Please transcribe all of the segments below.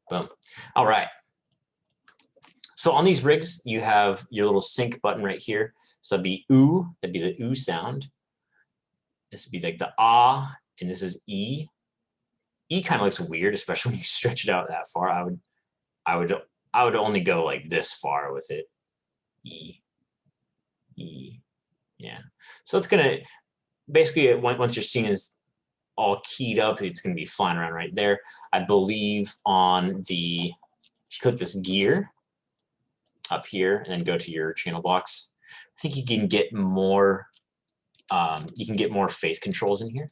Boom. All right. So on these rigs, you have your little sync button right here. So that'd be ooh, that'd be the ooh sound. This would be like the ah, and this is E. E kind of looks weird, especially when you stretch it out that far. I would only go like this far with it. E. E. Yeah. So it's gonna basically once your scene is all keyed up, it's gonna be flying around right there. I believe on the, if you click this gear up here and then go to your channel blocks, I think you can get more. You can get more face controls in here.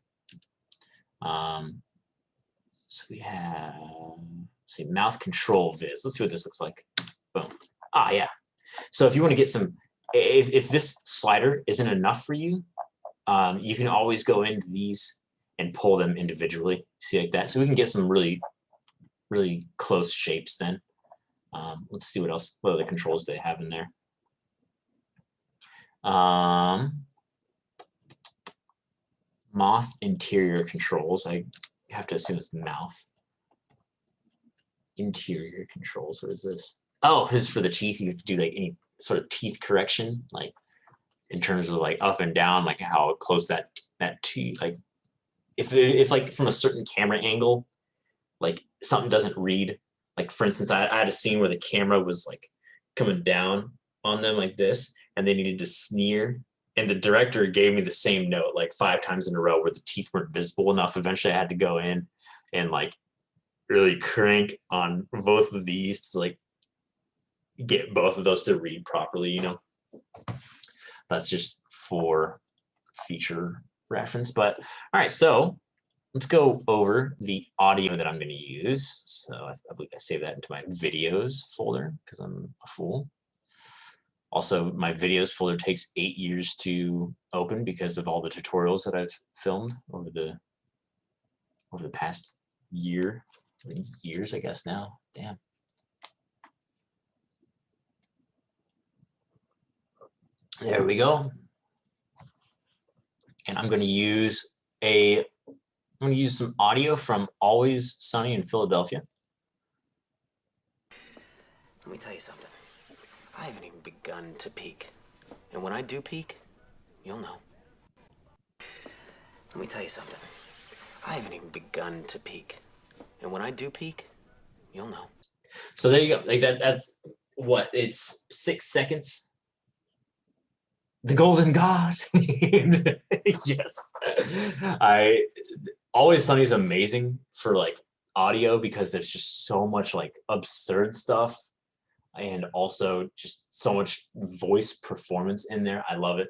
So we have, let's see, mouth control viz. Let's see what this looks like. Boom. Ah, yeah. So if you want to get some, if this slider isn't enough for you, you can always go into these and pull them individually. See, like that. So we can get some really, really close shapes then. Let's see what else, what other controls they have in there. Moth interior controls. I have to assume it's mouth. Interior controls. What is this? Oh, this is for the teeth. You have to do like any sort of teeth correction, like in terms of like up and down, like how close that teeth, like if like from a certain camera angle, like something doesn't read. Like for instance, I had a scene where the camera was like coming down on them like this, and they needed to sneer. And the director gave me the same note like 5 times in a row where the teeth weren't visible enough. Eventually I had to go in and like really crank on both of these to like get both of those to read properly, you know. That's just for feature reference. But all right, so let's go over the audio that I'm going to use. So I believe I saved that into my videos folder because I'm a fool. Also, my videos folder takes 8 years to open because of all the tutorials that I've filmed over the past years, I guess now. Damn. There we go. And I'm going to use some audio from Always Sunny in Philadelphia. Let me tell you something. I haven't even begun to peak. And when I do peak, you'll know. Let me tell you something. I haven't even begun to peak. And when I do peak, you'll know. So there you go. Like that's what, it's 6 seconds. The golden god. Yes. Always Sunny is amazing for like audio because there's just so much like absurd stuff. And also just so much voice performance in there. I love it.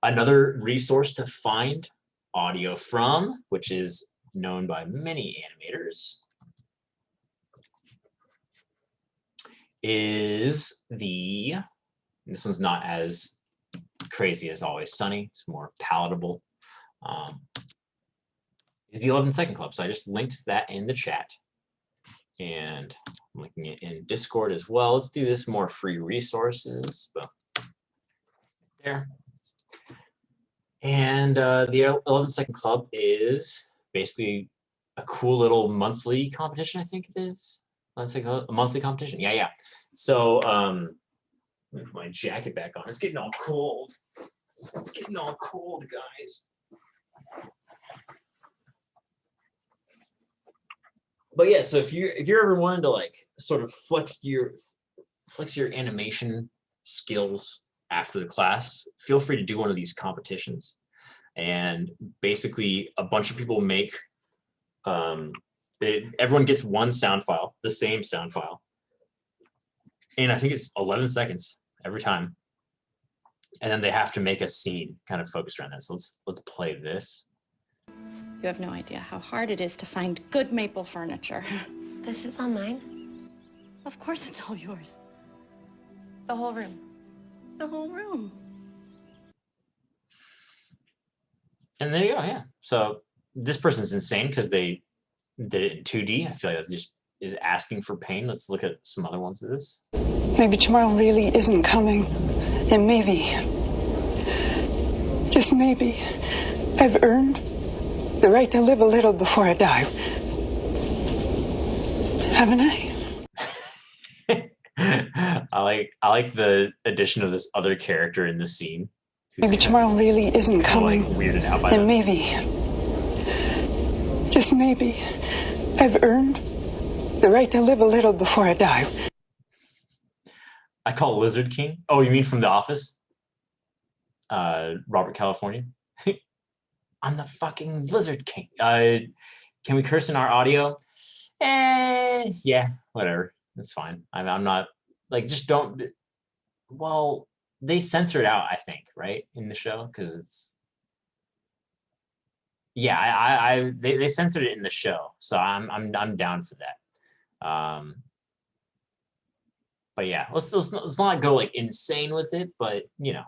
Another resource to find audio from, which is known by many animators, is this one's not as crazy as Always Sunny. It's more palatable. Is the 11-second club. So I just linked that in the chat. And I'm linking it in Discord as well. Let's do this more free resources. Boom. There. And the 11-second club is basically a cool little monthly competition, I think it is. A monthly competition. Yeah. So let me put my jacket back on. It's getting all cold. It's getting all cold, guys. But yeah, so if you're ever wanting to like sort of flex your animation skills after the class, feel free to do one of these competitions. And basically, a bunch of people make. Everyone gets one sound file, the same sound file, and I think it's 11 seconds every time. And then they have to make a scene kind of focused around that. So let's play this. You have no idea how hard it is to find good maple furniture. This is all mine? Of course it's all yours. The whole room. The whole room. And there you go, yeah. So this person's insane because they did it in 2D. I feel like that just is asking for pain. Let's look at some other ones of this. Maybe tomorrow really isn't coming. And maybe, just maybe, I've earned the right to live a little before I die. haven't I? I like the addition of this other character in the scene. Maybe tomorrow really isn't coming. Like weirded out by And them. maybe, just maybe, I've earned the right to live a little before I die. I call Lizard King. Oh, you mean from The Office? Robert California. I'm the fucking Lizard King. Can we curse in our audio? Yeah, whatever. That's fine. I'm not like, just don't. Well, they censor it out, I think, right, in the show, because it's. Yeah, they censored it in the show, so I'm down for that. But yeah, let's not go like insane with it, but you know,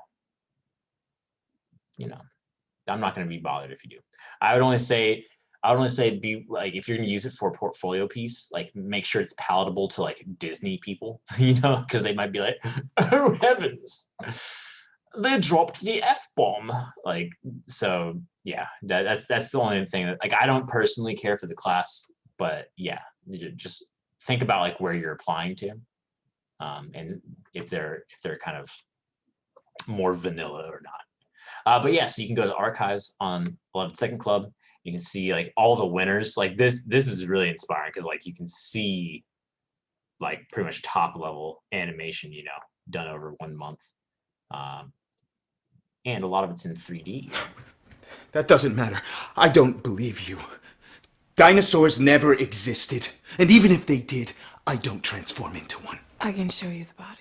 I'm not going to be bothered if you do. I would only say be like, if you're going to use it for a portfolio piece, like make sure it's palatable to like Disney people, because they might be like, oh heavens, they dropped the F-bomb. Like, so yeah, that's the only thing that, like, I don't personally care for the class, but yeah, just think about like where you're applying to, and if they're kind of more vanilla or not. But yeah, so you can go to the archives on 11 Second Club. You can see like all the winners. Like this is really inspiring, because like you can see like pretty much top level animation, done over 1 month. And a lot of it's in 3D. That doesn't matter. I don't believe you. Dinosaurs never existed. And even if they did, I don't transform into one. I can show you the body.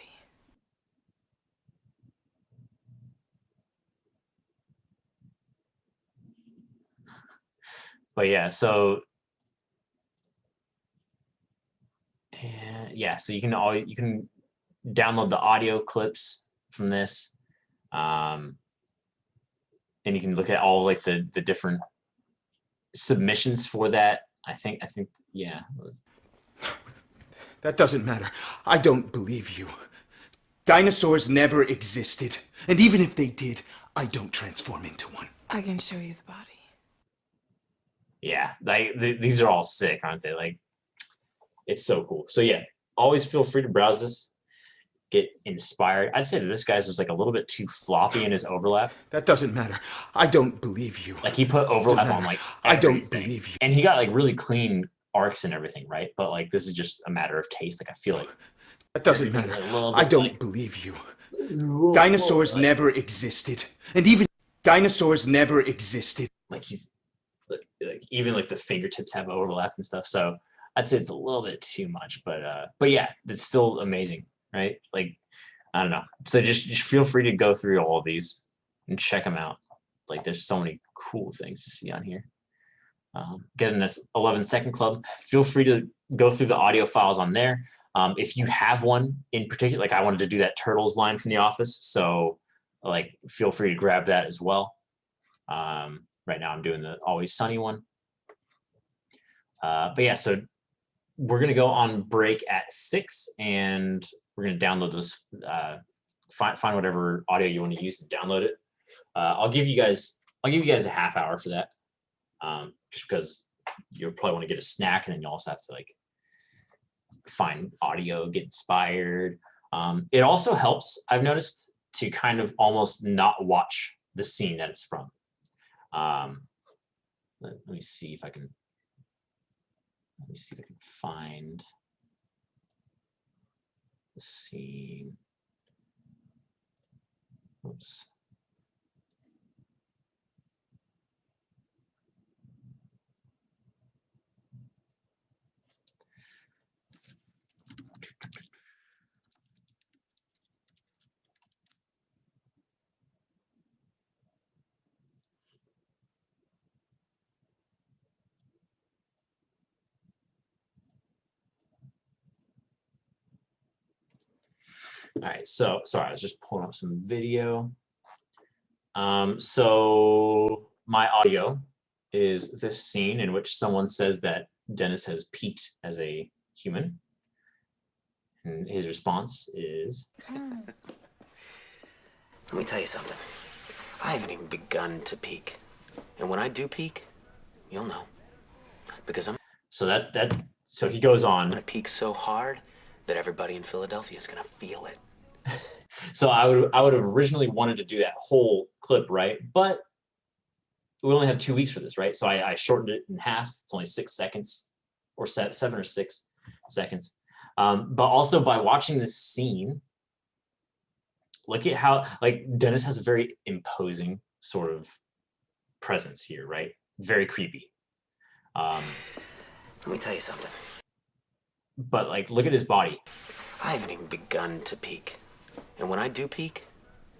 But yeah, so yeah, so you can download the audio clips from this, and you can look at all like the different submissions for that. I think yeah. That doesn't matter. I don't believe you. Dinosaurs never existed. And even if they did, I don't transform into one. I can show you the body. Yeah, like these are all sick, aren't they? Like, it's so cool. So yeah, always feel free to browse this, get inspired. I'd say that this guy's was like a little bit too floppy in his overlap. That doesn't matter. I don't believe you. Like he put overlap on like everything. I don't believe you. And he got like really clean arcs and everything, right? But like this is just a matter of taste. Like I feel like that doesn't matter. I don't believe you. Dinosaurs never existed. And even dinosaurs never existed. Like he's like even like the fingertips have overlap and stuff. So I'd say it's a little bit too much, but yeah, it's still amazing, right? Like, I don't know. So just feel free to go through all of these and check them out. Like there's so many cool things to see on here. Again, that's 11 Second Club. Feel free to go through the audio files on there. If you have one in particular, like I wanted to do that Turtles line from The Office, so like feel free to grab that as well. Right now I'm doing the Always Sunny one. But yeah, so we're gonna go on break at 6, and we're gonna download this. Find whatever audio you want to use and download it. I'll give you guys a half hour for that, just because you'll probably want to get a snack, and then you also have to like find audio, get inspired. It also helps, I've noticed, to kind of almost not watch the scene that it's from. Let me see if I can. Let me see if I can find the scene. Oops. All right, so sorry, I was just pulling up some video. So my audio is this scene in which someone says that Dennis has peaked as a human. And his response is... Let me tell you something. I haven't even begun to peak. And when I do peak, you'll know. Because I'm... So that So he goes I'm on. gonna peek so hard that everybody in Philadelphia is gonna feel it. So I would have originally wanted to do that whole clip, right? But we only have 2 weeks for this, right? So I shortened it in half. It's only 6 seconds, or 7 or 6 seconds. But also by watching this scene, look at how like Dennis has a very imposing sort of presence here, right? Very creepy. Let me tell you something. But like, look at his body. I haven't even begun to peek. And when I do peek,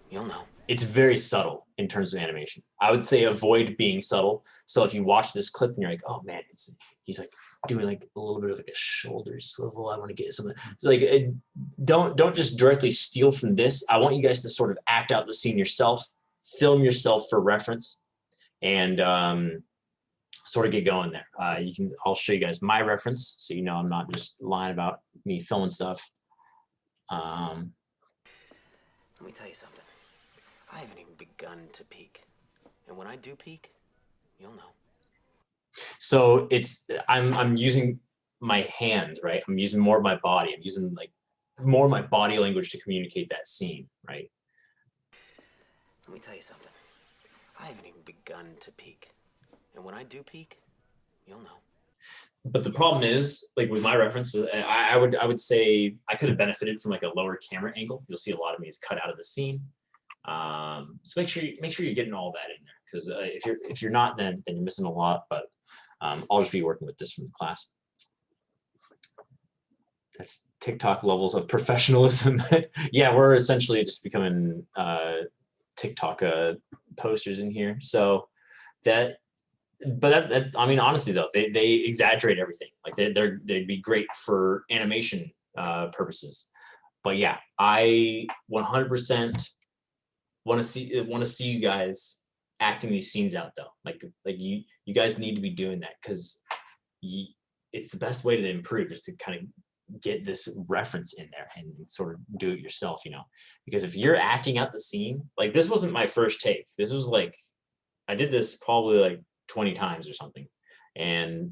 you'll know. It's very subtle in terms of animation. I would say avoid being subtle. So if you watch this clip and you're like, oh man, he's like doing like a little bit of like a shoulder swivel. I want to get something. It's like don't just directly steal from this. I want you guys to sort of act out the scene yourself, film yourself for reference, and sort of get going there. I'll show you guys my reference so you know I'm not just lying about me filming stuff. Let me tell you something. I haven't even begun to peek. And when I do peek, you'll know. So I'm using my hands, right? I'm using more of my body. I'm using like more of my body language to communicate that scene, right? Let me tell you something. I haven't even begun to peek. And when I do peek, you'll know. But the problem is, like with my references, I would say I could have benefited from like a lower camera angle. You'll see a lot of me is cut out of the scene. So make sure you're getting all that in there, because if you're not, then you're missing a lot. But I'll just be working with this from the class. That's TikTok levels of professionalism. Yeah, we're essentially just becoming TikTok posters in here. So that. But I mean, honestly though, they exaggerate everything. Like they'd be great for animation purposes. But yeah, I 100% want to see you guys acting these scenes out though. Like you guys need to be doing that, because it's the best way to improve, is to kind of get this reference in there and sort of do it yourself, you know. Because if you're acting out the scene, like this wasn't my first take. This was like, I did this probably like 20 times or something, and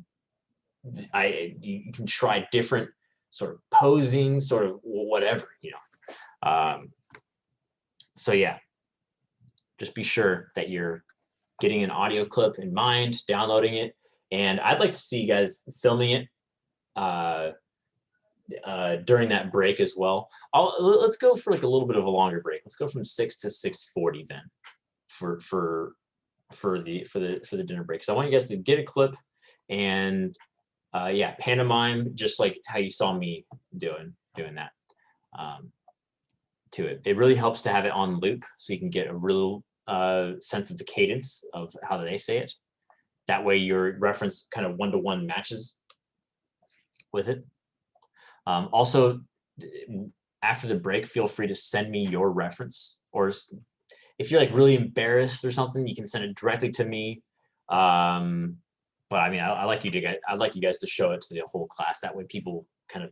you can try different sort of posing, sort of whatever, you know. So yeah, just be sure that you're getting an audio clip in mind, downloading it, and I'd like to see you guys filming it during that break as well. Let's go for like a little bit of a longer break. Let's go from 6 to 6:40 then for the dinner break. So I want you guys to get a clip and yeah, pantomime just like how you saw me doing that to it. It really helps to have it on loop so you can get a real sense of the cadence of how they say it. That way your reference kind of one-to-one matches with it. Also, after the break, feel free to send me your reference, or if you're like really embarrassed or something, you can send it directly to me. But I mean, I'd like you guys to show it to the whole class. That way people kind of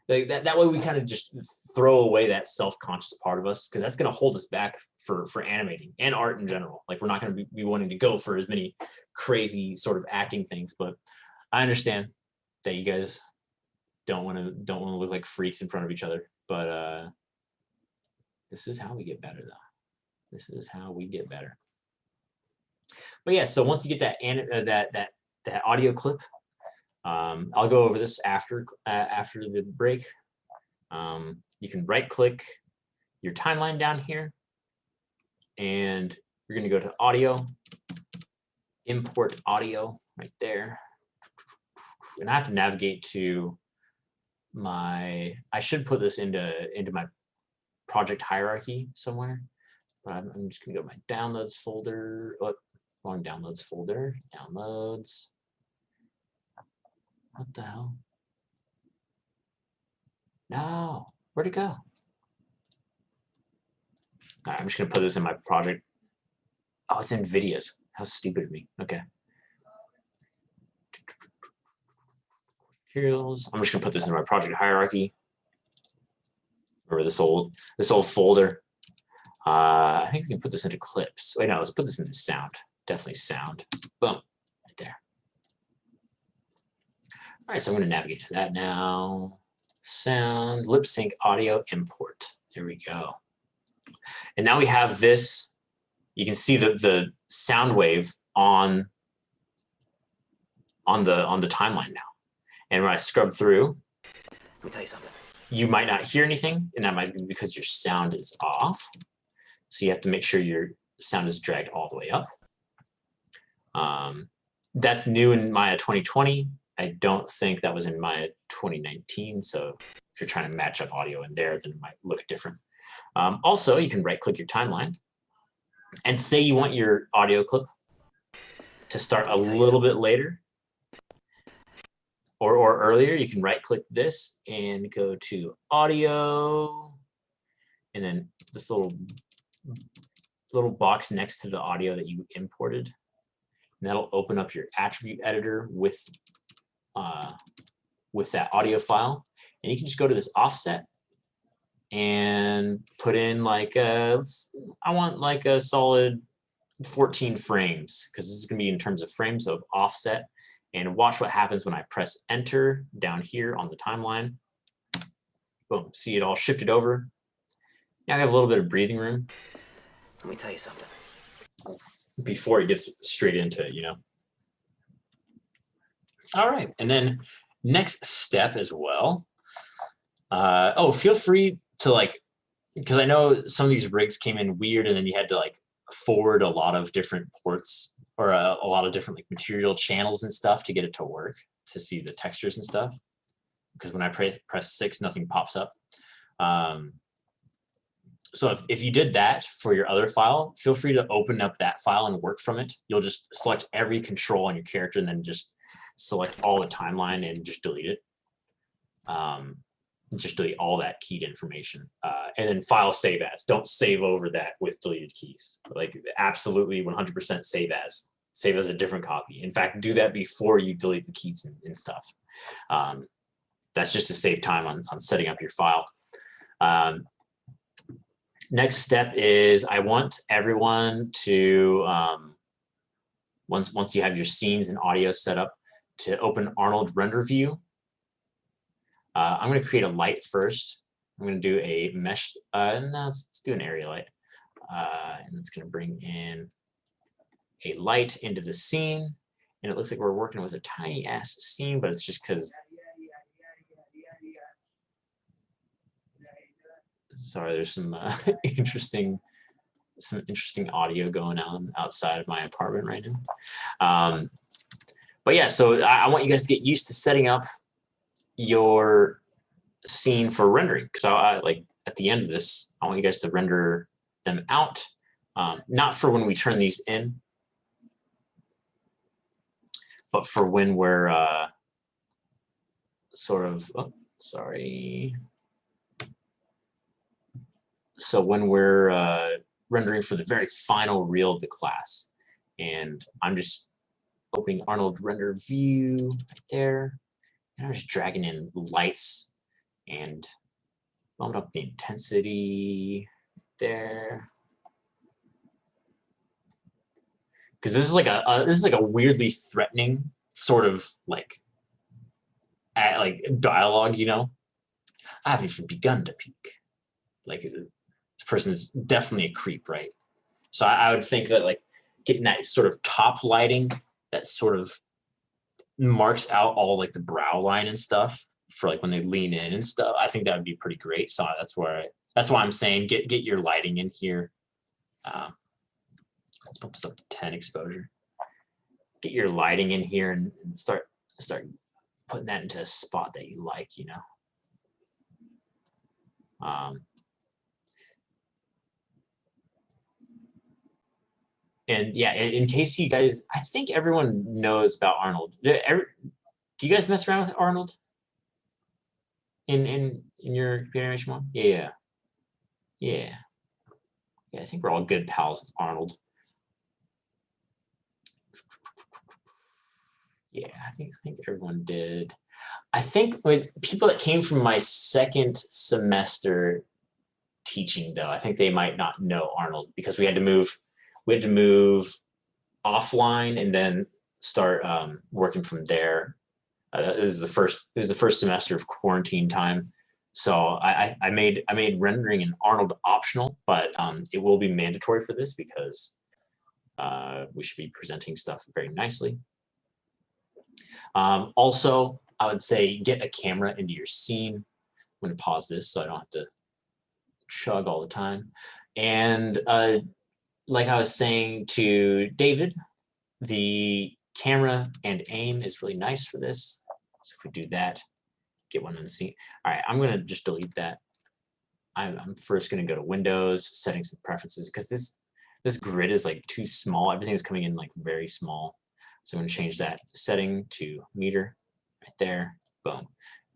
like that way we kind of just throw away that self-conscious part of us, because that's going to hold us back for animating and art in general. Like we're not going to be wanting to go for as many crazy sort of acting things, but I understand that you guys don't want to look like freaks in front of each other. But this is how we get better, though. This is how we get better. But yeah, so once you get that audio clip, I'll go over this after the break. You can right-click your timeline down here, and you're going to go to audio, import audio right there, and I have to navigate to my. I should put this into my project hierarchy somewhere, but I'm just gonna go to my downloads folder. Oh, wrong downloads folder. Downloads. What the hell? No, where'd it go? All right, I'm just gonna put this in my project. Oh, it's in videos. How stupid of me. Okay. Materials. I'm just gonna put this in my project hierarchy. Remember this old folder. I think we can put this into clips. Wait, no, let's put this into sound. Definitely sound. Boom, right there. All right, so I'm going to navigate to that now. Sound, lip sync, audio, import. There we go. And now we have this. You can see the sound wave on the timeline now. And when I scrub through, Let me tell you something. you might not hear anything, and that might be because your sound is off. So you have to make sure your sound is dragged all the way up. That's new in Maya 2020. I don't think that was in Maya 2019. So if you're trying to match up audio in there, then it might look different. Also, you can right-click your timeline and say you want your audio clip to start a little bit later or earlier. You can right-click this and go to audio, and then this little box next to the audio that you imported. And that'll open up your attribute editor with that audio file. And you can just go to this offset and put in like I want like a solid 14 frames, because this is going to be in terms of frames of offset. And watch what happens when I press enter down here on the timeline. Boom, see it all shifted over. Now I have a little bit of breathing room. Let me tell you something. Before it gets straight into it, you know. All right, and then next step as well. Oh, feel free to like, because I know some of these rigs came in weird, and then you had to like forward a lot of different ports or a lot of different like material channels and stuff to get it to work, to see the textures and stuff. Because when I press 6, nothing pops up. So if you did that for your other file, feel free to open up that file and work from it. You'll just select every control on your character and then just select all the timeline and just delete it. Just delete all that keyed information. And then file save as. Don't save over that with deleted keys. Like absolutely 100% save as. Save as a different copy. In fact, do that before you delete the keys and stuff. That's just to save time on setting up your file. Next step is I want everyone to, once you have your scenes and audio set up, to open Arnold Render View. I'm going to create a light first. I'm going to do a mesh. No, let's do an area light. And it's going to bring in a light into the scene. And it looks like we're working with a tiny ass scene, but it's just because. Sorry, there's some interesting audio going on outside of my apartment right now. But yeah, so I want you guys to get used to setting up your scene for rendering, because I like at the end of this, I want you guys to render them out, not for when we turn these in, but for when we're sort of, oh, sorry. So when we're rendering for the very final reel of the class, and I'm just opening Arnold Render View right there, and I'm just dragging in lights and bumping up the intensity there, because this is like a weirdly threatening sort of like dialogue, you know. I haven't even begun to peek. Like, this person is definitely a creep, right? So I would think that like getting that sort of top lighting that sort of marks out all like the brow line and stuff for like when they lean in and stuff, I think that would be pretty great. So that's why I'm saying get your lighting in here. Let's bump this up to 10 exposure. Get your lighting in here and start putting that into a spot that you like, you know. And yeah, in case you guys, I think everyone knows about Arnold. Do you guys mess around with Arnold in your computer animation one? Yeah. I think we're all good pals with Arnold. Yeah, I think everyone did. I think with people that came from my second semester teaching, though, I think they might not know Arnold, because we had to move offline and then start working from there This is the first semester of quarantine time. So I made rendering in Arnold optional, but it will be mandatory for this because we should be presenting stuff very nicely. Also, I would say get a camera into your scene. I'm going to pause this so I don't have to chug all the time. And like I was saying to David, the camera and aim is really nice for this. So if we do that, get one in the scene. All right, I'm going to just delete that. I'm first going to go to Windows, settings and preferences, because this grid is like too small. Everything is coming in like very small. So I'm going to change that setting to meter right there. Boom.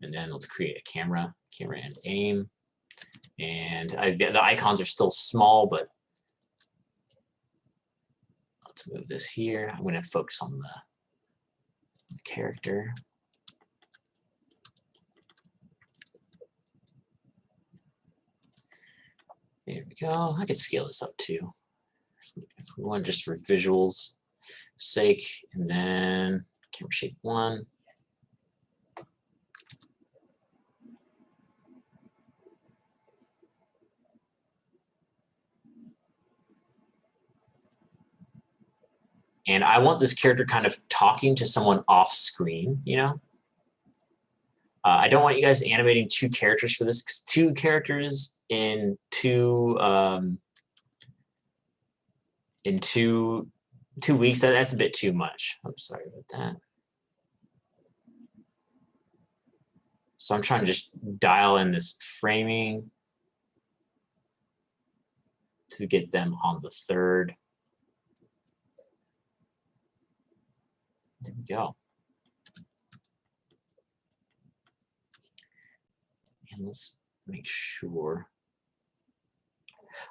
And then let's create a camera and aim. And the icons are still small, but let's move this here. I'm going to focus on the character. There we go. I could scale this up too, if we want, just for visuals sake. And then camera shape 1. And I want this character kind of talking to someone off screen, you know? I don't want you guys animating 2 characters for this, because 2 characters in 2 weeks, that's a bit too much. I'm sorry about that. So I'm trying to just dial in this framing to get them on the 3rd. There we go. And let's make sure.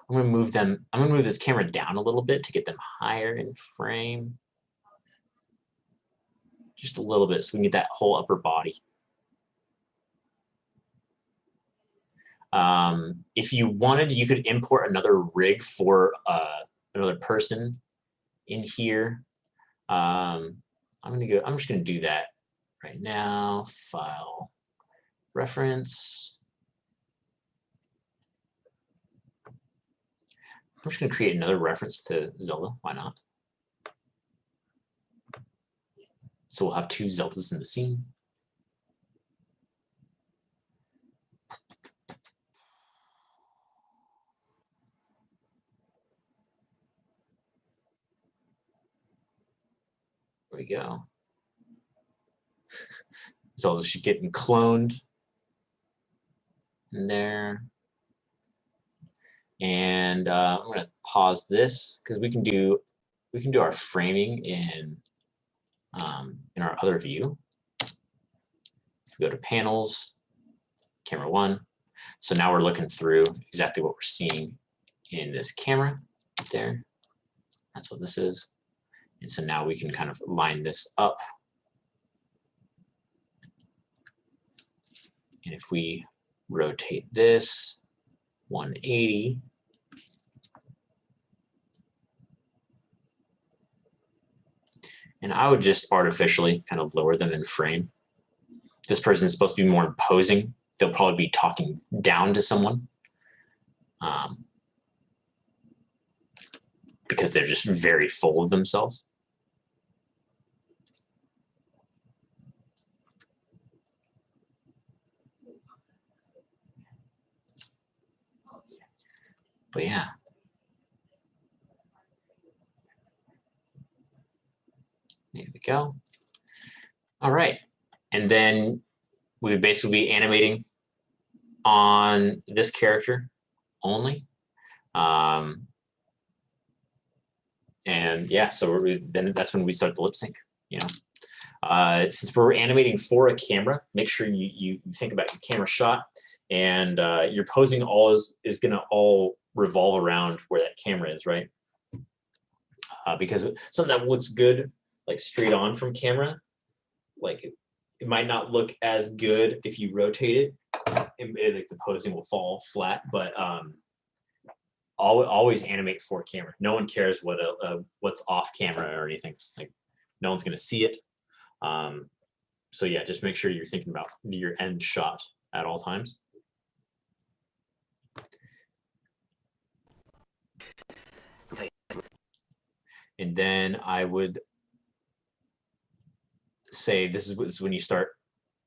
I'm going to move them. I'm going to move this camera down a little bit to get them higher in frame. Just a little bit so we can get that whole upper body. If you wanted, you could import another rig for another person in here. I'm just going to do that right now. File, reference. I'm just going to create another reference to Zelda. Why not? So we'll have 2 Zeldas in the scene. There we go. Zelda should get cloned in there. And I'm going to pause this because we can do our framing in our other view. If we go to panels, camera 1. So now we're looking through exactly what we're seeing in this camera there. That's what this is. And so now we can kind of line this up. And if we rotate this 180, and I would just artificially kind of lower them in frame. This person is supposed to be more imposing. They'll probably be talking down to someone because they're just very full of themselves. But yeah. There we go. All right. And then we would basically be animating on this character only. And yeah, so then that's when we start the lip sync, you know. Since we're animating for a camera, make sure you think about your camera shot, and your posing is going to all revolve around where that camera is, right? Because something that looks good, like straight on from camera, like it might not look as good if you rotate it, and like the posing will fall flat. But always animate for camera. No one cares what's off camera or anything. Like no one's gonna see it. So yeah, just make sure you're thinking about your end shot at all times. And then I would say this is when you start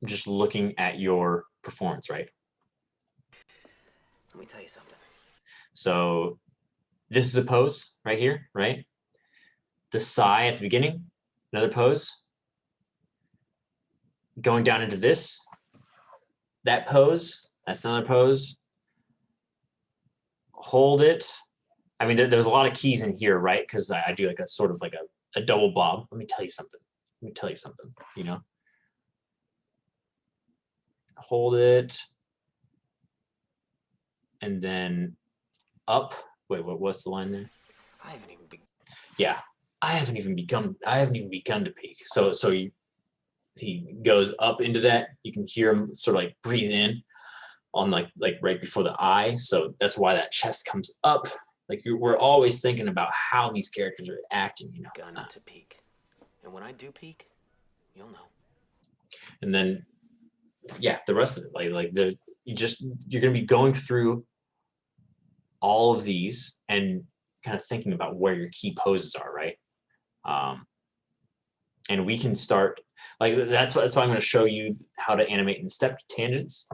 just looking at your performance, right? Let me tell you something. So this is a pose right here, right? The sigh at the beginning, another pose. Going down into this, that pose, that's another pose. Hold it. I mean, there's a lot of keys in here, right? Because I do like a sort of like a double bob. Let me tell you something. Let me tell you something, you know? Hold it. And then up. Wait, what's the line there? I haven't even begun. Yeah, I haven't even begun to peak. So he goes up into that. You can hear him sort of like breathe in on like right before the eye. So that's why that chest comes up. Like we're always thinking about how these characters are acting, you know. Begun to peak. And when I do peak, you'll know. And then yeah, the rest of it, like you're gonna be going through all of these and kind of thinking about where your key poses are, right? And we can start like that's why I'm going to show you how to animate in step tangents,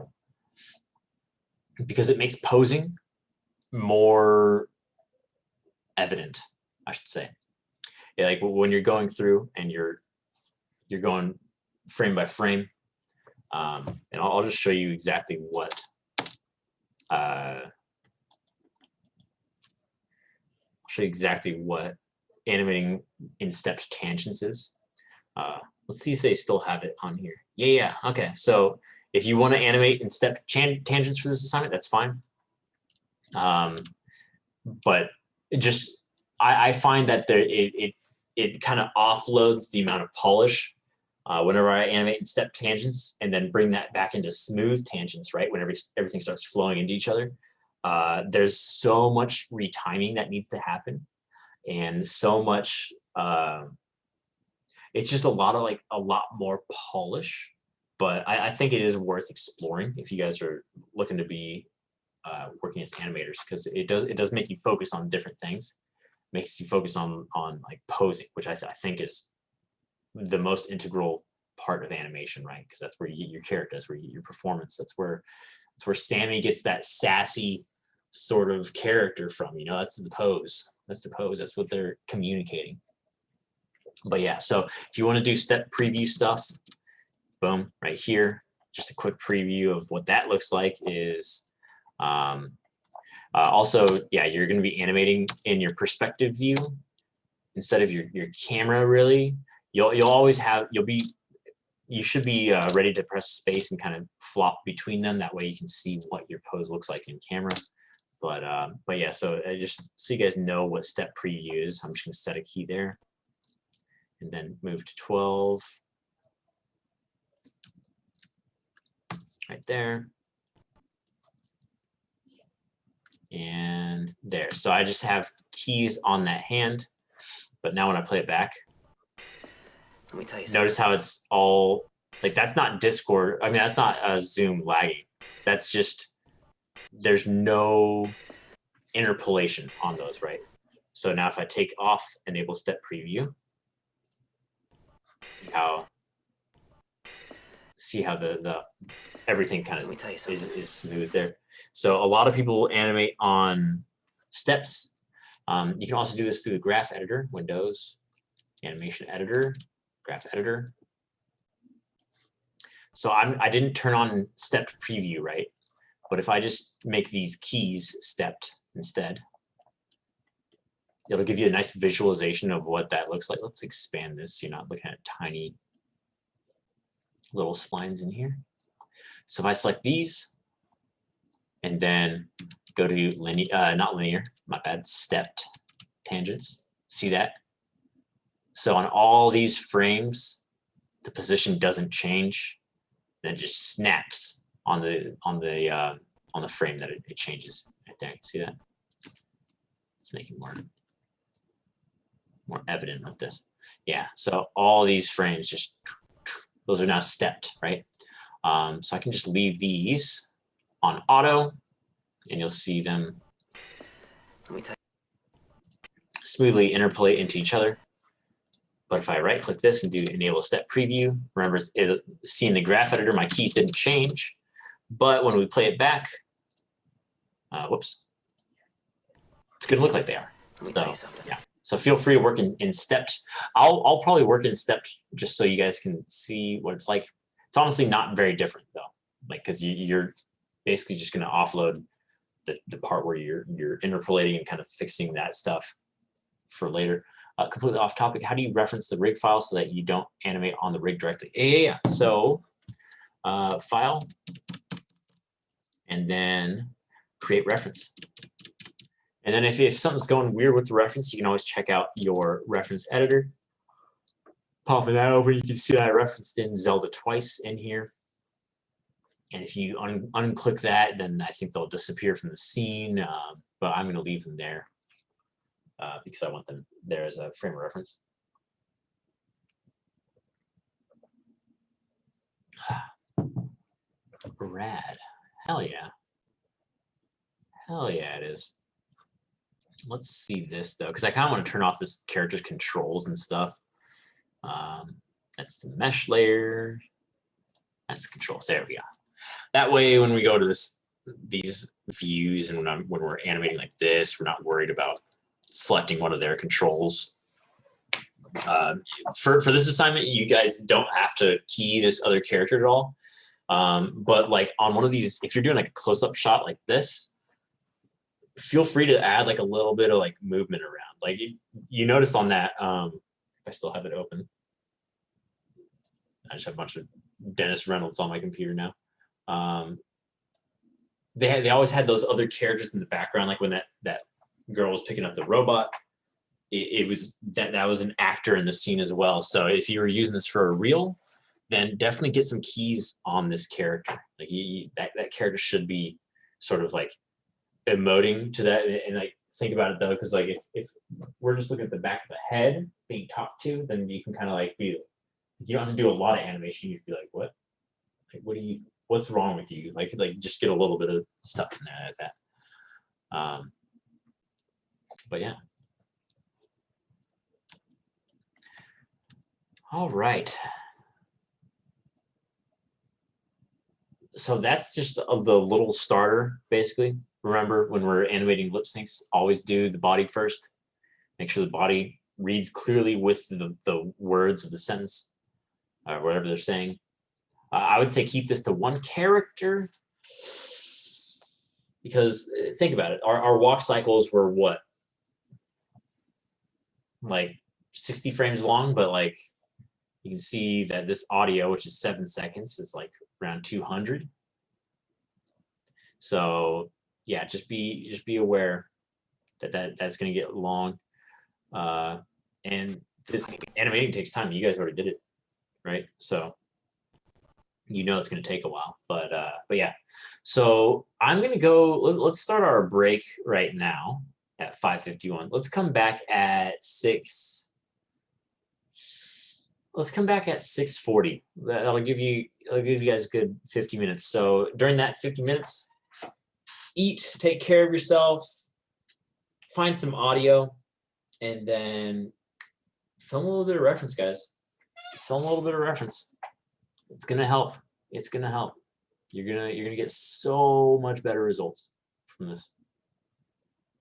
because it makes posing more evident, I should say. Yeah, like when you're going through and you're going frame by frame, and I'll just show you exactly what animating in steps tangents is. Let's see if they still have it on here. Yeah. Okay. So if you want to animate in step tangents for this assignment, that's fine. But I find that it kind of offloads the amount of polish whenever I animate in step tangents, and then bring that back into smooth tangents, right? Whenever everything starts flowing into each other. There's so much retiming that needs to happen, and so much it's just a lot more polish, but I think it is worth exploring if you guys are looking to be working as animators, because it does make you focus on different things. Makes you focus on like posing, which I think is the most integral part of animation, right? Because that's where you get your character, that's where you get your performance, that's where Sammy gets that sassy sort of character from, you know. That's the pose, that's what they're communicating. But yeah, so if you want to do step preview stuff, boom, right here, just a quick preview of what that looks like is also, yeah, you're going to be animating in your perspective view instead of your camera. Really, you should be ready to press space and kind of flop between them. That way you can see what your pose looks like in camera. But yeah, so just so you guys know what step preview is, I'm just going to set a key there. And then move to 12, right there, and there. So I just have keys on that hand, but now when I play it back, Let me tell you notice how it's all like, that's not Discord. I mean, that's not Zoom lagging. That's just, there's no interpolation on those, right? So now if I take off enable step preview, see how the everything kind of is smooth there. So a lot of people animate on steps. You can also do this through the graph editor, Windows, animation editor, graph editor. So I didn't turn on stepped preview, right? But if I just make these keys stepped instead, it'll give you a nice visualization of what that looks like. Let's expand this so you're not looking at tiny little splines in here. So if I select these and then go to not linear, my bad, stepped tangents, see that? So on all these frames, the position doesn't change, and it just snaps on the frame that it changes right there. See that? Let's make it more evident with this. Yeah, so all these frames just those are now stepped, right? So I can just leave these on auto, and you'll see them Let me tell smoothly interpolate into each other. But if I right click this and do enable step preview, remember seeing the graph editor, my keys didn't change. But when we play it back, whoops, it's gonna look like they are. Let me tell you something. Yeah. So feel free to work in stepped. I'll probably work in stepped just so you guys can see what it's like. It's honestly not very different though, like because you're basically just gonna offload the part where you're interpolating and kind of fixing that stuff for later. Completely off topic. How do you reference the rig file so that you don't animate on the rig directly? Yeah. So file, and then create reference. And then if something's going weird with the reference, you can always check out your reference editor. Popping that over, you can see that I referenced in Zelda twice in here. And if you unclick that, then I think they'll disappear from the scene. But I'm going to leave them there because I want them there as a frame of reference. Rad. Hell yeah. Hell yeah, it is. Let's see this though, because I kind of want to turn off this character's controls and stuff. That's the mesh layer. That's the controls. There we go. That way, when we go to these views and when we're animating like this, we're not worried about selecting one of their controls. For this assignment, you guys don't have to key this other character at all. But like on one of these, if you're doing like a close-up shot like this, feel free to add like a little bit of like movement around. Like you notice on that, if I still have it open, I just have a bunch of Dennis Reynolds on my computer now. They always had those other characters in the background, like when that girl was picking up the robot. It was that was an actor in the scene as well. So if you were using this for a reel, then definitely get some keys on this character. Like that character should be sort of like emoting to that, and like think about it though, because like if we're just looking at the back of the head being talked to, then you can kind of like be, you don't have to do a lot of animation. You'd be like, what? Like, what's wrong with you? Like just get a little bit of stuff in there like that. But yeah. All right. So that's just the little starter, basically. Remember, when we're animating lip syncs, always do the body first. Make sure the body reads clearly with the words of the sentence, or whatever they're saying. I would say keep this to one character, because think about it. Our walk cycles were what? Like 60 frames long, but like you can see that this audio, which is 7 seconds, is like around 200. So yeah, just be aware that's going to get long, and this animating takes time. You guys already did it, right? So you know it's going to take a while, but yeah. So I'm going to go. Let's start our break right now at 5:51. Let's come back at 6. Let's come back at 6:40. That'll give you guys a good 50 minutes. So during that 50 minutes. Eat, take care of yourself, find some audio, and then film a little bit of reference, guys. Film a little bit of reference. It's gonna help. It's gonna help. You're gonna get so much better results from this.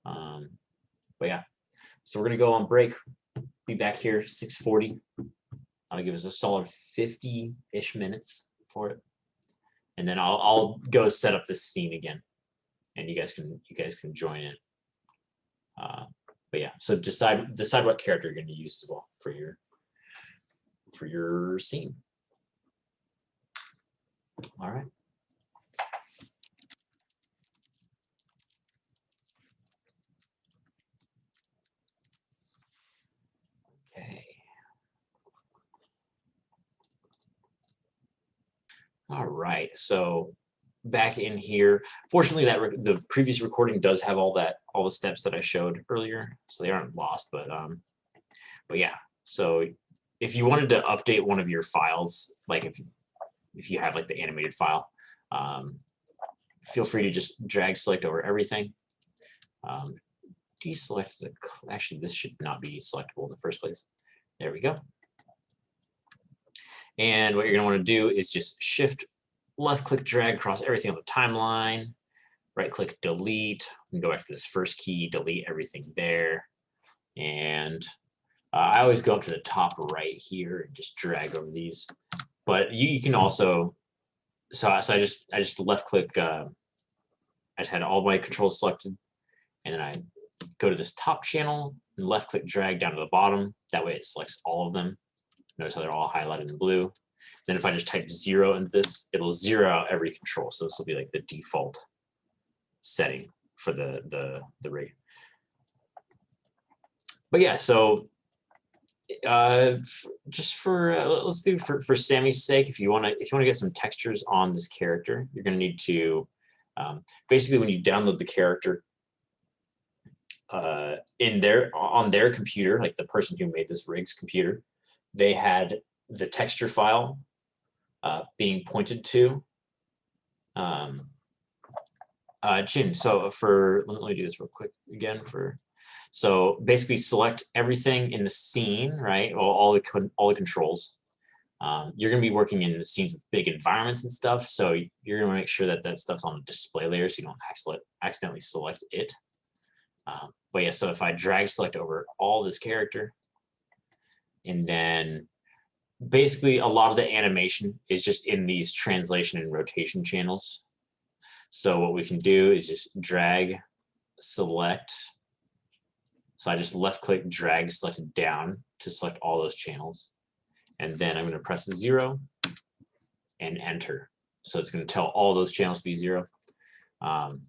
But yeah, so we're gonna go on break. Be back here 6:40. I'll give us a solid 50-ish minutes for it, and then I'll go set up this scene again. And you guys can join in. But yeah, so decide what character you're going to use as well for your scene. All right. Okay. All right. So back in here, fortunately the previous recording does have all the steps that I showed earlier, so they aren't lost, but yeah, so if you wanted to update one of your files, like if you have like the animated file, feel free to just drag select over everything. Deselect the, actually this should not be selectable in the first place. There we go. And what you're going to want to do is just shift left click drag across everything on the timeline, right click delete, and go back to this first key, delete everything there. And I always go up to the top right here and just drag over these. But you can also, so I just left click, I just had all my controls selected, and then I go to this top channel and left click drag down to the bottom. That way it selects all of them. Notice how they're all highlighted in blue. Then if I just type 0 into this, it'll zero out every control. So this will be like the default setting for the rig. But yeah, so just for let's do for Sammy's sake, if you want to get some textures on this character, you're going to need to basically when you download the character on their computer, like the person who made this rig's computer, they had the texture file being pointed to Jin. So let me do this real quick again. So basically select everything in the scene, right? All the controls. You're going to be working in the scenes with big environments and stuff, so you're going to make sure that that stuff's on the display layer so you don't accidentally select it. But yeah, so if I drag select over all this character, and then basically a lot of the animation is just in these translation and rotation channels. So what we can do is just drag select. So I just left click drag select it down to select all those channels. And then I'm going to press 0 and enter. So it's going to tell all those channels to be 0. And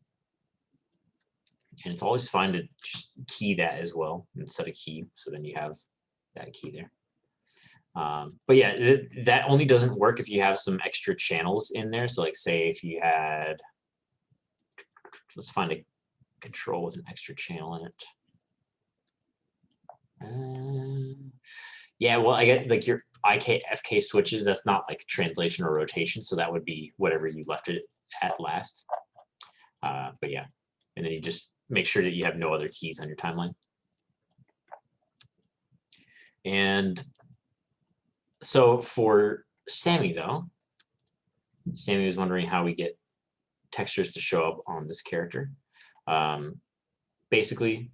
it's always fine to just key that as well and set a key. So then you have that key there. But yeah, that only doesn't work if you have some extra channels in there. So like say if you had, let's find a control with an extra channel in it. Yeah, well, I get like your IK, FK switches, that's not like translation or rotation. So that would be whatever you left it at last. But yeah, and then you just make sure that you have no other keys on your timeline. And so for Sammy though, Sammy was wondering how we get textures to show up on this character. Basically,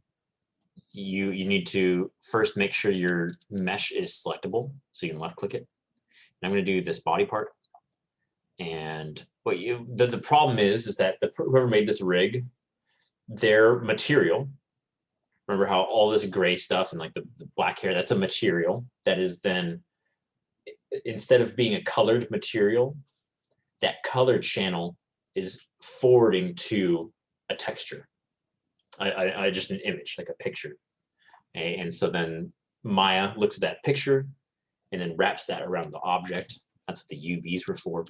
you need to first make sure your mesh is selectable, so you can left click it. And I'm going to do this body part. And what the problem is that whoever made this rig, their material, remember how all this gray stuff and like the black hair, that's a material that is then, instead of being a colored material, that colored channel is forwarding to a texture. I just an image, like a picture. And so then Maya looks at that picture and then wraps that around the object. That's what the UVs were for.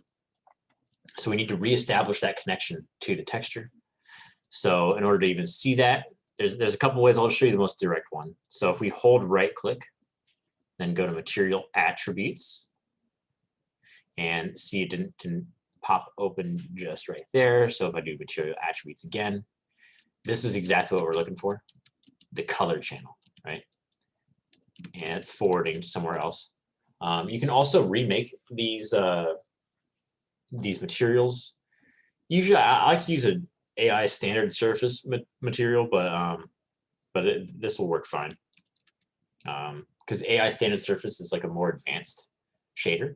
So we need to reestablish that connection to the texture. So in order to even see that, there's a couple ways. I'll show you the most direct one. So if we hold right click, then go to material attributes, and see it didn't pop open just right there. So if I do material attributes again, this is exactly what we're looking for, the color channel, right? And it's forwarding to somewhere else. You can also remake these materials. Usually, I like to use an AI standard surface material, but this will work fine. Because AI standard surface is like a more advanced shader,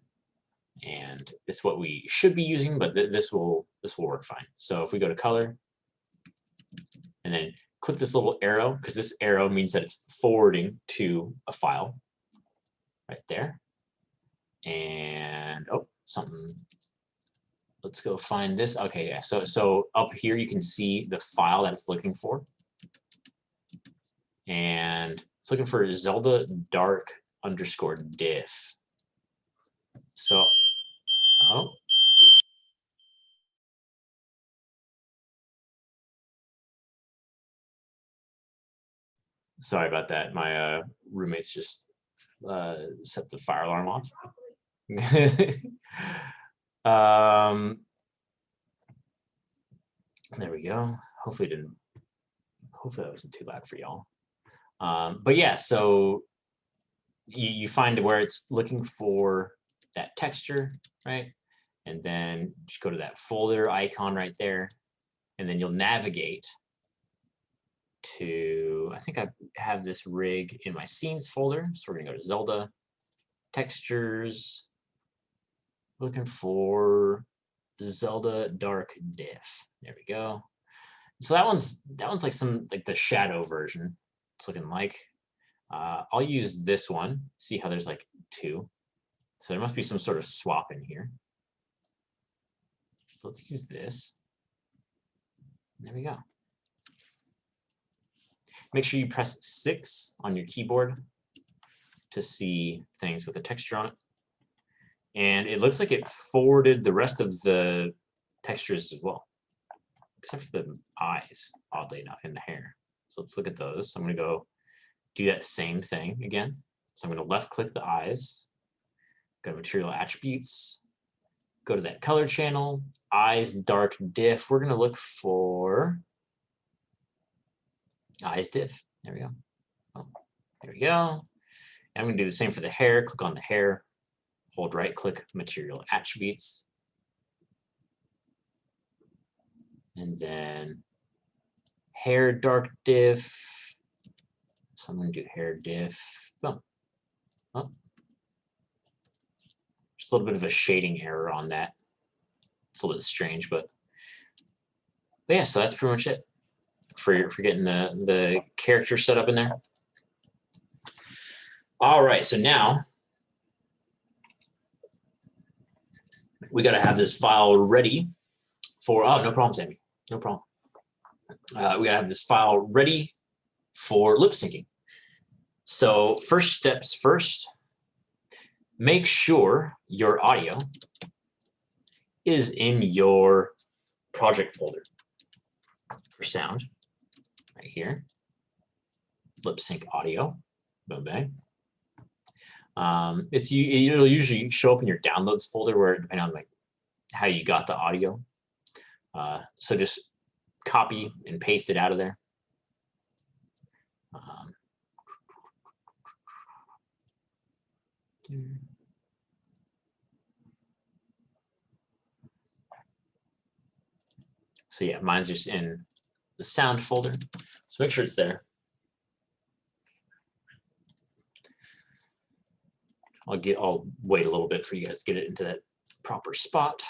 and it's what we should be using. But this will work fine. So if we go to color, and then click this little arrow, because this arrow means that it's forwarding to a file right there. And oh, something. Let's go find this. Okay, yeah. So up here you can see the file that it's looking for, and it's looking for Zelda Dark _diff. So, oh. Sorry about that. My roommate's just set the fire alarm off. um, there we go. Hopefully that wasn't too loud for y'all. But yeah, so you find where it's looking for that texture, right? And then just go to that folder icon right there, and then you'll navigate to, I think I have this rig in my scenes folder. So we're gonna go to Zelda, textures, looking for Zelda Dark Diff. There we go. So that one's like the shadow version. It's looking like. I'll use this one. See how there's like two. So there must be some sort of swap in here. So let's use this. There we go. Make sure you press 6 on your keyboard to see things with a texture on it. And it looks like it forwarded the rest of the textures as well, except for the eyes, oddly enough, and the hair. So let's look at those. I'm going to go do that same thing again. So I'm going to left click the eyes, go to material attributes, go to that color channel, eyes dark diff. We're going to look for eyes diff. There we go. Oh, there we go. And I'm going to do the same for the hair. Click on the hair, hold right click material attributes, and then hair dark diff. So I'm going to do hair diff. Boom. Oh. Just a little bit of a shading error on that. It's a little bit strange, but yeah, so that's pretty much it for getting the character set up in there. All right, so now we got to have this file ready for, oh, no problem, Sammy, no problem. We got to have this file ready for lip syncing. So first steps first, make sure your audio is in your project folder for sound, right here, lip sync audio, boom, bang. It'll usually show up in your downloads folder, where depending on like how you got the audio. So just copy and paste it out of there. So yeah, mine's just in the sound folder. So make sure it's there. I'll wait a little bit for you guys to get it into that proper spot.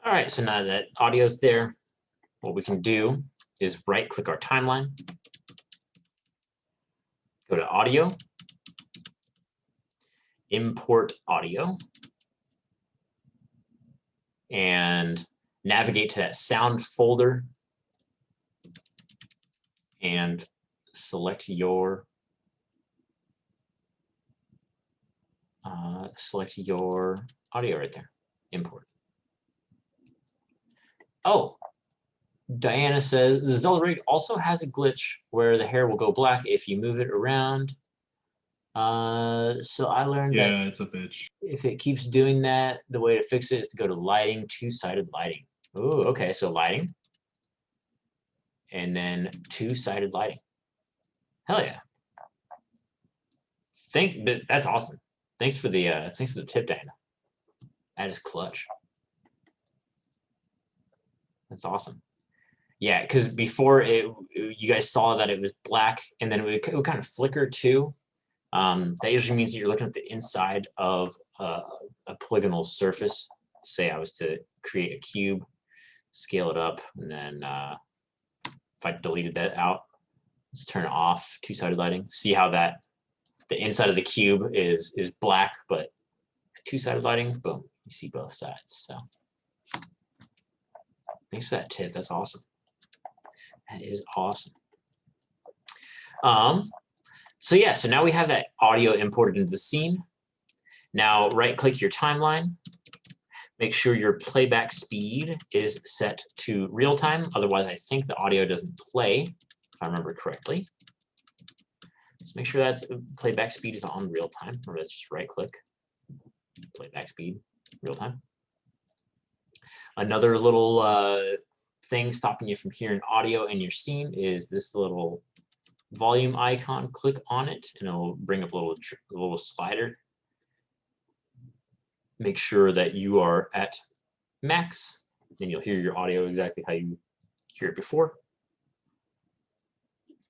All right, so now that audio's there, what we can do is right-click our timeline, go to Audio, Import Audio, and navigate to that sound folder and select your audio right there, import. Oh, Diana says the Zelda rig also has a glitch where the hair will go black if you move it around. So I learned that it's a bitch. if it keeps doing that, the way to fix it is to go to lighting, two-sided lighting. Oh, okay, so lighting, and then two-sided lighting. Hell yeah! That's awesome. Thanks for the tip, Diana. That is clutch. That's awesome. Yeah, because before you guys saw that it was black, and then it would kind of flicker too. That usually means that you're looking at the inside of a polygonal surface. Say I was to create a cube, scale it up, and then if I deleted that out, let's turn it off, two-sided lighting. See how that the inside of the cube is black, but two-sided lighting, boom, you see both sides. So thanks for that tip. That's awesome. That is awesome. So yeah, so now we have that audio imported into the scene. Now right-click your timeline. Make sure your playback speed is set to real time. Otherwise, I think the audio doesn't play, if I remember correctly. Just make sure that's playback speed is on real time. Remember, that's just right-click, playback speed, real time. Another little thing stopping you from hearing audio in your scene is this little volume icon. Click on it, and it'll bring up a little slider. Make sure that you are at max, then you'll hear your audio exactly how you hear it before.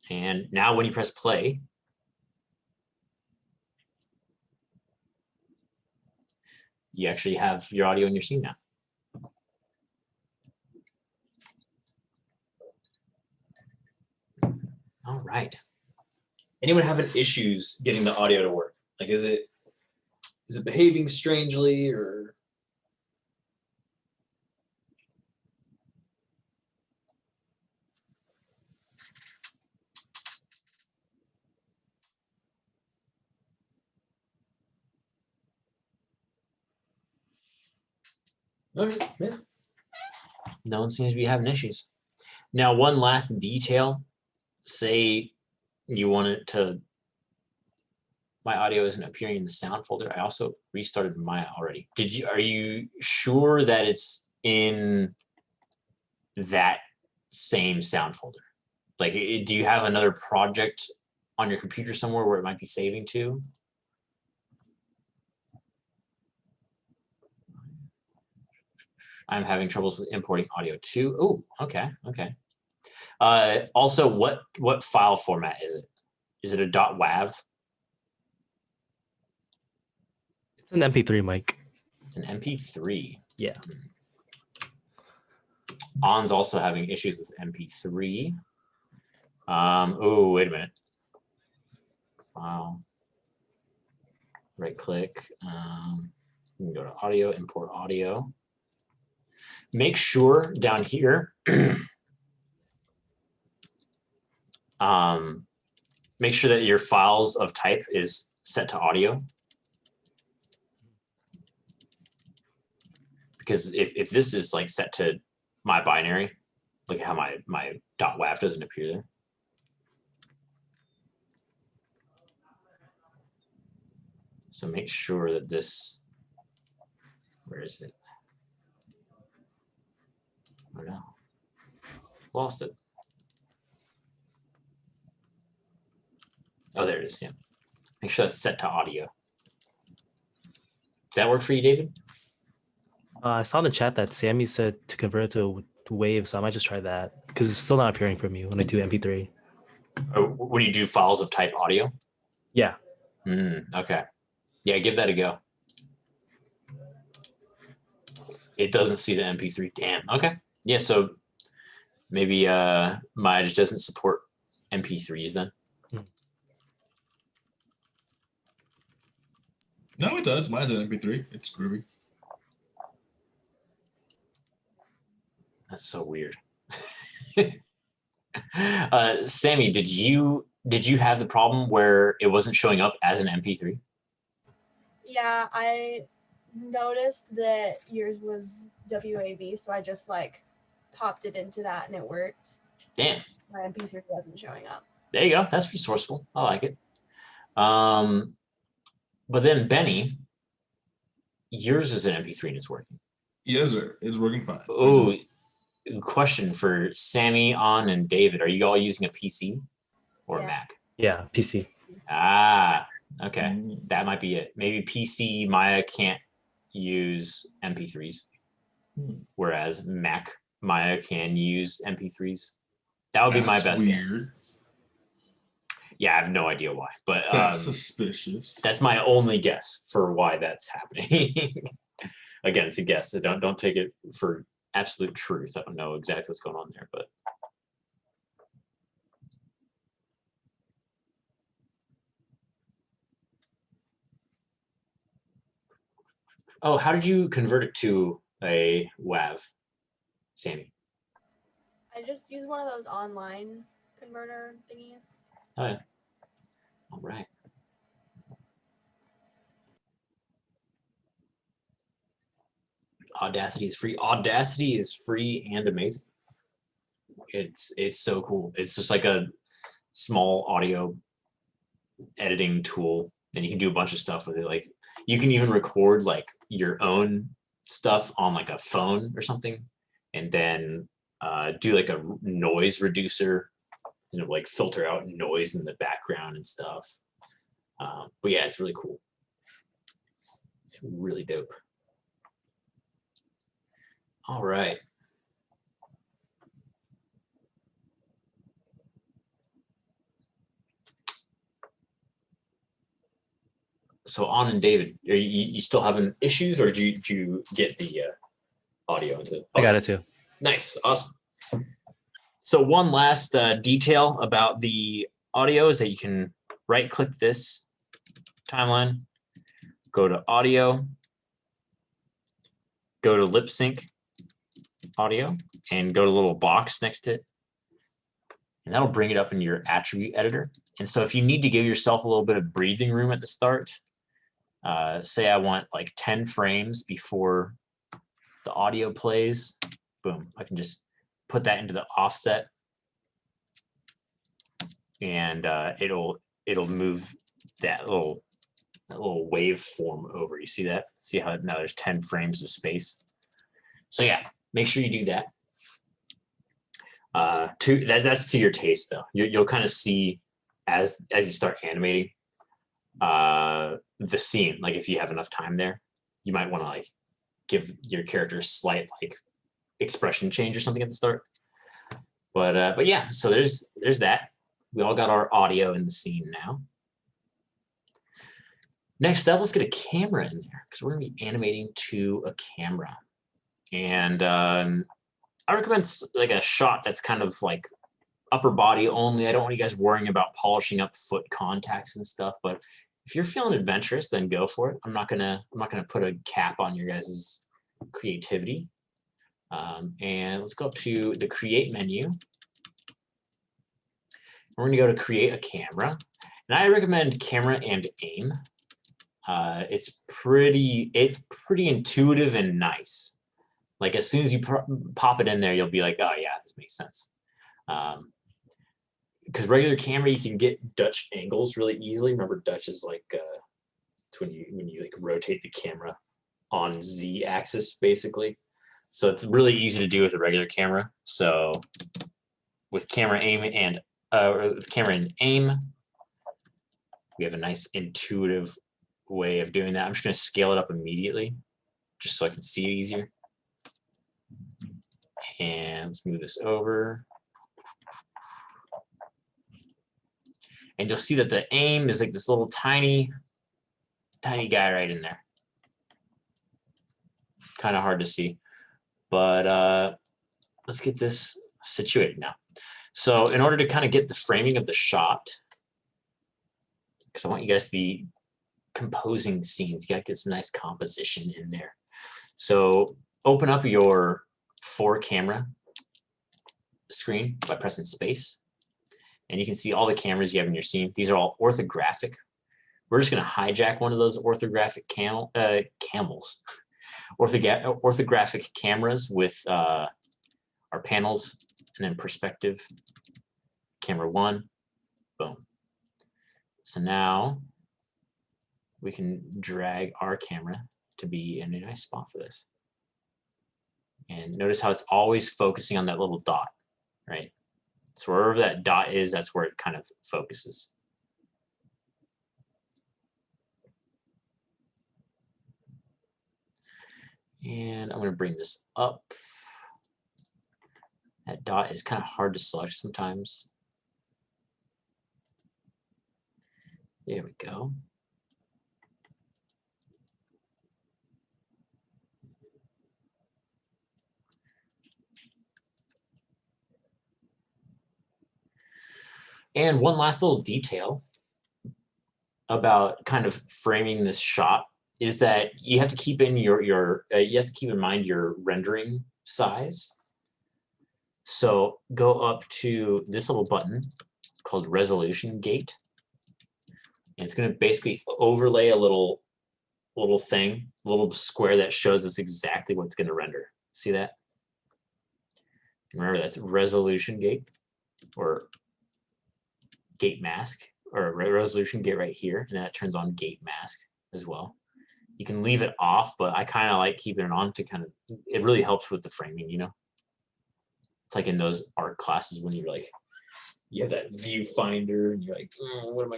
And now when you press play, you actually have your audio in your scene now. All right. Anyone having issues getting the audio to work? Like, is it behaving strangely, or? Okay, yeah. No one seems to be having issues. Now, one last detail. Say you want it to, my audio isn't appearing in the sound folder. I also restarted Maya already. Are you sure that it's in that same sound folder? Like, do you have another project on your computer somewhere where it might be saving to? I'm having troubles with importing audio too. Oh, okay, okay. Also, what file format is it? Is it a .wav? It's an MP3, Mike. It's an MP3. Yeah. On's also having issues with MP3. Oh, wait a minute. File. Right click. You can go to audio, import audio. Make sure down here, make sure that your files of type is set to audio. Because if this is like set to my binary, look at how my .wav doesn't appear there. So make sure that this, where is it? Oh no, lost it. Oh, there it is, yeah. Make sure that's set to audio. Did that work for you, David? I saw in the chat that Sammy said to convert it to a wave, so I might just try that because it's still not appearing for me when I do MP3. Or when you do files of type audio? Yeah. Okay. Yeah, give that a go. It doesn't see the MP3. Damn. Okay. Yeah, so maybe Maya just doesn't support MP3s then. No, it does. Mine's an MP3. It's groovy. That's so weird. Sammy, did you have the problem where it wasn't showing up as an MP3? Yeah, I noticed that yours was WAV, so I just like popped it into that and it worked. Damn. My MP3 wasn't showing up. There you go. That's resourceful. I like it. But then Benny, yours is an MP3 and it's working. Yes, sir. It's working fine. Oh, question for Sammy, On, and David. Are you all using a PC or a Mac? Yeah, PC. Ah, okay. That might be it. Maybe PC Maya can't use MP3s, whereas Mac Maya can use MP3s. That would be my best guess. Yeah, I have no idea why, but that's suspicious. That's my only guess for why that's happening. Again, it's a guess. So don't take it for absolute truth. I don't know exactly what's going on there, but Oh, how did you convert it to a WAV, Sammy? I just use one of those online converter thingies. Oh, yeah. All right. Audacity is free. Audacity is free and amazing. It's so cool. It's just like a small audio editing tool, and you can do a bunch of stuff with it. Like you can even record like your own stuff on like a phone or something, and then do like a noise reducer, like filter out noise in the background and stuff. But yeah, it's really cool. It's really dope. All right. So On and David, are you still having issues, or did you get the audio into? I got it too. Nice, awesome. So one last detail about the audio is that you can right-click this timeline, go to audio, go to lip sync audio, and go to the little box next to it. And that'll bring it up in your attribute editor. And so if you need to give yourself a little bit of breathing room at the start, say I want like 10 frames before the audio plays, boom, I can just put that into the offset, and it'll move that little waveform over. You see that? See how now there's 10 frames of space. So yeah, make sure you do that. That's to your taste though. You'll kind of see as you start animating the scene. Like if you have enough time there, you might want to like give your character a slight like expression change or something at the start. But yeah, so there's that. We all got our audio in the scene now. Next up, let's get a camera in there because we're gonna be animating to a camera. And I recommend like a shot that's kind of like upper body only. I don't want you guys worrying about polishing up foot contacts and stuff, but if you're feeling adventurous, then go for it. I'm not gonna put a cap on your guys' creativity. And let's go up to the create menu. We're going to go to create a camera, and I recommend camera and aim. It's pretty intuitive and nice. Like as soon as you pop it in there, you'll be like, oh yeah, this makes sense. Because regular camera, you can get Dutch angles really easily. Remember, Dutch is like it's when you like rotate the camera on Z axis basically. So it's really easy to do with a regular camera. So with camera aim and we have a nice intuitive way of doing that. I'm just going to scale it up immediately just so I can see it easier. And let's move this over. And you'll see that the aim is like this little tiny guy right in there. Kind of hard to see. But let's get this situated now. So in order to kind of get the framing of the shot, because I want you guys to be composing scenes, you got to get some nice composition in there. So open up your 4-camera screen by pressing space, and you can see all the cameras you have in your scene. These are all orthographic. We're just going to hijack one of those orthographic orthographic cameras with our panels, and then perspective, camera 1, boom. So now we can drag our camera to be in a nice spot for this. And notice how it's always focusing on that little dot, right? So wherever that dot is, that's where it kind of focuses. And I'm going to bring this up. That dot is kind of hard to select sometimes. There we go. And one last little detail about kind of framing this shot is that you have to keep in you have to keep in mind your rendering size. So go up to this little button called resolution gate. And it's going to basically overlay a little thing, a little square that shows us exactly what's going to render. See that? Remember, that's resolution gate or gate mask, or resolution gate right here, and that turns on gate mask as well. You can leave it off, but I kind of like keeping it on to kind of, it really helps with the framing, you know? It's like in those art classes when you're like, you have that viewfinder and you're like, what am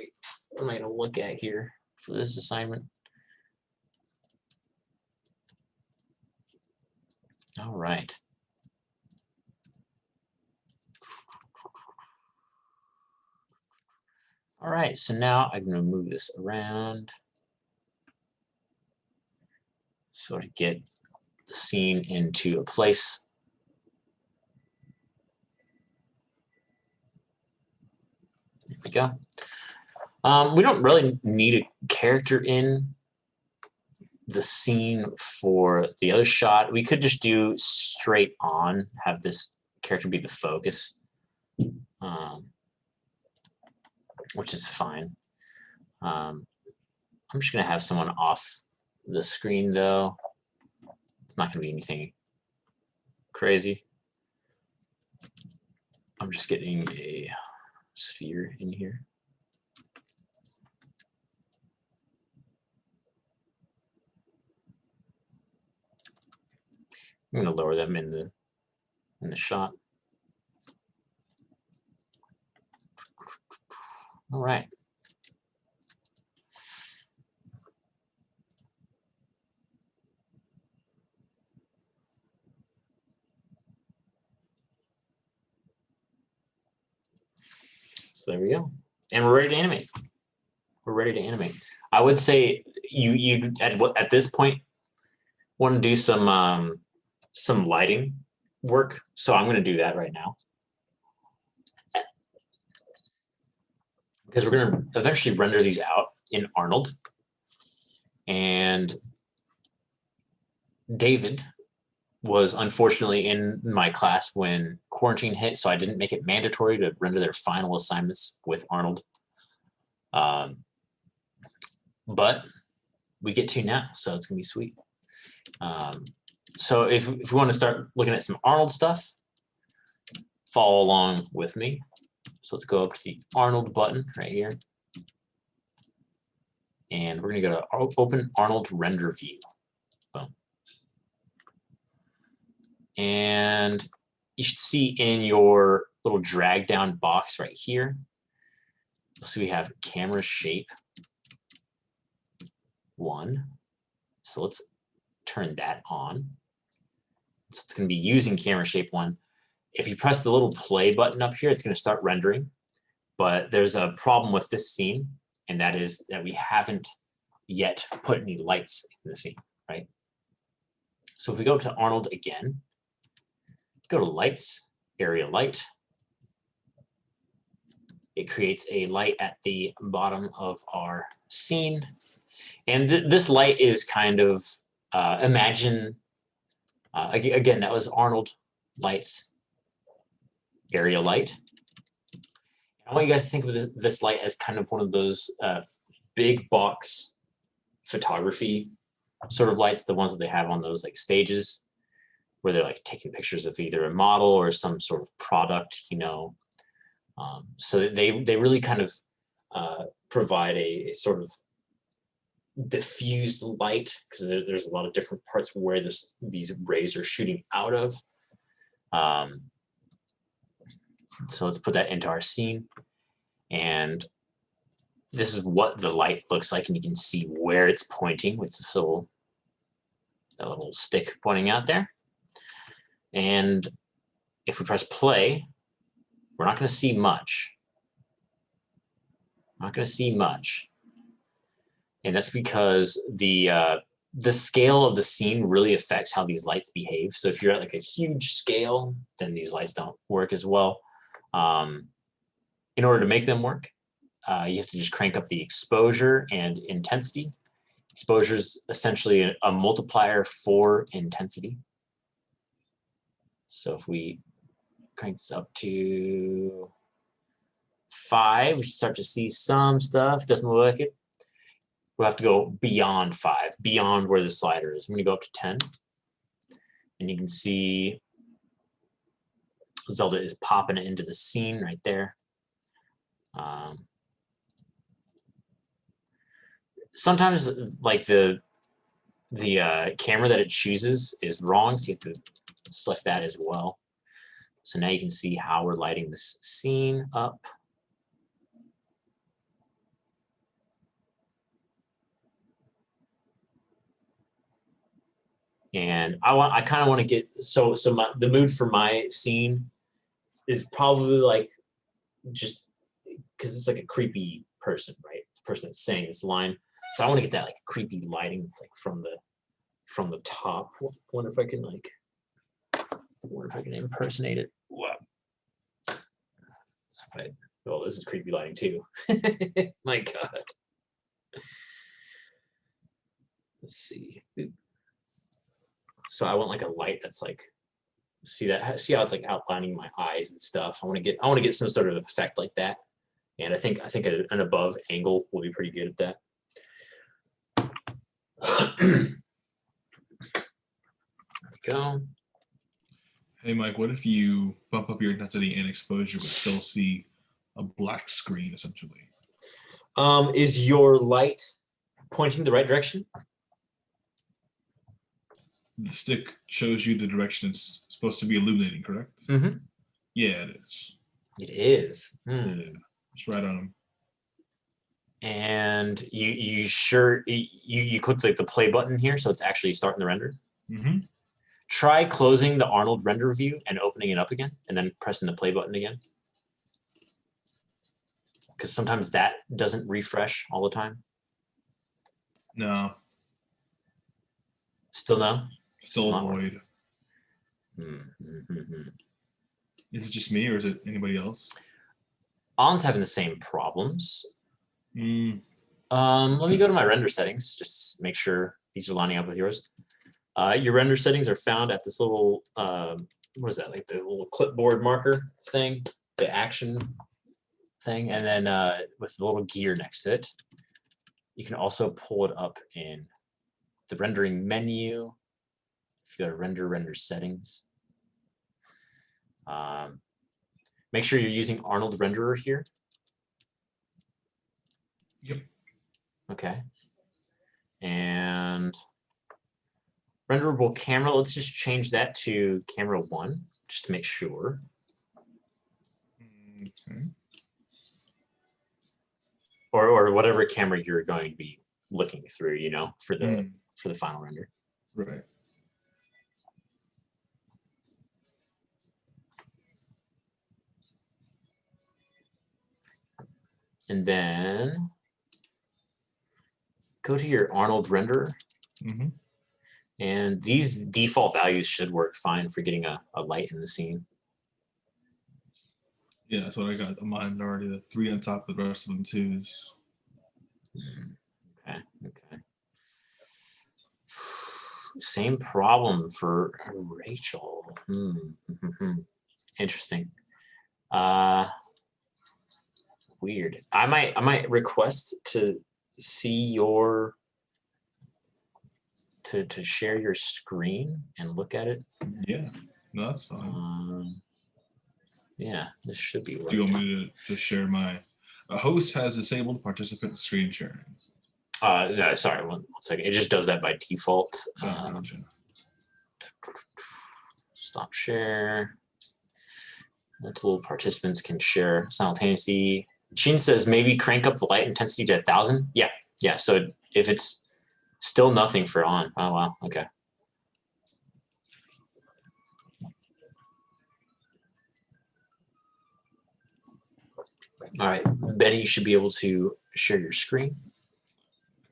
I gonna look at here for this assignment? All right. All right, so now I'm gonna move this around so to get the scene into a place. There we go. We don't really need a character in the scene for the other shot. We could just do straight on, have this character be the focus, which is fine. I'm just gonna have someone off the screen though. It's not gonna be anything crazy. I'm just getting a sphere in here. I'm going to lower them in the shot. All right. So there we go. And we're ready to animate. We're ready to animate. I would say you at this point want to do some lighting work. So I'm going to do that right now. Because we're going to eventually render these out in Arnold. And David was unfortunately in my class when quarantine hit, so I didn't make it mandatory to render their final assignments with Arnold. But we get to now, so it's going to be sweet. So if we want to start looking at some Arnold stuff, follow along with me. So let's go up to the Arnold button right here. And we're going to go to Open Arnold Render View. Boom. And you should see in your little drag down box right here, so we have camera shape 1. So let's turn that on. So it's going to be using camera shape 1. If you press the little play button up here, it's going to start rendering. But there's a problem with this scene, and that is that we haven't yet put any lights in the scene, right? So if we go to Arnold again, go to Lights, Area Light. It creates a light at the bottom of our scene. And this light is kind of, imagine, again, that was Arnold Lights, Area Light. I want you guys to think of this light as kind of one of those big box photography sort of lights, the ones that they have on those like stages where they're like taking pictures of either a model or some sort of product, you know. So they really kind of provide a sort of diffused light, because there's a lot of different parts where these rays are shooting out of. So let's put that into our scene, and this is what the light looks like, and you can see where it's pointing with this little stick pointing out there. And if we press play, we're not going to see much. Not going to see much. And that's because the scale of the scene really affects how these lights behave. So if you're at like a huge scale, then these lights don't work as well. In order to make them work, you have to just crank up the exposure and intensity. Exposure is essentially a multiplier for intensity. So if we crank this up to 5, we should start to see some stuff. Doesn't look like it. We'll have to go beyond 5, beyond where the slider is. I'm going to go up to 10. And you can see Zelda is popping it into the scene right there. Sometimes, like the camera that it chooses is wrong, so you have to select that as well. So now you can see how we're lighting this scene up. And I kind of want to get the mood for my scene is probably like just because it's like a creepy person, right? The person that's saying this line. So I want to get that like creepy lighting. It's like from the top. Wonder if I can impersonate it. Wow. Well, this is creepy lighting too. My God. Let's see. So I want like a light that's like, see how it's like outlining my eyes and stuff. I want to get some sort of effect like that. And I think an above angle will be pretty good at that. There we go. Hey Mike, what if you bump up your intensity and exposure but still see a black screen essentially? Is your light pointing the right direction? The stick shows you the direction it's supposed to be illuminating, correct? Mm-hmm. Yeah, it is. It is. Yeah, it's right on him. And you clicked like the play button here, so it's actually starting the render. Mm-hmm. Try closing the Arnold Render view and opening it up again, and then pressing the play button again. Because sometimes that doesn't refresh all the time. No. Still no? Still a void. Mm-hmm. Is it just me or is it anybody else? On's having the same problems. Let me go to my render settings, just make sure these are lining up with yours. Your render settings are found at this little, what is that, like the little clipboard marker thing, the action thing, and then with the little gear next to it. You can also pull it up in the rendering menu. If you go to render settings. Make sure you're using Arnold Renderer here. Yep. Okay. And renderable camera, let's just change that to camera 1, just to make sure. Okay. Or whatever camera you're going to be looking through, you know, for the final render. Right. And then go to your Arnold renderer. Mm-hmm. And these default values should work fine for getting a light in the scene. Yeah, that's what I got on mine already. The 3 on top, the rest of them 2s. Okay. Same problem for Rachel. Interesting. Weird. I might request to see your to share your screen and look at it. Yeah, no, that's fine. Yeah, this should be Do working. you want me to share my? A host has disabled participant screen sharing. No, sorry, one second. It just does that by default. Gotcha. Stop share. Multiple participants can share simultaneously. Chin says maybe crank up the light intensity to 1,000. Yeah. So if it's still nothing for on. Oh wow. Okay. All right, Benny, you should be able to share your screen.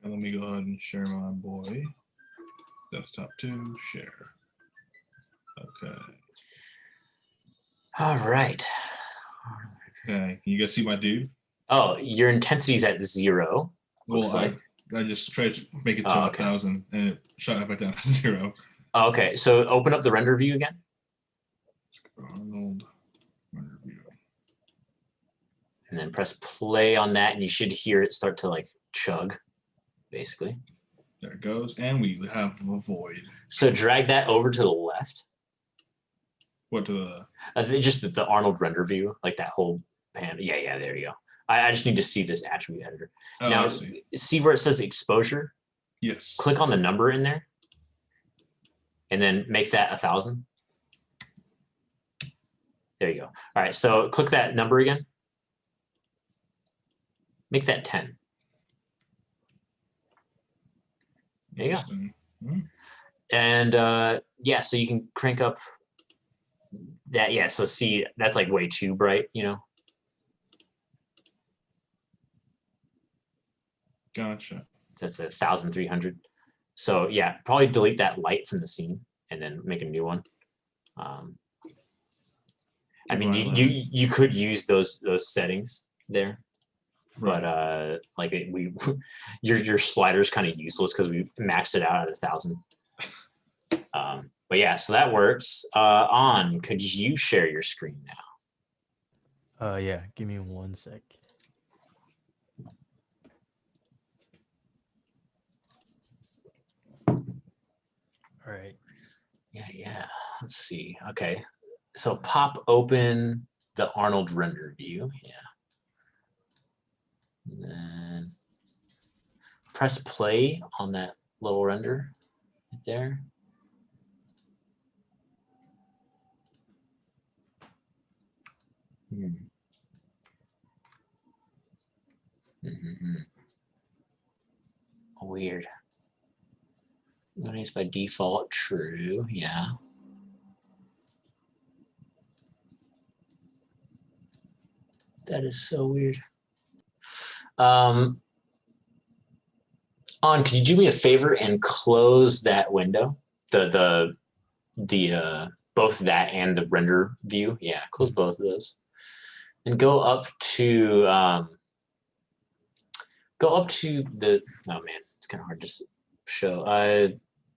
And let me go ahead and share my boy. Desktop 2, share. Okay. All right. Okay, can you guys see my dude? Oh, your intensity's at 0. Looks Well, like. I just tried to make it to Oh, 1,000 and it shot it back down to 0. Oh, okay, so open up the render view again. Arnold Render view. And then press play on that, and you should hear it start to like chug, basically. There it goes, and we have a void. So drag that over to the left. What to the? Just the Arnold render view, like that whole pan. Yeah, there you go. I just need to see this attribute editor. Oh, Now, I see. see where it says exposure? Yes. Click on the number in there, and then make that 1,000. There you go. All right, so click that number again. Make that 10. There you go. And yeah, so you can crank up that. Yeah, so see, that's like way too bright, you know. Gotcha. So that's 1,300. So yeah, probably delete that light from the scene and then make a new one. I mean, you could use those settings there, but like your slider's kind of useless because we maxed it out at 1,000. But yeah, so that works. Could you share your screen now? Yeah, give me 1 sec. All right. Yeah. Let's see. Okay. So pop open the Arnold render view. Yeah. And then press play on that little render right there. Weird. That is by default true. Yeah. That is so weird. Could you do me a favor and close that window? The both that and the render view. Yeah, close both of those. And go up to the, oh man, it's kind of hard to show.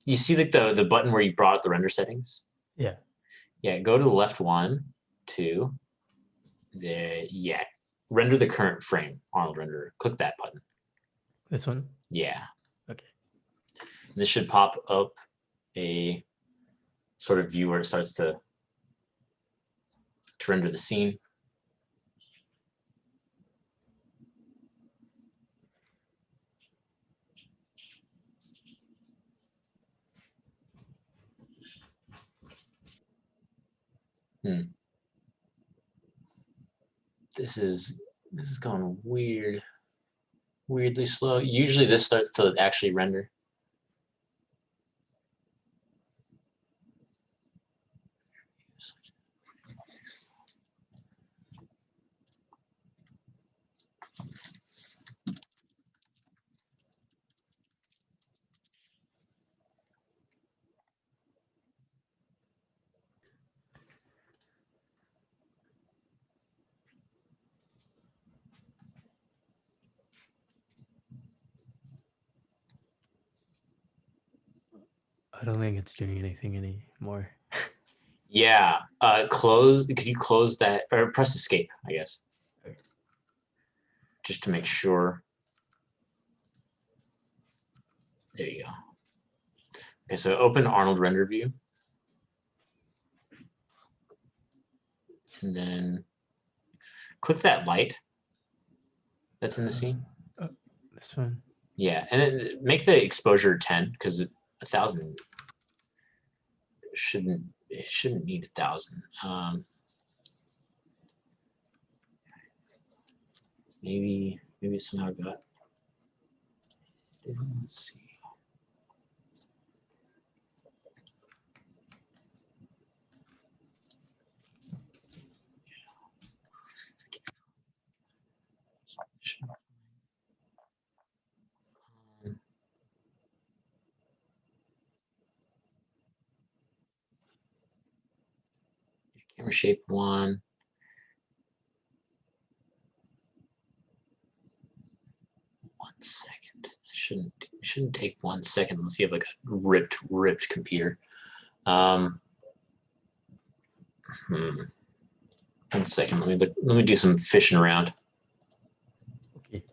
You see like the button where you brought up the render settings? Yeah. Yeah, go to the left one, two. Render the current frame, Arnold Render. Click that button. This one? Yeah. Okay. This should pop up a sort of view where it starts to render the scene. This is going weirdly slow. Usually this starts to actually render. I don't think it's doing anything anymore. Yeah. Could you close that or press escape, I guess? Just to make sure. There you go. Okay, so open Arnold render view. And then click that light that's in the scene. This one? Yeah, and then make the exposure 10 because 1,000 shouldn't need 1,000. Maybe it somehow got. Let's see. Camera shape 1. One second. shouldn't take 1 second. Let's see if like a ripped computer. 1 second. Let me do some fishing around. Okay.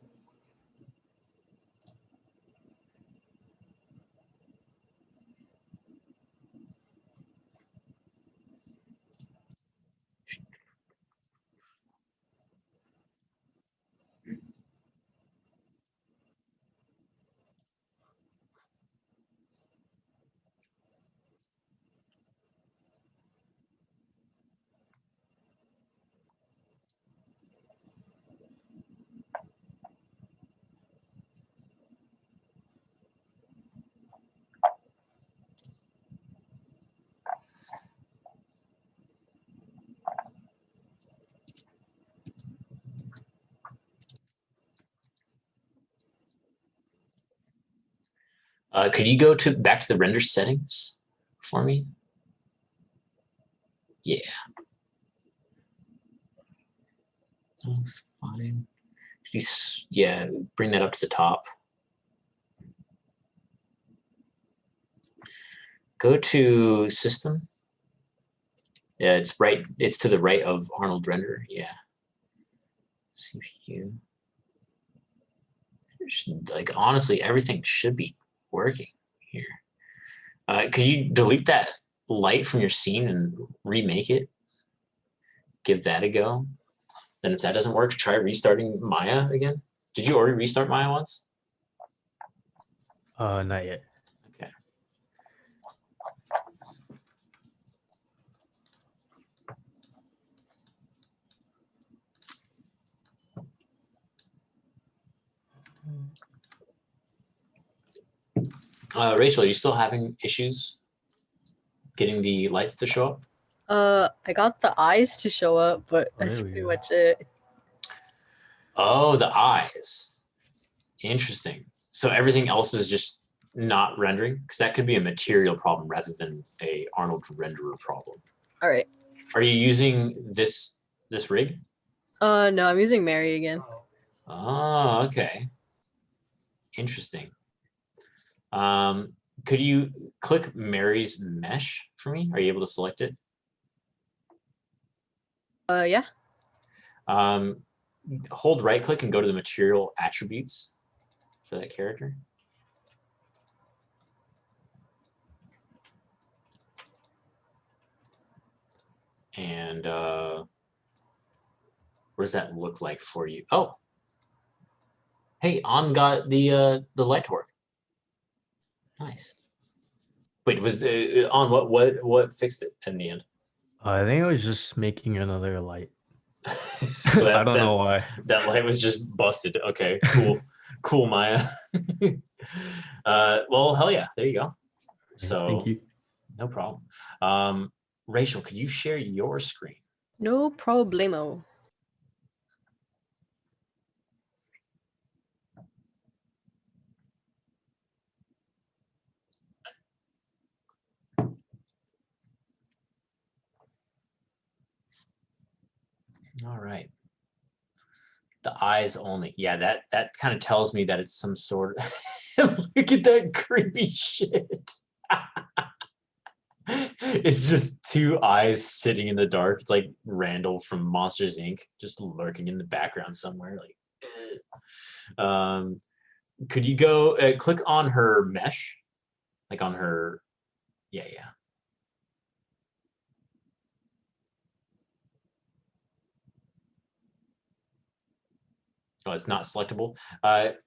Could you go back to the render settings for me? Yeah. That's fine. Yeah, bring that up to the top. Go to system. Yeah, it's right. It's to the right of Arnold Render. Yeah. CPU. Like honestly, everything should be working here. Could you delete that light from your scene and remake it? Give that a go. Then if that doesn't work, try restarting Maya again. Did you already restart Maya once? Not yet. Okay. Rachel, are you still having issues getting the lights to show up? I got the eyes to show up, but Oh, that's there we pretty go. much it. Oh, the eyes. Interesting. So everything else is just not rendering? Because that could be a material problem rather than a Arnold renderer problem. All right. Are you using this rig? No, I'm using Mary again. Oh, okay. Interesting. Could you click Mary's mesh for me? Are you able to select it? Yeah. Hold right click and go to the material attributes for that character. And what does that look like for you? Oh, hey, On got the light to work. Nice. Wait, was On what fixed it in the end? I think I was just making another light. So I don't know why. That light was just busted. Okay, cool. Cool, Maya. Well, hell yeah, there you go. So Thank you. no problem. Rachel, could you share your screen? No problemo. All right. The eyes only. Yeah, that kind of tells me that it's some sort of look at that creepy shit. It's just two eyes sitting in the dark. It's like Randall from Monsters Inc. just lurking in the background somewhere. Like, could you go click on her mesh, like on her? Yeah. Oh, it's not selectable. That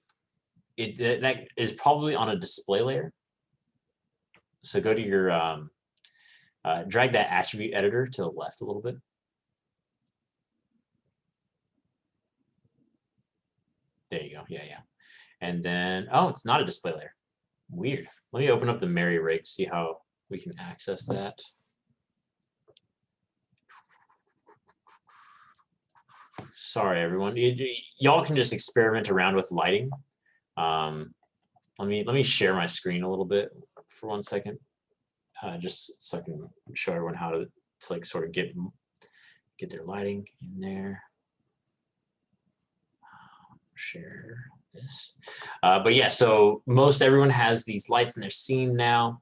is probably on a display layer. So go to your drag that attribute editor to the left a little bit. There you go. Yeah. And then, oh, it's not a display layer. Weird. Let me open up the Mary rig, see how we can access that. Sorry, everyone. Y'all can just experiment around with lighting. Let me share my screen a little bit for 1 second, just so I can show everyone how to like sort of get their lighting in there. share this. But yeah, so most everyone has these lights in their scene now,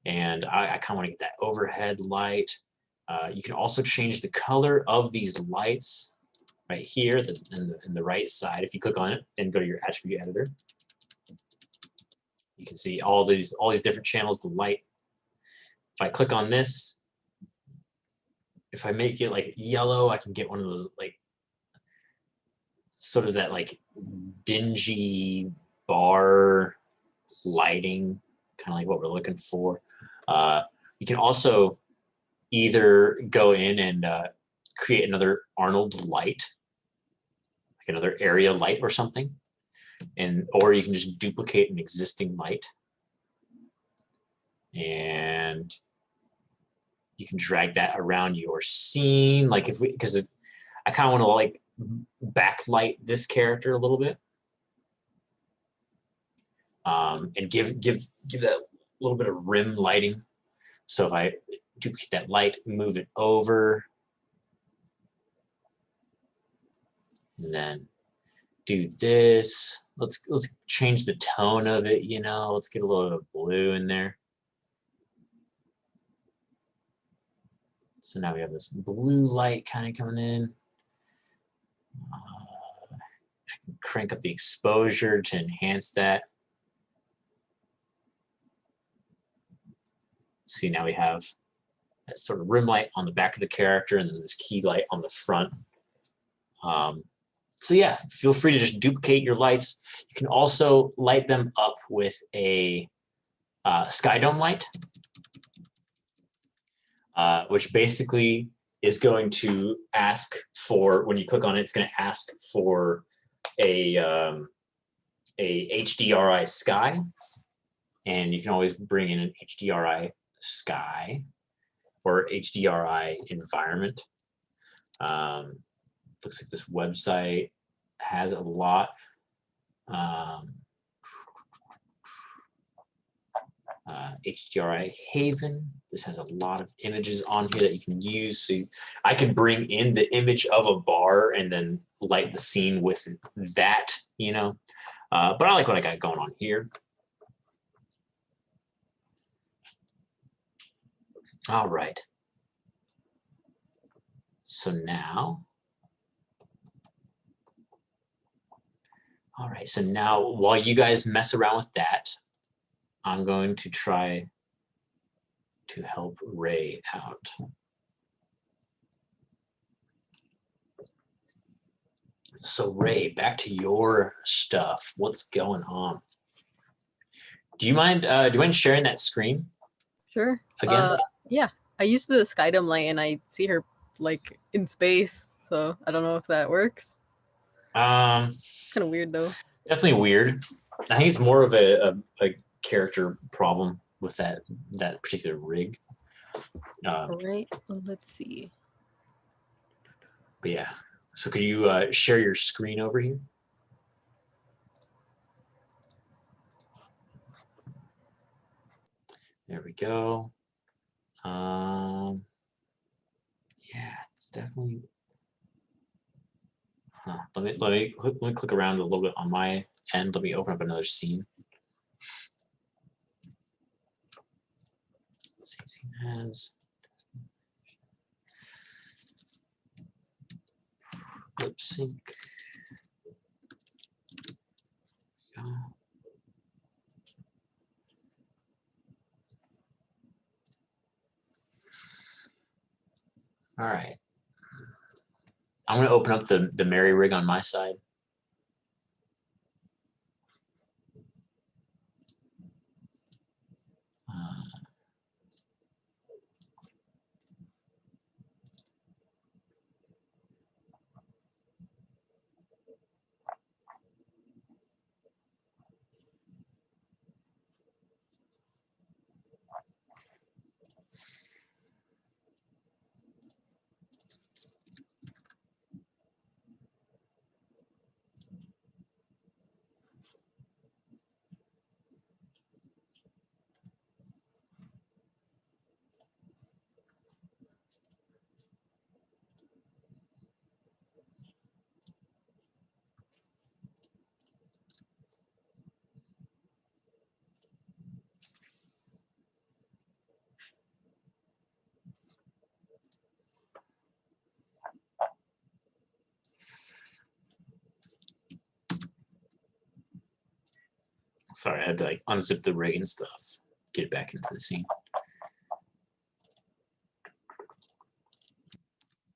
and I kind of want to get that overhead light. You can also change the color of these lights right here in the right side. If you click on it and go to your attribute editor, you can see all these different channels, the light. If I click on this, if I make it like yellow, I can get one of those like sort of that like dingy bar lighting, kind of like what we're looking for. You can also either go in and create another Arnold light, like another area light or something, or you can just duplicate an existing light, and you can drag that around your scene. Like because I kind of want to like backlight this character a little bit, and give that little bit of rim lighting. So if I duplicate that light, move it over, and then do this. Let's change the tone of it. Let's get a little bit of blue in there. So now we have this blue light kind of coming in. I can crank up the exposure to enhance that. See, now we have that sort of rim light on the back of the character, and then this key light on the front. So yeah, feel free to just duplicate your lights. You can also light them up with a sky dome light, which basically is going to ask for, when you click on it, it's going to ask for a HDRI sky, and you can always bring in an HDRI sky or HDRI environment. Looks like this website has a lot. HDRI Haven. This has a lot of images on here that you can use. So I can bring in the image of a bar and then light the scene with that, but I like what I got going on here. All right. So now, while you guys mess around with that, I'm going to try to help Ray out. So Ray, back to your stuff. What's going on? Do you mind sharing that screen? Sure. Again? Yeah. I used the Skydome light and I see her like in space, so I don't know if that works. Kind of weird though. Definitely weird. I think it's more of a character problem with that particular rig. All right. Well, let's see. But yeah. So could you share your screen over here? There we go. Yeah, it's definitely. Huh. Let me click around a little bit on my end. Let me open up another scene. Same scene as lip sync. Go. All right. I'm going to open up the Mary rig on my side. Sorry, I had to like unzip the rig and stuff, get it back into the scene.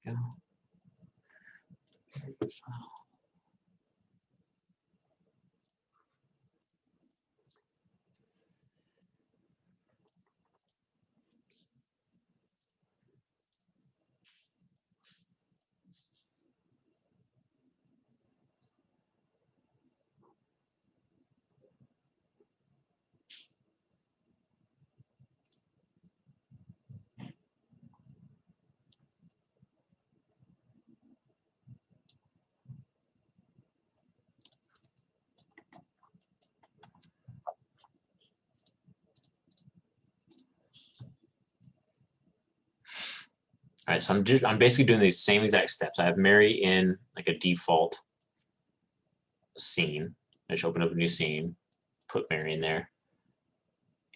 Go. All right, so I'm basically doing these same exact steps. I have Mary in like a default scene. I just open up a new scene, put Mary in there,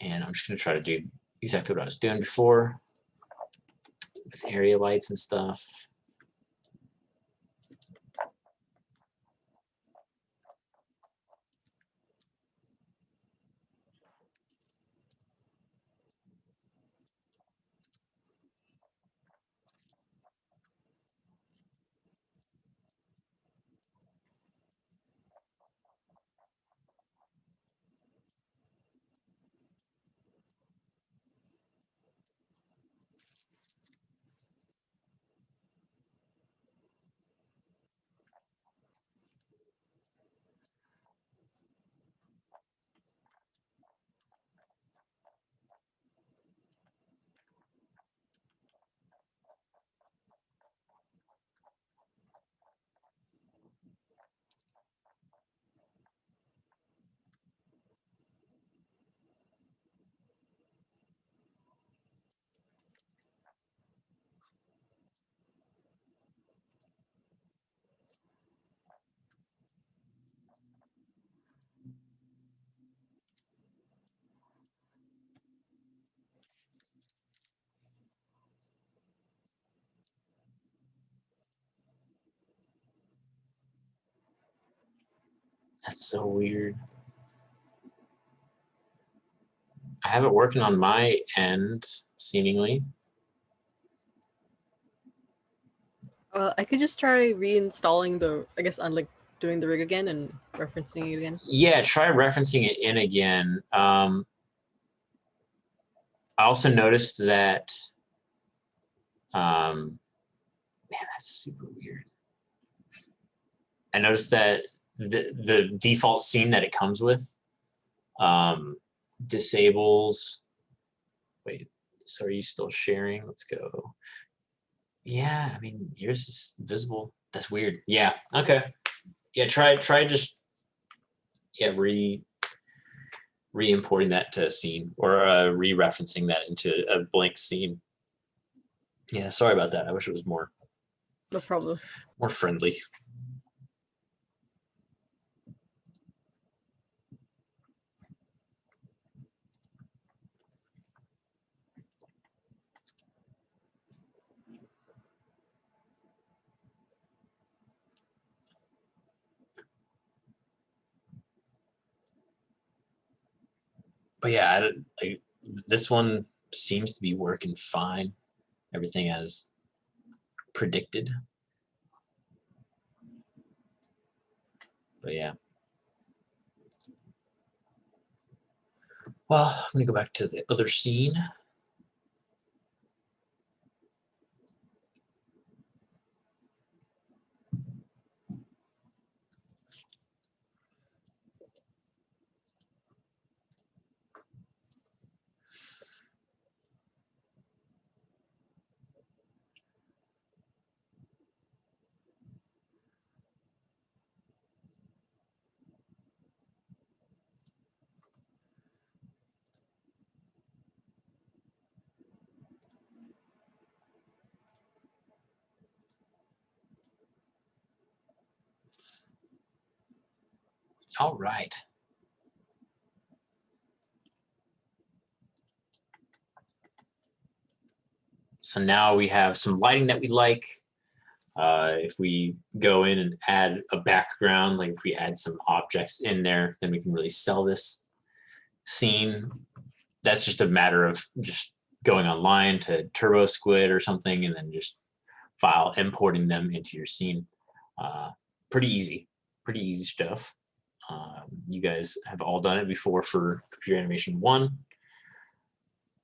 and I'm just gonna try to do exactly what I was doing before with area lights and stuff. That's so weird. I have it working on my end, seemingly. I could just try reinstalling the, I guess, on like doing the rig again and referencing it again. Yeah, try referencing it in again. I also noticed that, man, that's super weird. I noticed that the default scene that it comes with disables. Wait, so are you still sharing? Let's go. Yeah, I mean, yours is visible. That's weird. Yeah, okay. Yeah, try just, yeah, re-importing that to a scene or re-referencing that into a blank scene. Yeah, sorry about that. I wish it was more. No problem. More friendly. But yeah, this one seems to be working fine. Everything as predicted. But yeah. Well, I'm gonna go back to the other scene. All right. So now we have some lighting that we like. If we go in and add a background, like if we add some objects in there, then we can really sell this scene, that's just a matter of just going online to Turbo Squid or something, and then just importing them into your scene. Pretty easy stuff. You guys have all done it before for Computer Animation 1.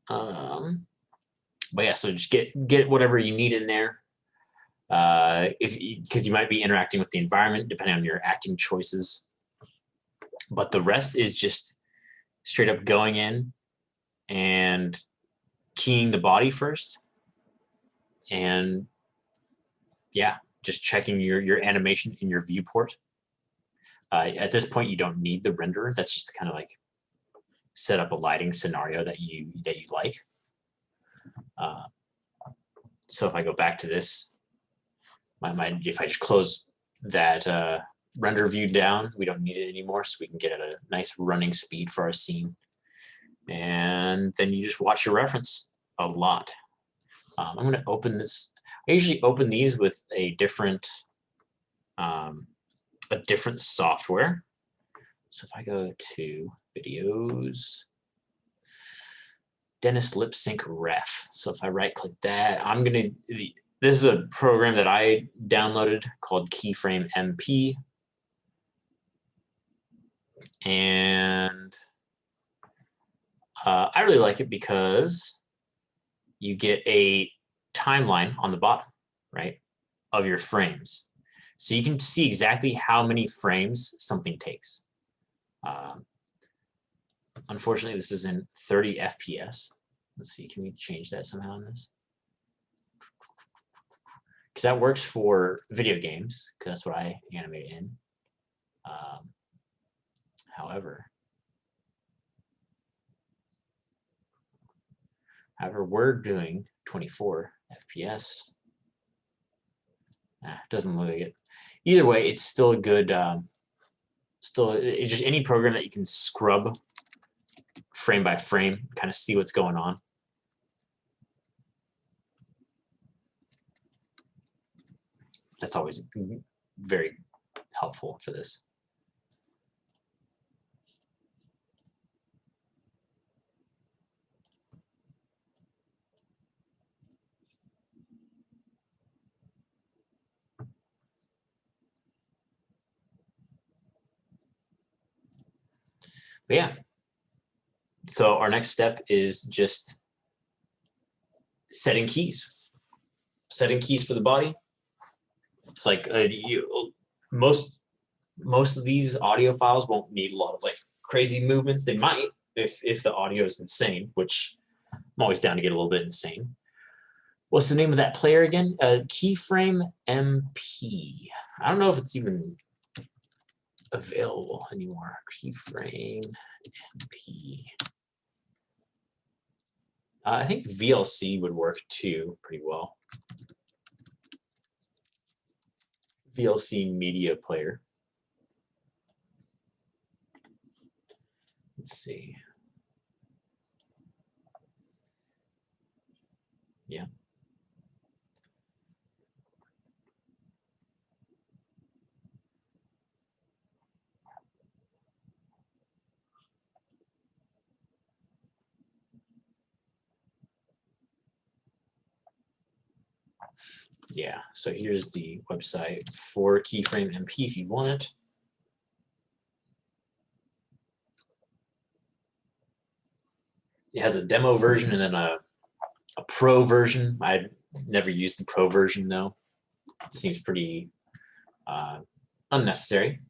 But yeah, so just get whatever you need in there. Because you might be interacting with the environment depending on your acting choices. But the rest is just straight up going in and keying the body first. And yeah, just checking your animation in your viewport. At this point, you don't need the renderer. That's just to kind of like set up a lighting scenario that you like. So if I go back to this, if I just close that render view down, we don't need it anymore, so we can get at a nice running speed for our scene. And then you just watch your reference a lot. I'm going to open this. I usually open these with a different software. So if I go to videos, Dennis Lip Sync Ref. So if I right click that, this is a program that I downloaded called Keyframe MP. And I really like it because you get a timeline on the bottom, right, of your frames. So you can see exactly how many frames something takes. Unfortunately, this is in 30 FPS. Let's see, can we change that somehow in this? Because that works for video games, because that's what I animate in. However, we're doing 24 FPS. Doesn't look like it. Either way, it's still a good. It's just any program that you can scrub frame by frame, kind of see what's going on. That's always very helpful for this. But yeah, so our next step is just setting keys for the body. It's like most of these audio files won't need a lot of like crazy movements. They might if the audio is insane, which I'm always down to get a little bit insane. What's the name of that player again? Keyframe MP. I don't know if it's even available anymore. Keyframe MP. I think VLC would work too pretty well. VLC media player. Let's see. Yeah. Yeah, so here's the website for Keyframe MP if you want it. It has a demo version and then a pro version. I've never used the pro version though. It seems pretty unnecessary.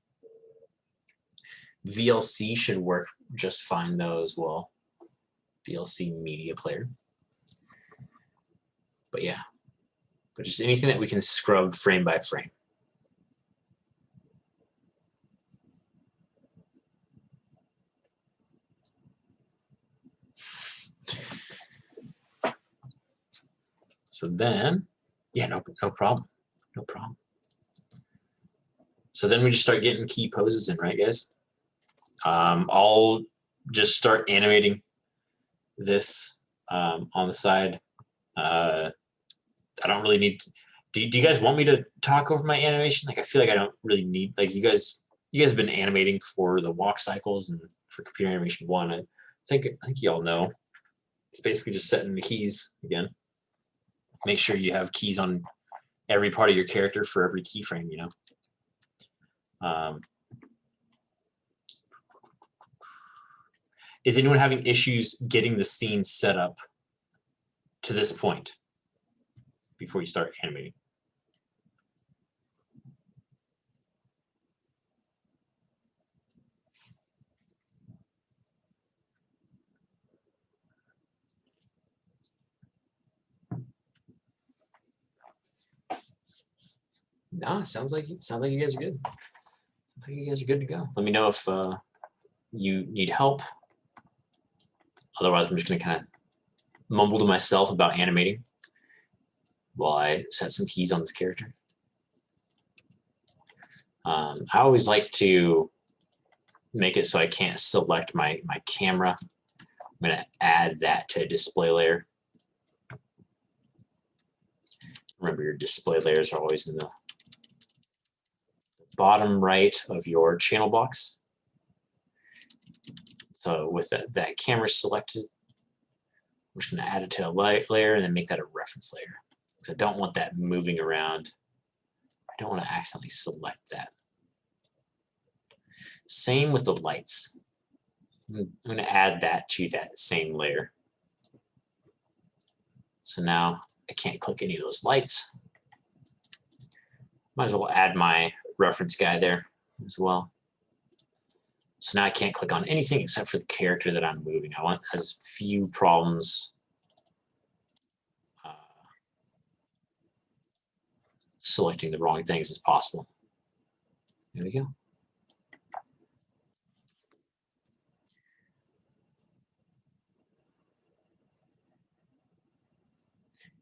VLC should work just fine though as well. VLC media player. But yeah. But just anything that we can scrub frame by frame. So then, yeah, no problem. No problem. So then we just start getting key poses in, right, guys? I'll just start animating this on the side. I don't really need to, do you guys want me to talk over my animation? Like I feel like I don't really need, like you guys have been animating for the walk cycles and for Computer Animation 1. think y'all know. It's basically just setting the keys again. Make sure you have keys on every part of your character for every keyframe, you know. Is anyone having issues getting the scene set up to this point before you start animating? No, sounds like you guys are good. Sounds like you guys are good to go. Let me know if you need help. Otherwise, I'm just gonna kind of mumble to myself about animating while I set some keys on this character. I always like to make it so I can't select my camera. I'm gonna add that to a display layer. Remember, your display layers are always in the bottom right of your channel box. So with that camera selected, I'm just going to add it to a light layer and then make that a reference layer. Because I don't want that moving around. I don't want to accidentally select that. Same with the lights. I'm going to add that to that same layer. So now I can't click any of those lights. Might as well add my reference guy there as well. So now I can't click on anything except for the character that I'm moving. I want as few problems selecting the wrong things as possible. There we go.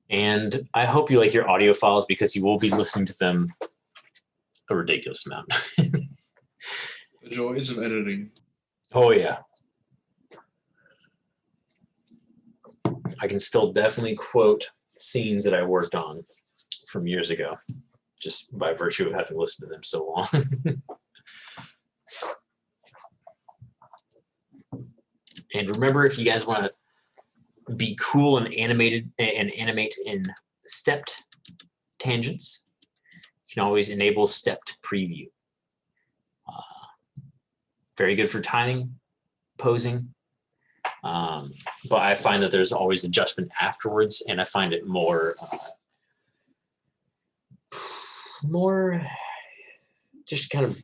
And I hope you like your audio files because you will be listening to them a ridiculous amount. The joys of editing. Oh yeah. I can still definitely quote scenes that I worked on from years ago, just by virtue of having listened to them so long. And remember, if you guys want to be cool and animate in stepped tangents, you can always enable stepped preview. Very good for timing, posing, but I find that there's always adjustment afterwards, and I find it more just kind of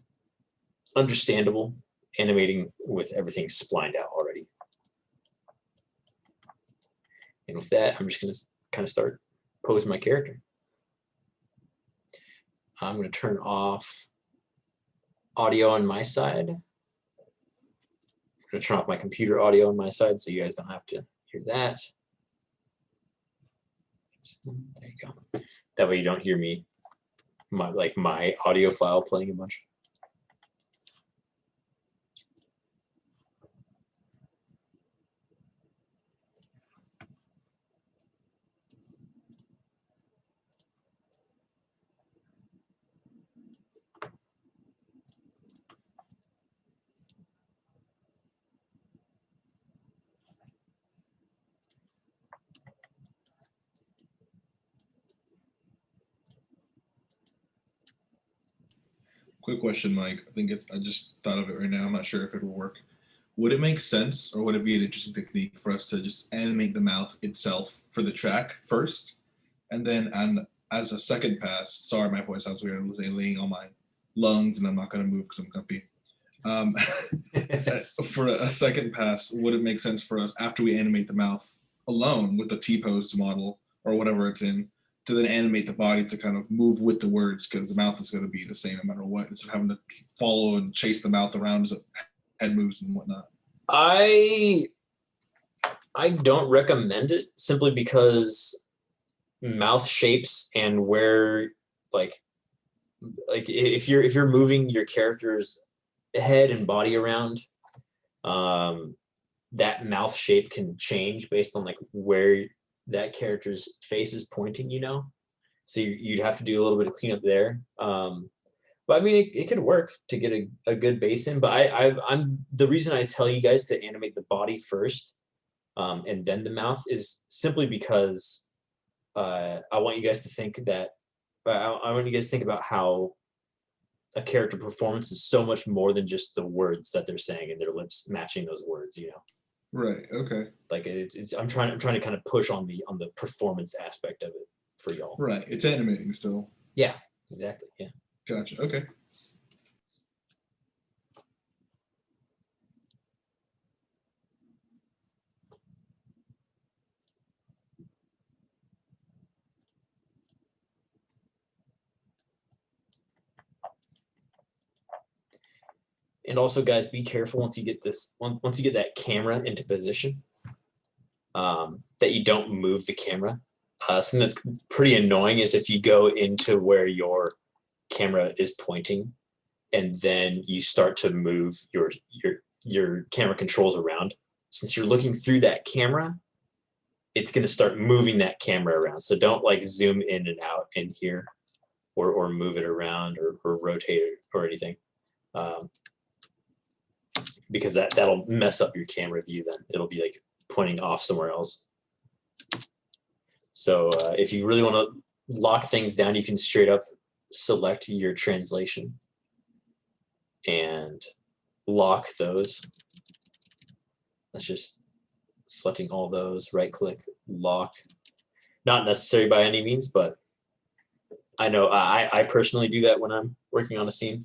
understandable animating with everything splined out already. And with that, I'm just going to kind of start posing my character. I'm going to turn off audio on my side. I'm going to turn off my computer audio on my side so you guys don't have to hear that. There you go. That way you don't hear me, my audio file playing a bunch. Quick question, Mike. I just thought of it right now. I'm not sure if it will work. Would it make sense, or would it be an interesting technique for us to just animate the mouth itself for the track first, and then as a second pass? Sorry, my voice sounds weird. I'm laying on my lungs, and I'm not going to move because I'm comfy. For a second pass, would it make sense for us, after we animate the mouth alone with the T-pose model or whatever it's in, to then animate the body to kind of move with the words, because the mouth is going to be the same no matter what, instead of having to follow and chase the mouth around as it head moves and whatnot? I don't recommend it, simply because mouth shapes and where like if you're moving your character's head and body around, that mouth shape can change based on like where that character's face is pointing, you know. So you'd have to do a little bit of cleanup there. But I mean, it could work to get a good base in. But I'm the reason I tell you guys to animate the body first, and then the mouth is simply because I want you guys to think that I want you guys to think about how a character performance is so much more than just the words that they're saying and their lips matching those words. You know. Right. Okay. Like it's I'm trying to kind of push on the performance aspect of it for y'all. Right. It's animating still. Yeah. Exactly. Yeah. Gotcha. Okay. And also, guys, be careful once you get once you get that camera into position, that you don't move the camera. Something that's pretty annoying is if you go into where your camera is pointing, and then you start to move your camera controls around. Since you're looking through that camera, it's going to start moving that camera around. So don't like zoom in and out in here, or move it around or rotate it or anything. Because that'll mess up your camera view. Then it'll be like pointing off somewhere else. So if you really want to lock things down, you can straight up select your translation and lock those. That's just selecting all those, right click, lock. Not necessary by any means, but I know I personally do that when I'm working on a scene.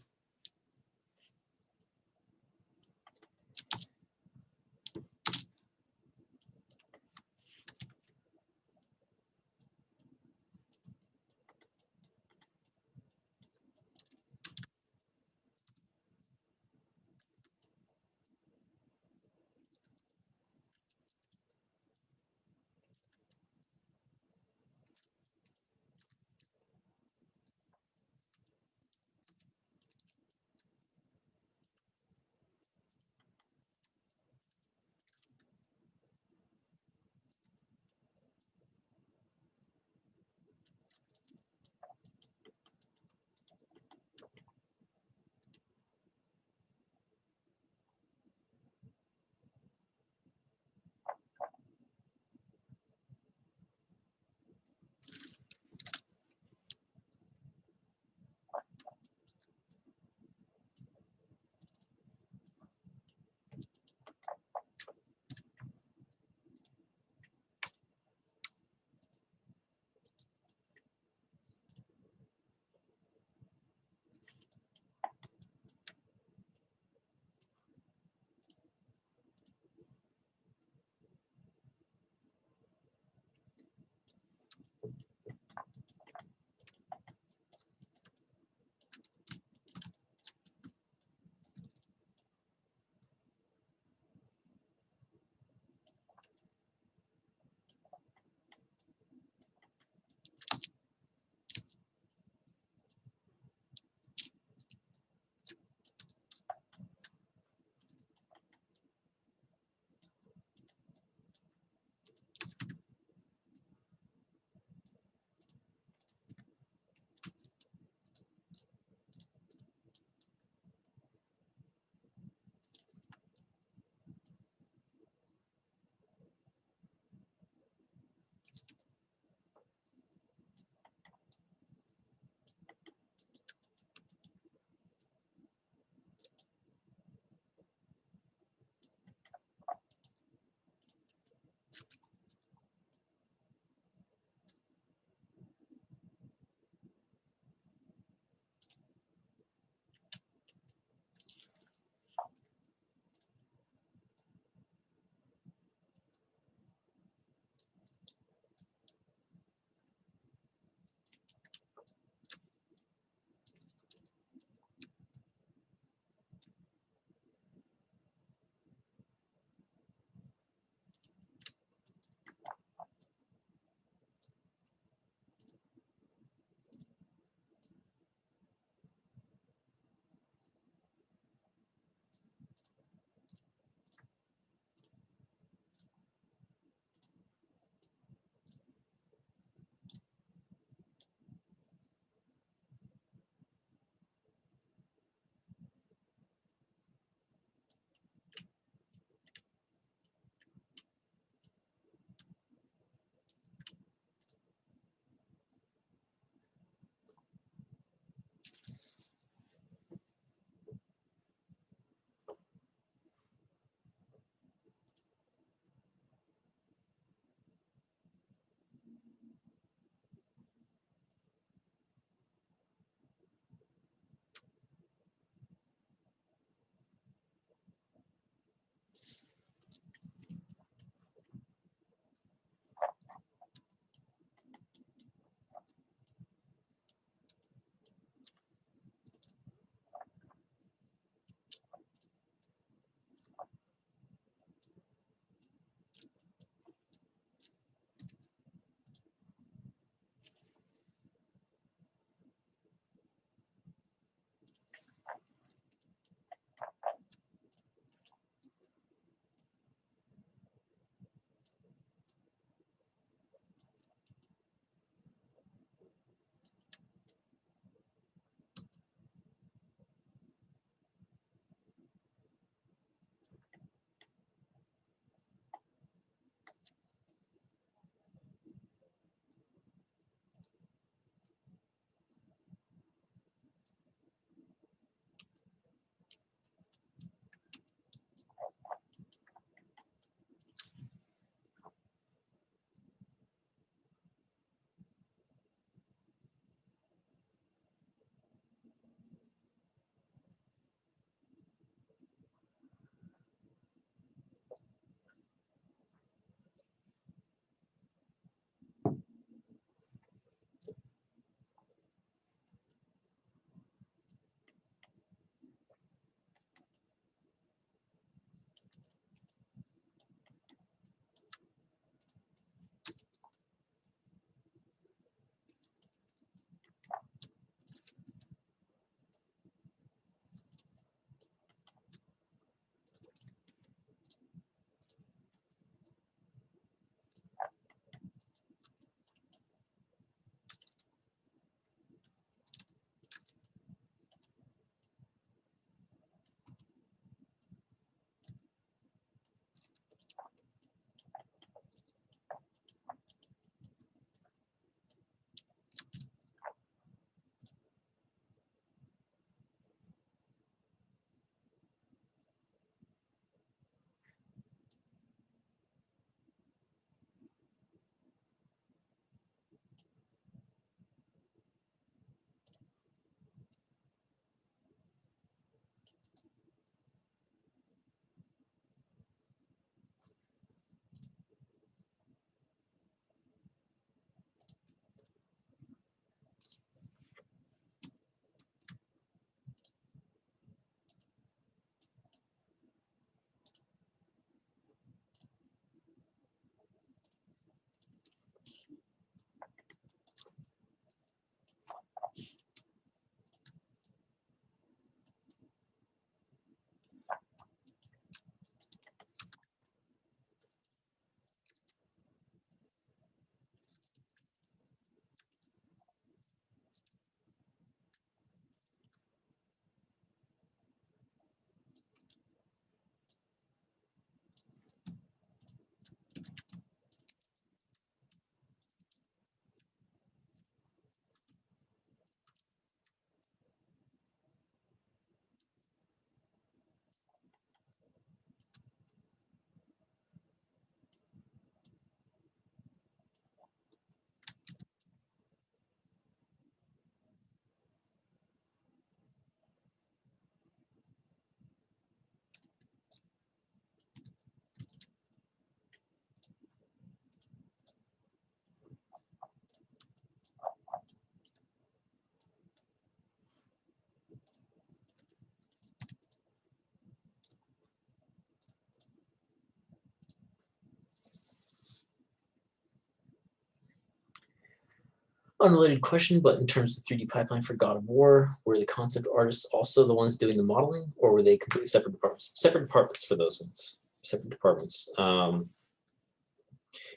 Unrelated question, but in terms of 3D pipeline for God of War, were the concept artists also the ones doing the modeling, or were they completely separate departments? Separate departments for those ones. Separate departments.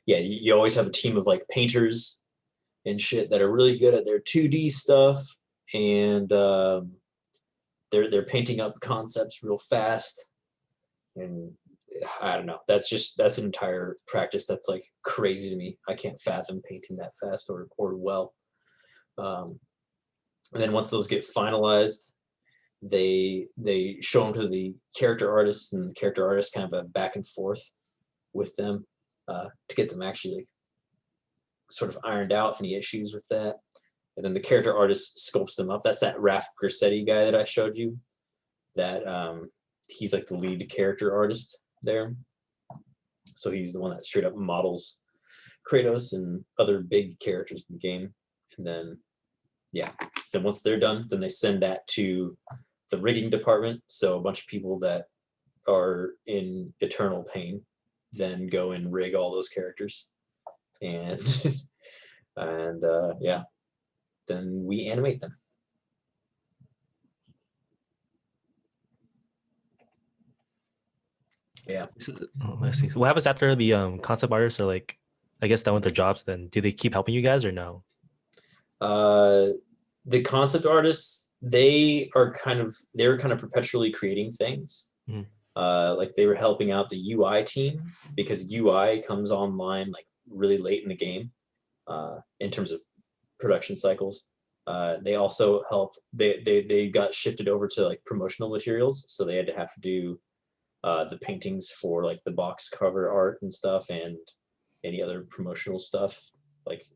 Yeah, you always have a team of like painters and shit that are really good at their 2D stuff, and they're painting up concepts real fast. And I don't know. That's an entire practice that's like crazy to me. I can't fathom painting that fast or well. And then once those get finalized, they show them to the character artists, and the character artists kind of a back and forth with them to get them actually like sort of ironed out any issues with that. And then the character artist sculpts them up. That's that Raph Grissetti guy that I showed you. That he's like the lead character artist there. So he's the one that straight up models Kratos and other big characters in the game. And then, yeah, then once they're done, then they send that to the rigging department. So a bunch of people that are in eternal pain then go and rig all those characters. And, and yeah, then we animate them. Yeah. Let's see. So what happens after the concept artists are like, I guess, done with their jobs? Then do they keep helping you guys or no? The concept artists, they were kind of perpetually creating things. Like they were helping out the UI team because UI comes online like really late in the game in terms of production cycles. They also helped. They got shifted over to like promotional materials, so they had to have to do the paintings for like the box cover art and stuff, and any other promotional stuff like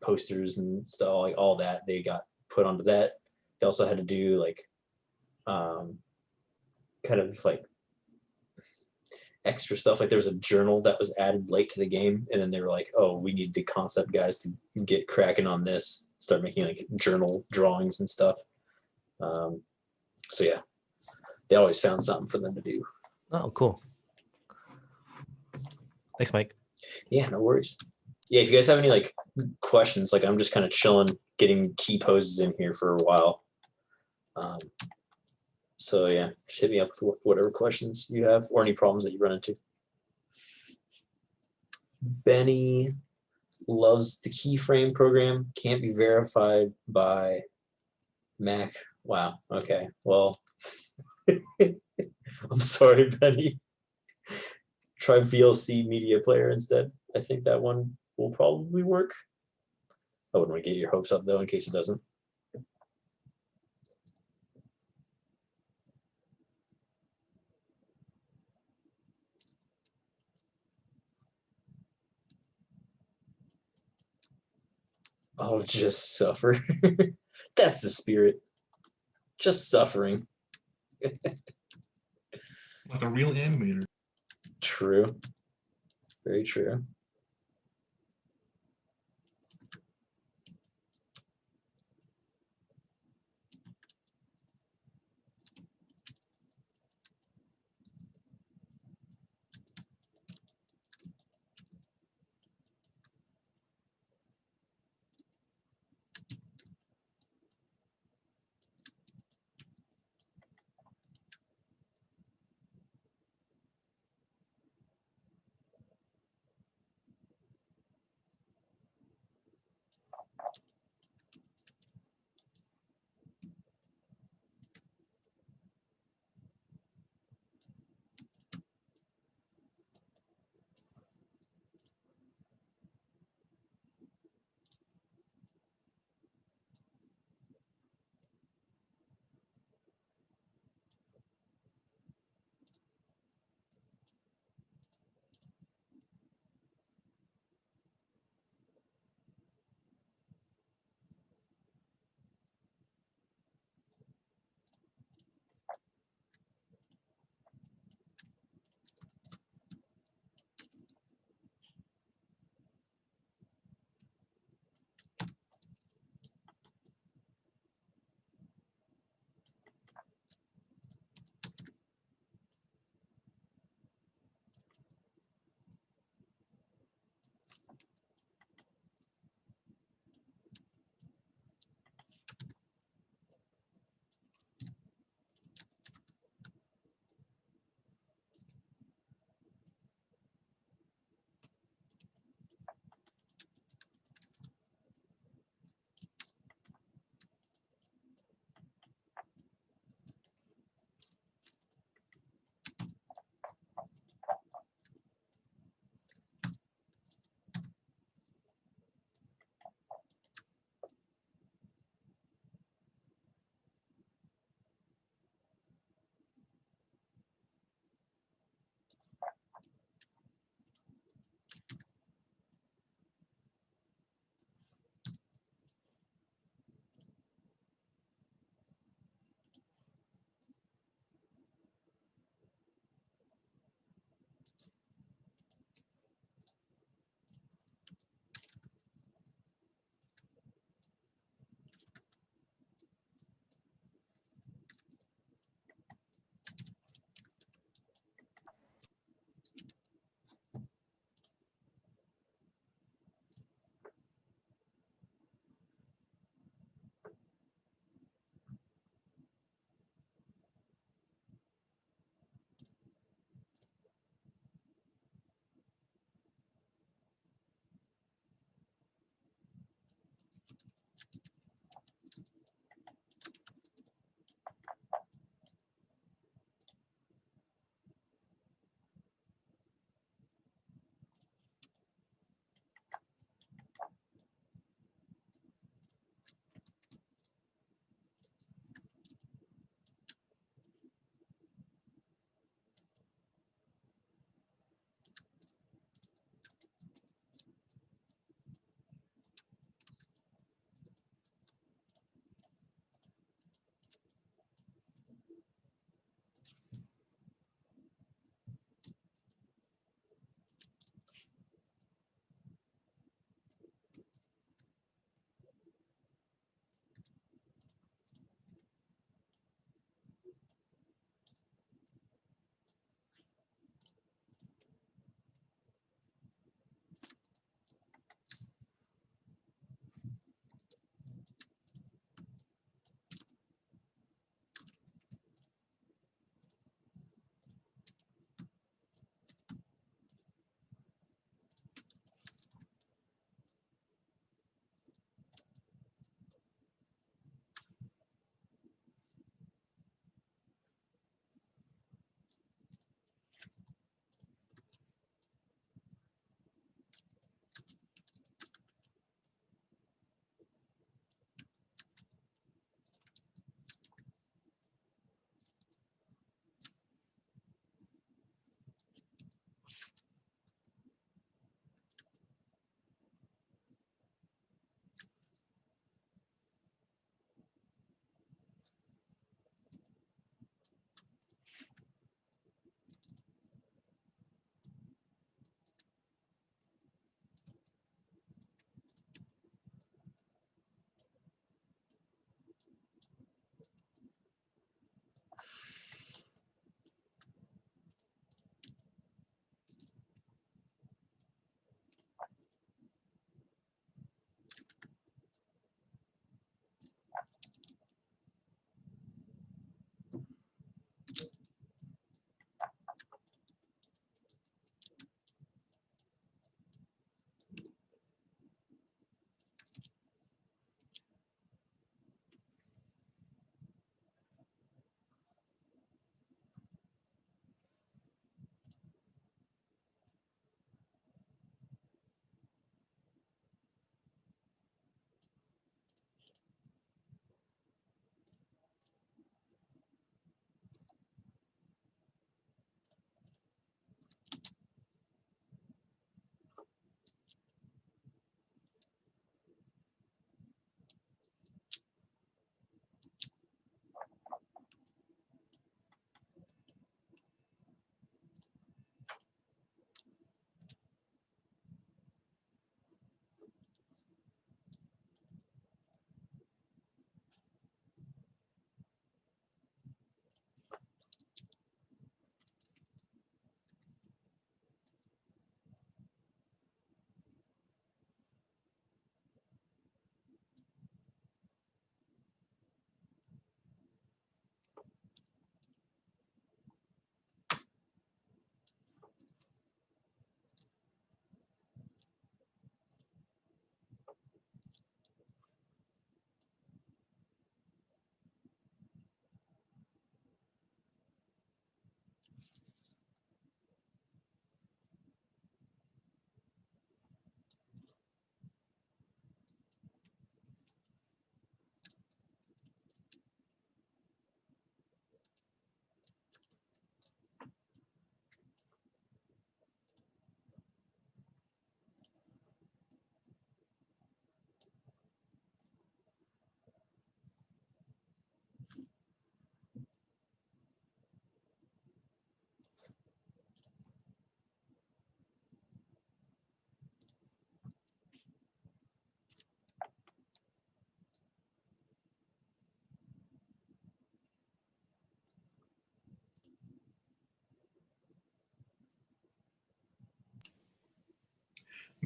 posters and stuff, like all that they got put onto that. They also had to do like kind of like extra stuff. Like there was a journal that was added late to the game, and then they were like, oh, we need the concept guys to get cracking on this, start making like journal drawings and stuff. So yeah, they always found something for them to do. Oh, cool. Thanks, Mike. Yeah, no worries. Yeah, if you guys have any like questions, like I'm just kind of chilling, getting key poses in here for a while. So yeah, just hit me up with whatever questions you have or any problems that you run into. Benny loves the keyframe program. Can't be verified by Mac. Wow. Okay. Well, I'm sorry, Benny. Try VLC Media Player instead. I think that one will probably work. I wouldn't want to get your hopes up though, in case it doesn't. I'll just suffer. That's the spirit. Just suffering. Like a real animator. True. Very true.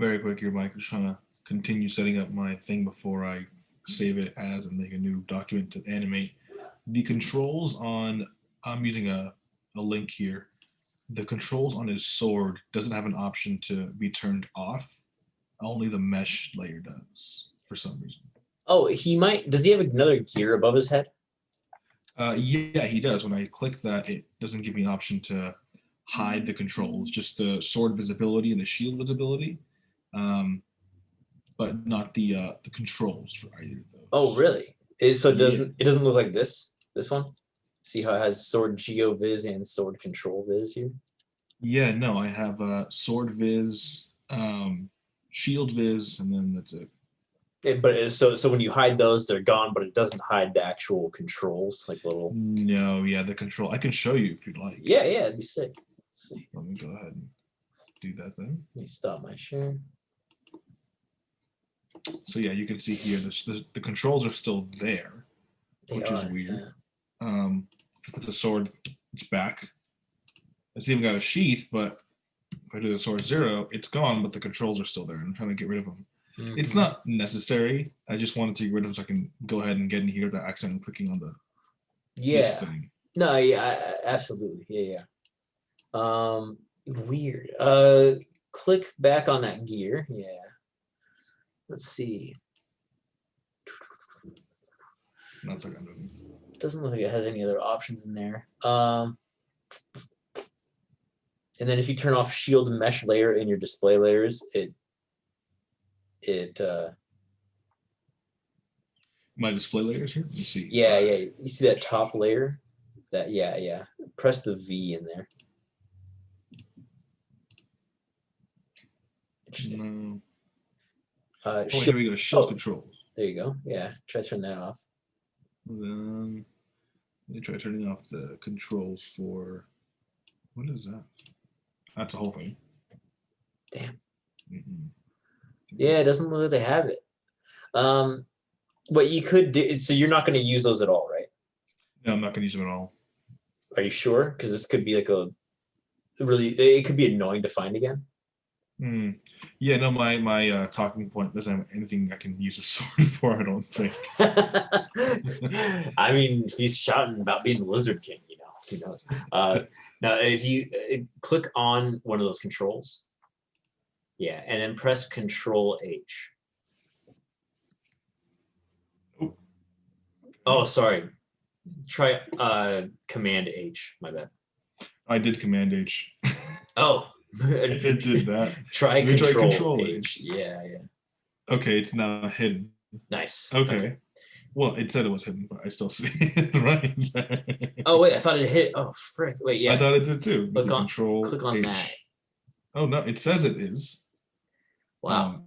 Very quick here, Mike. I'm just trying to continue setting up my thing before I save it as and make a new document to animate. The controls on, I'm using a link here. The controls on his sword doesn't have an option to be turned off. Only the mesh layer does for some reason. Oh, he might. Does he have another gear above his head? Yeah, he does. When I click that, it doesn't give me an option to hide the controls, just the sword visibility and the shield visibility, but not the controls for either of those. Oh, really? So it doesn't look like this one? See how it has sword geo viz and sword control viz here? Yeah, no, I have sword viz, shield viz, and then that's it. So when you hide those, they're gone, but it doesn't hide the actual controls, like little. No, yeah, the control. I can show you if you'd like. Yeah, it'd be sick. Let's see. Let me go ahead and do that then. Let me stop my share. So yeah, you can see here the controls are still there, which is weird. Yeah. With the sword, it's back. It's even got a sheath, but if I do the sword 0, it's gone, but the controls are still there. I'm trying to get rid of them. Mm-hmm. It's not necessary. I just wanted to get rid of them so I can go ahead and get in here without accidentally clicking on this thing. No, yeah, absolutely. Yeah. Weird. Click back on that gear. Yeah. Let's see. That's like I'm doing. Doesn't look like it has any other options in there. And then if you turn off shield mesh layer in your display layers, My display layers here. Let me see. Yeah. You see that top layer? Yeah. Press the V in there. Interesting. No. Here we go. Shield controls. There you go. Yeah. Try turning that off. Then let me try turning off the controls for. What is that? That's the whole thing. Damn. Mm-mm. Yeah, it doesn't look like they have it. What you could do, so you're not going to use those at all, right? No, I'm not going to use them at all. Are you sure? Because this could be like it could be annoying to find again. Yeah, no, my talking point doesn't have anything I can use a sword for, I don't think. I mean, if he's shouting about being the Lizard King, who knows? Now, if you click on one of those controls, yeah, and then press Control H. Oh, sorry. Try Command H. My bad. I did Command H. Oh. It did that. Try Control H. Yeah. Okay, it's now hidden. Nice. Okay. Well, it said it was hidden, but I still see it right there. Oh wait, I thought it hit. Oh frick! Wait, yeah. I thought it did too. Click on H. that. Oh no, it says it is. Wow.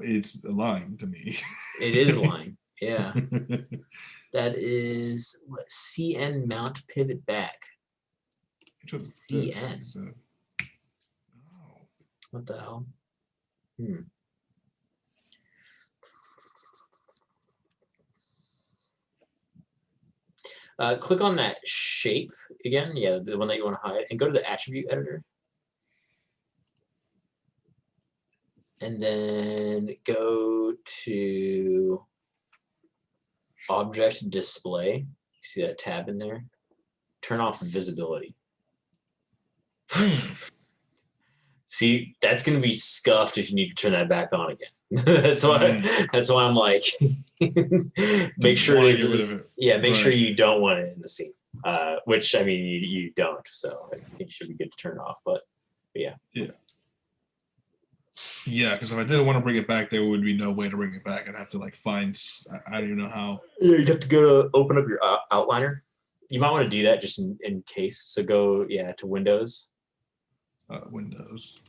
It's lying to me. It is lying. Yeah. That is what CN mount pivot back. CN. What the hell? Click on that shape again. Yeah, the one that you want to hide, and go to the attribute editor. And then go to object display. You see that tab in there? Turn off visibility. See, that's going to be scuffed if you need to turn that back on again. That's why I'm like, make sure you don't want it in the scene. Which I mean, you don't. So I think it should be good to turn off. But yeah. Yeah, because if I didn't want to bring it back, there would be no way to bring it back. I'd have to like find. I don't even know how. Yeah, you'd have to go to open up your outliner. You might want to do that just in case. So go to Windows. Windows.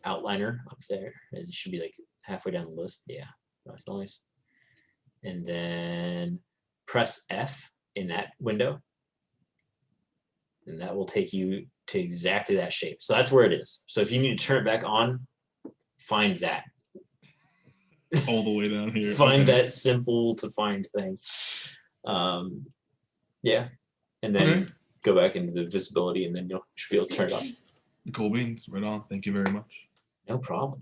Outliner up there. It should be like halfway down the list. Yeah, nice noise. And then press F in that window. And that will take you to exactly that shape. So that's where it is. So if you need to turn it back on, find that. All the way down here. Find that simple to find thing. Yeah. And then go back into the visibility and then you should be able to turn it off. Cool beans. Right on. Thank you very much. No problem.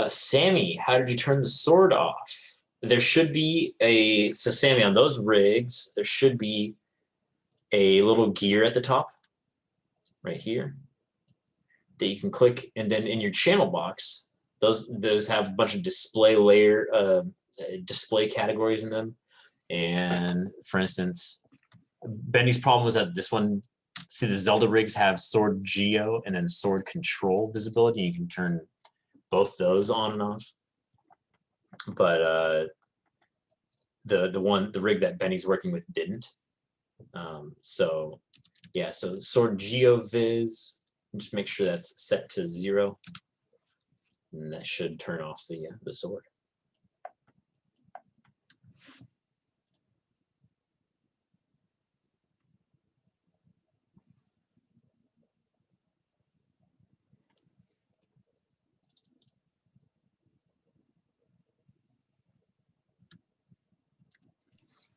Sammy, how did you turn the sword off? There should be a, so Sammy, on those rigs, there should be a little gear at the top, right here, that you can click, and then in your channel box, those have a bunch of display categories in them. And for instance, Benny's problem was that this one, see the Zelda rigs have sword geo and then sword control visibility. You can turn both those on and off. But the rig that Benny's working with didn't. So yeah, so sword geo viz, just make sure that's set to 0, and that should turn off the sword.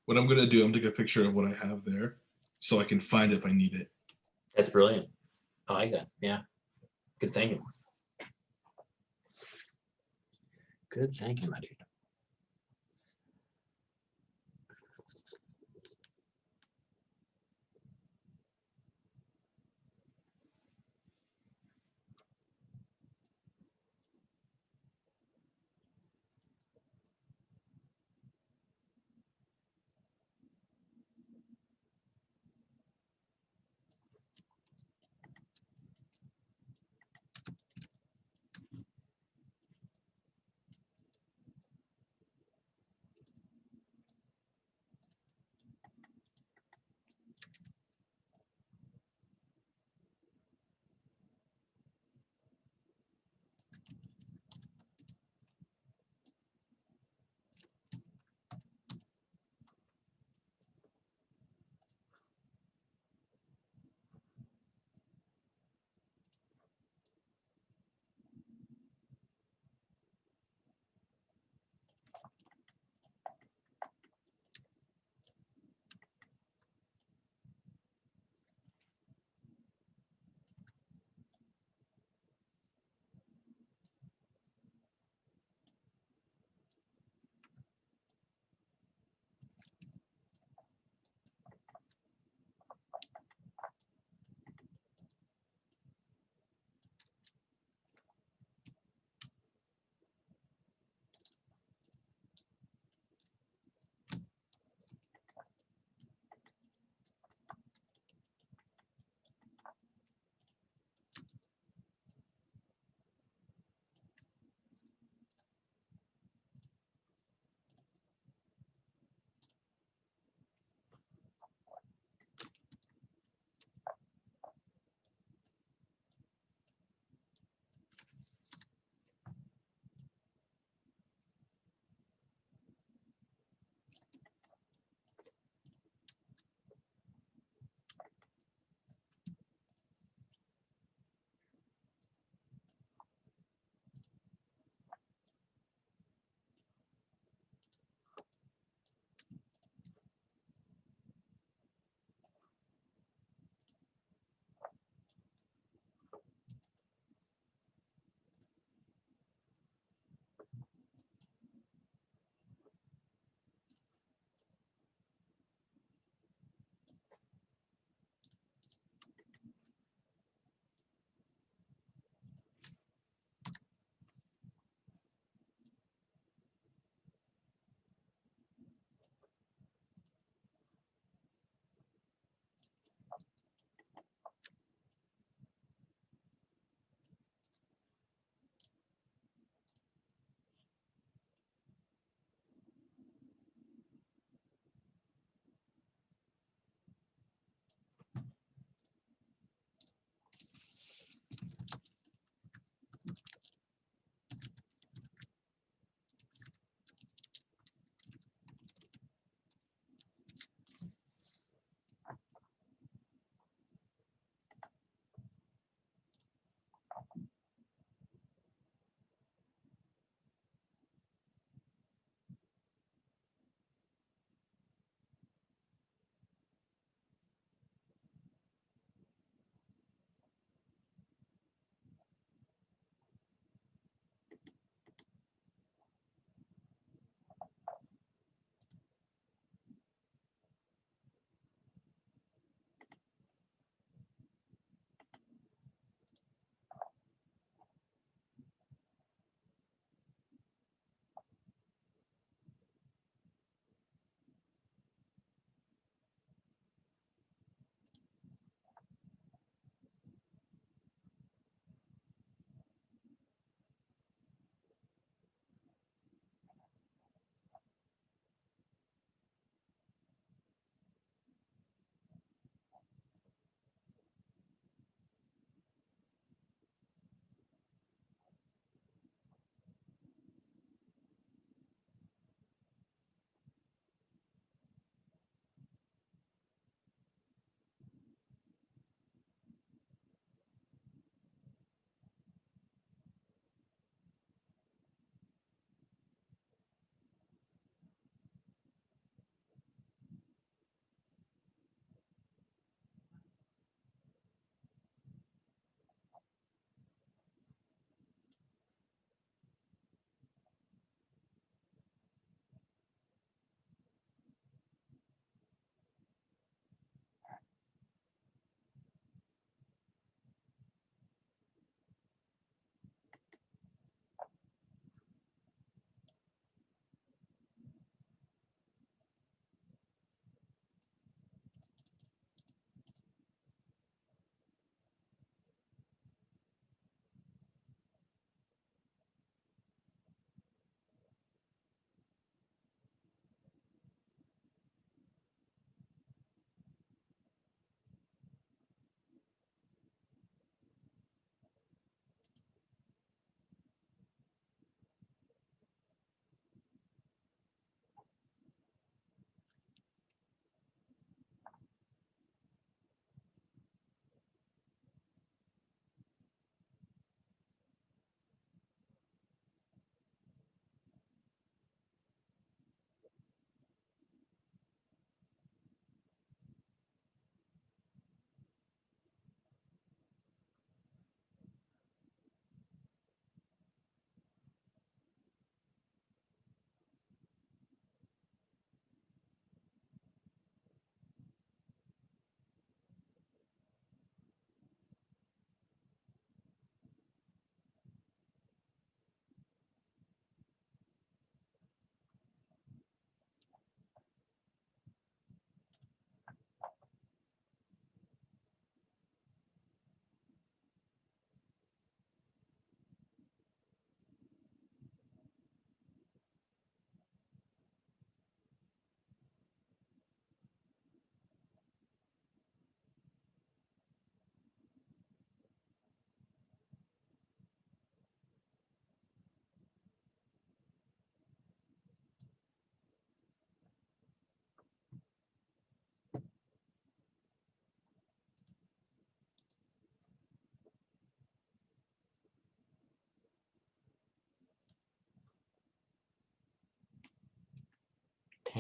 What I'm gonna do, I'm gonna take a picture of what I have there, so I can find it if I need it. That's brilliant. I like that. Yeah. Good thinking. Good thinking, my dude.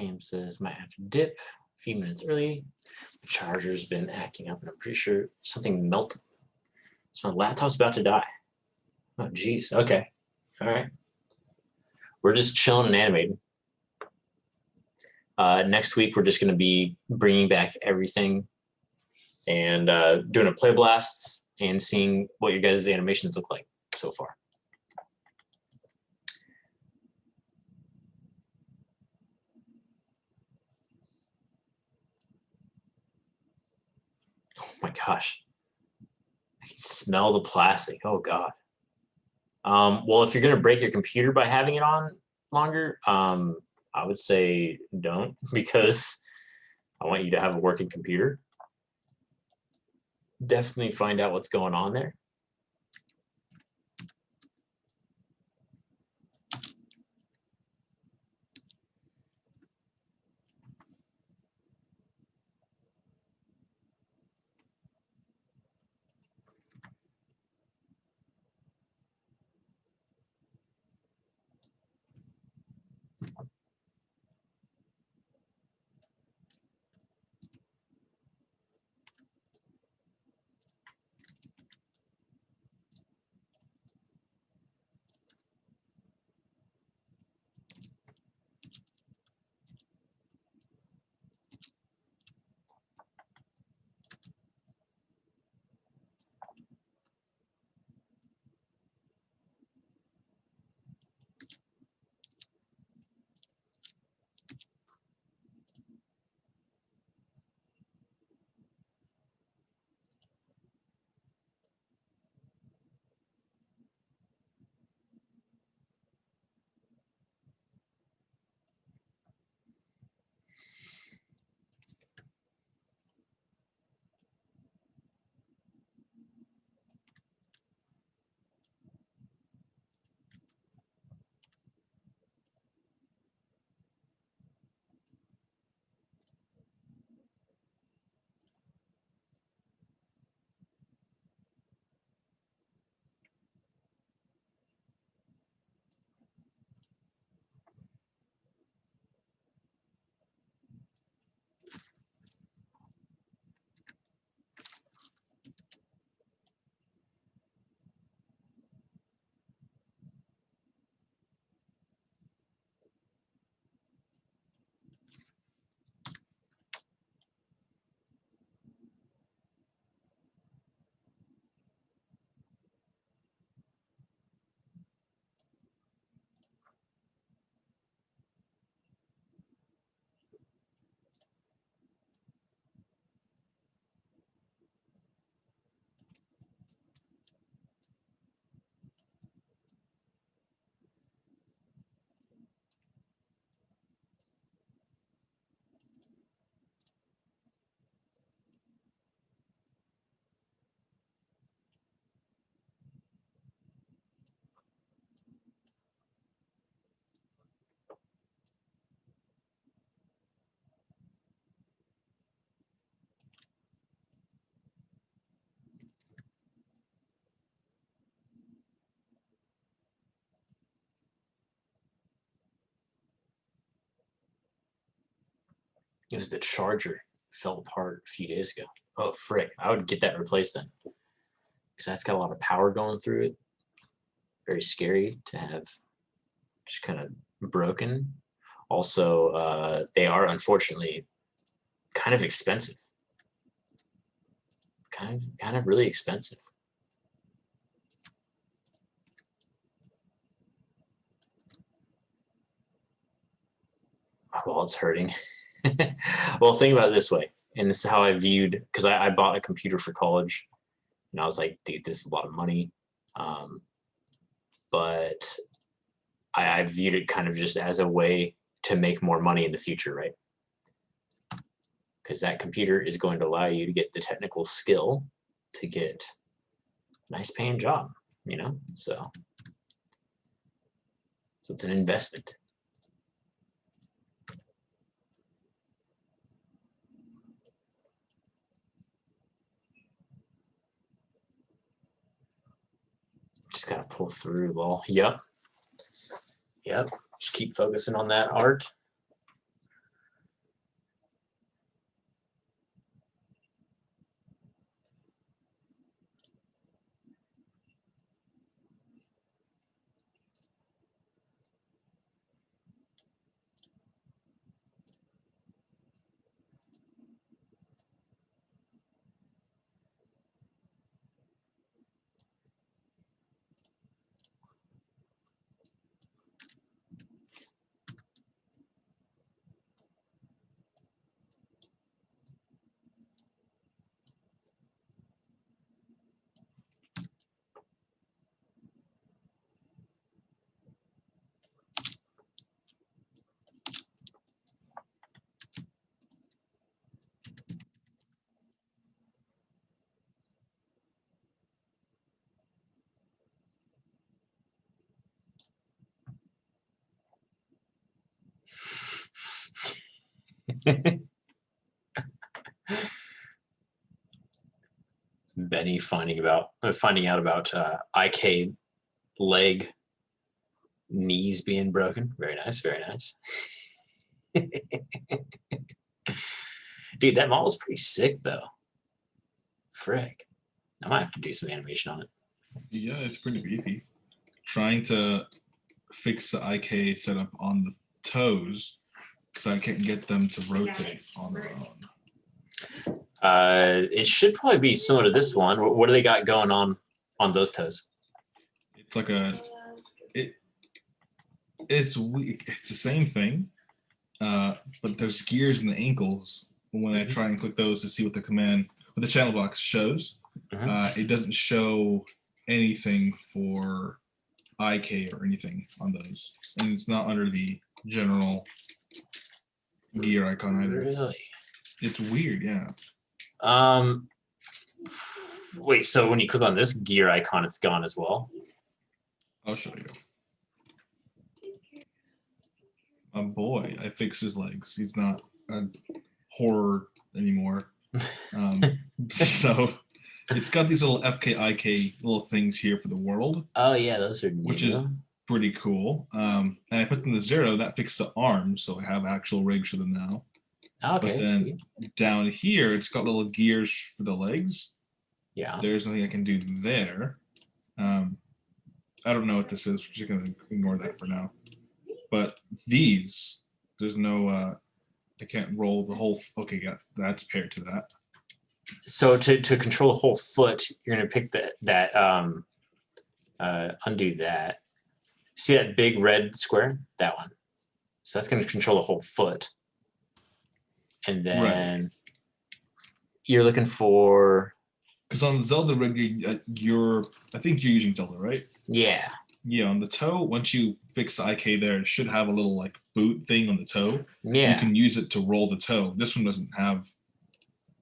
Pam says, might have to dip a few minutes early. The charger's been acting up, and I'm pretty sure something melted. So my laptop's about to die. Oh, geez. Okay. All right. We're just chilling and animating. Next week, we're just going to be bringing back everything and doing a play blast and seeing what your guys' animations look like so far. Oh my gosh. I can smell the plastic. Oh God. Well, if you're going to break your computer by having it on longer, I would say don't, because I want you to have a working computer. Definitely find out what's going on there. It was the charger. Fell apart a few days ago. Oh, frick. I would get that replaced then, because that's got a lot of power going through it. Very scary to have just kind of broken. Also, they are unfortunately kind of expensive. Kind of really expensive. My wallet's hurting. Well, think about it this way, and this is how I viewed, because I bought a computer for college, and I was like, dude, this is a lot of money. But I viewed it kind of just as a way to make more money in the future, right? Because that computer is going to allow you to get the technical skill to get a nice paying job, you know? So it's an investment. Just gotta pull through, lol. Yep. Just keep focusing on that art. Benny finding out about IK leg knees being broken. Very nice, very nice. Dude, that model is pretty sick though. Frick. I might have to do some animation on it. Yeah, it's pretty beefy. Trying to fix the IK setup on the toes because I can't get them to rotate on their own. It should probably be similar to this one. What do they got going on those toes? It's like it's the same thing, but there's gears in the ankles. When I try and click those to see what the channel box shows, it doesn't show anything for IK or anything on those, and it's not under the general gear icon either. Really? It's weird, yeah. Wait, so when you click on this gear icon, it's gone as well? I'll show you. My boy, I fixed his legs. He's not a horror anymore. So it's got these little FKIK little things here for the world. Oh yeah, those are new. Which is pretty cool. And I put them to 0. That fixed the arms, so I have actual rigs for them now. Okay. But then down here, it's got little gears for the legs. Yeah. There's nothing I can do there. I don't know what this is. We're just gonna ignore that for now. But these, there's no. I can't roll the whole. Okay, yeah, that's paired to that. So to control the whole foot, you're gonna pick that undo that. See that big red square? That one. So that's gonna control the whole foot. And then you're looking for. Because on the Zelda rig, I think you're using Zelda, right? Yeah. Yeah, on the toe, once you fix the IK there, it should have a little like boot thing on the toe. Yeah. You can use it to roll the toe. This one doesn't have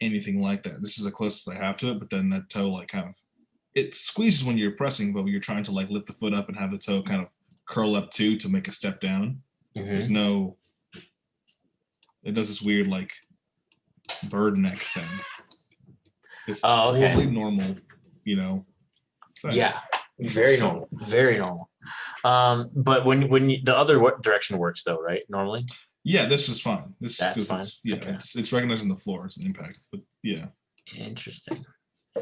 anything like that. This is the closest I have to it, but then that toe like kind of it squeezes when you're pressing, but when you're trying to like lift the foot up and have the toe kind of curl up too to make a step down. There's no. It does this weird like bird neck thing. It's totally normal, you know. Thing. Yeah, very normal, very normal. But when the other direction works though, right? Normally. Yeah, this is fine. That's fine. It's recognizing the floor as an impact, but yeah. Interesting.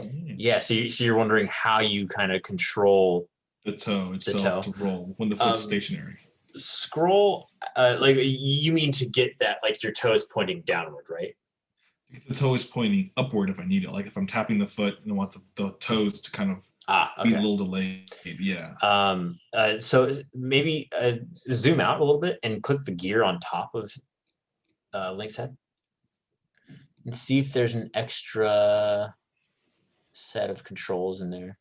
Yeah, so you're wondering how you kind of control the toe itself to roll when the foot's stationary. Scroll, like you mean to get that like your toe is pointing downward, right? The toe is pointing upward if I need it. Like if I'm tapping the foot and I want the toes to kind of be a little delayed. Yeah. So maybe zoom out a little bit and click the gear on top of Link's head and see if there's an extra set of controls in there.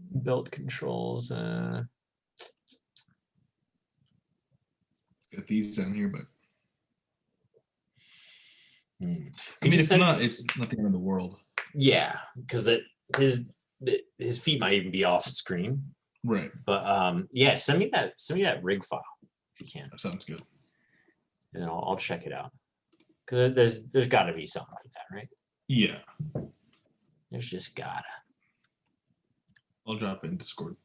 Belt controls. Got these down here, but I mean, it's not the end of the world. Yeah, because his feet might even be off screen. Right. But yeah, send me that rig file if you can. That sounds good. And then I'll check it out. Because there's got to be something for that, right? Yeah. There's just gotta. I'll drop it in Discord.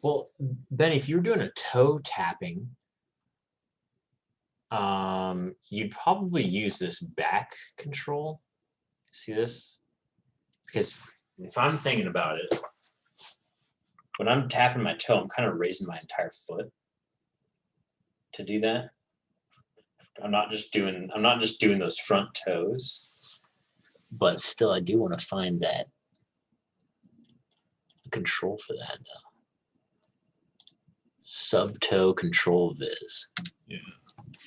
Well, Ben, if you were doing a toe tapping, you'd probably use this back control. See this? Because if I'm thinking about it, when I'm tapping my toe, I'm kind of raising my entire foot to do that. I'm not just doing those front toes. But still, I do want to find that control for that though. Subtoe control viz. Yeah.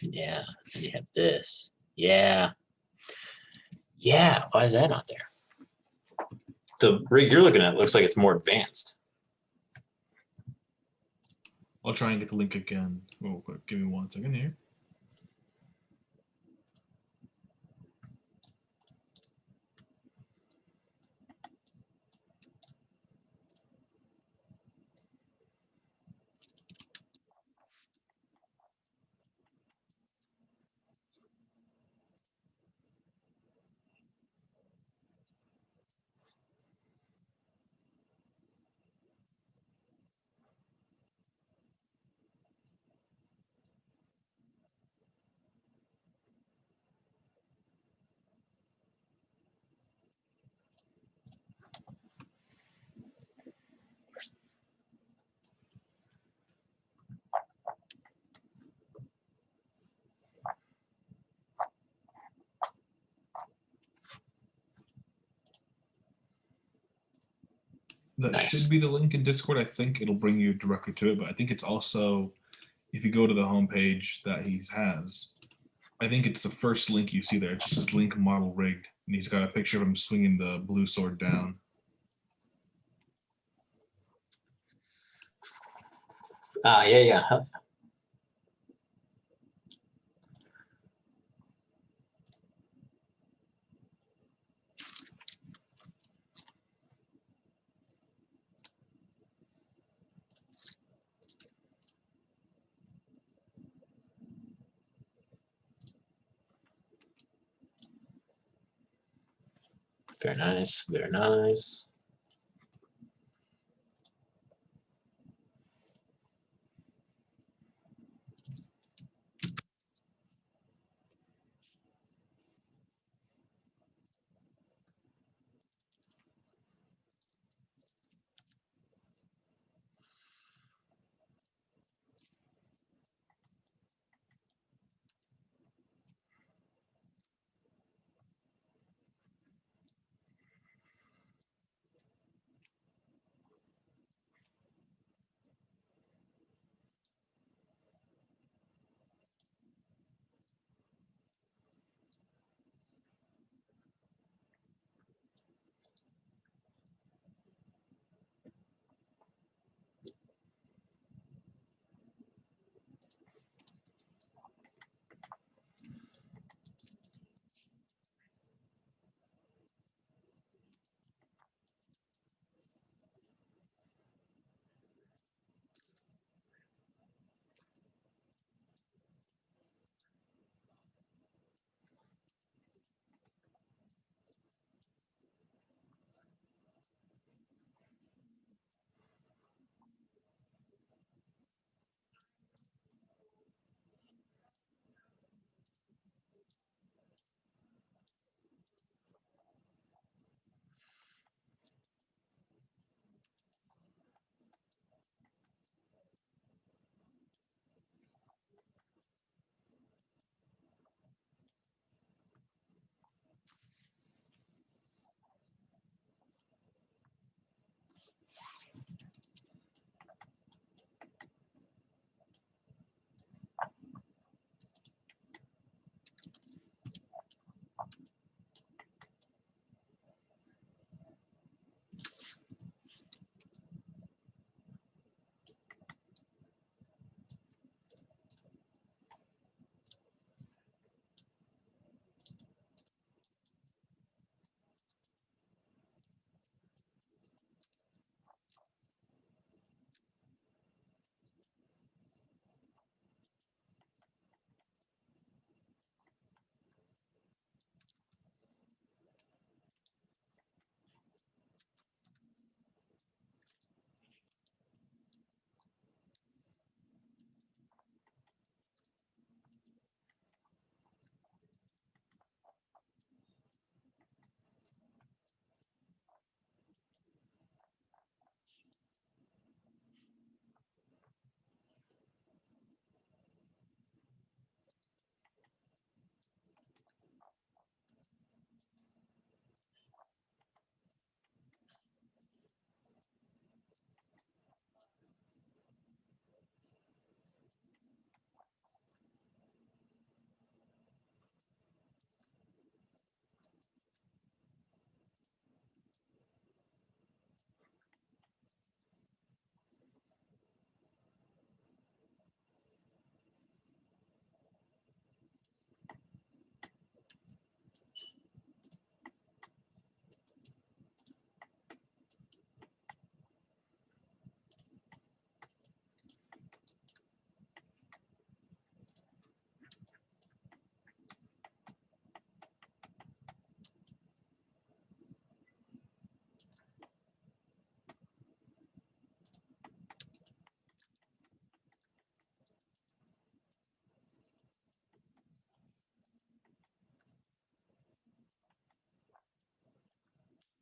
Yeah. And you have this. Yeah. Yeah. Why is that not there? The rig you're looking at looks like it's more advanced. I'll try and get the link again real quick. Give me 1 second here. That Nice. should be the link in Discord. I think it'll bring you directly to it, but I think it's also, if you go to the homepage that he has, I think it's the first link you see there. It just says link model rigged, and he's got a picture of him swinging the blue sword down. Yeah. Very nice. Very nice.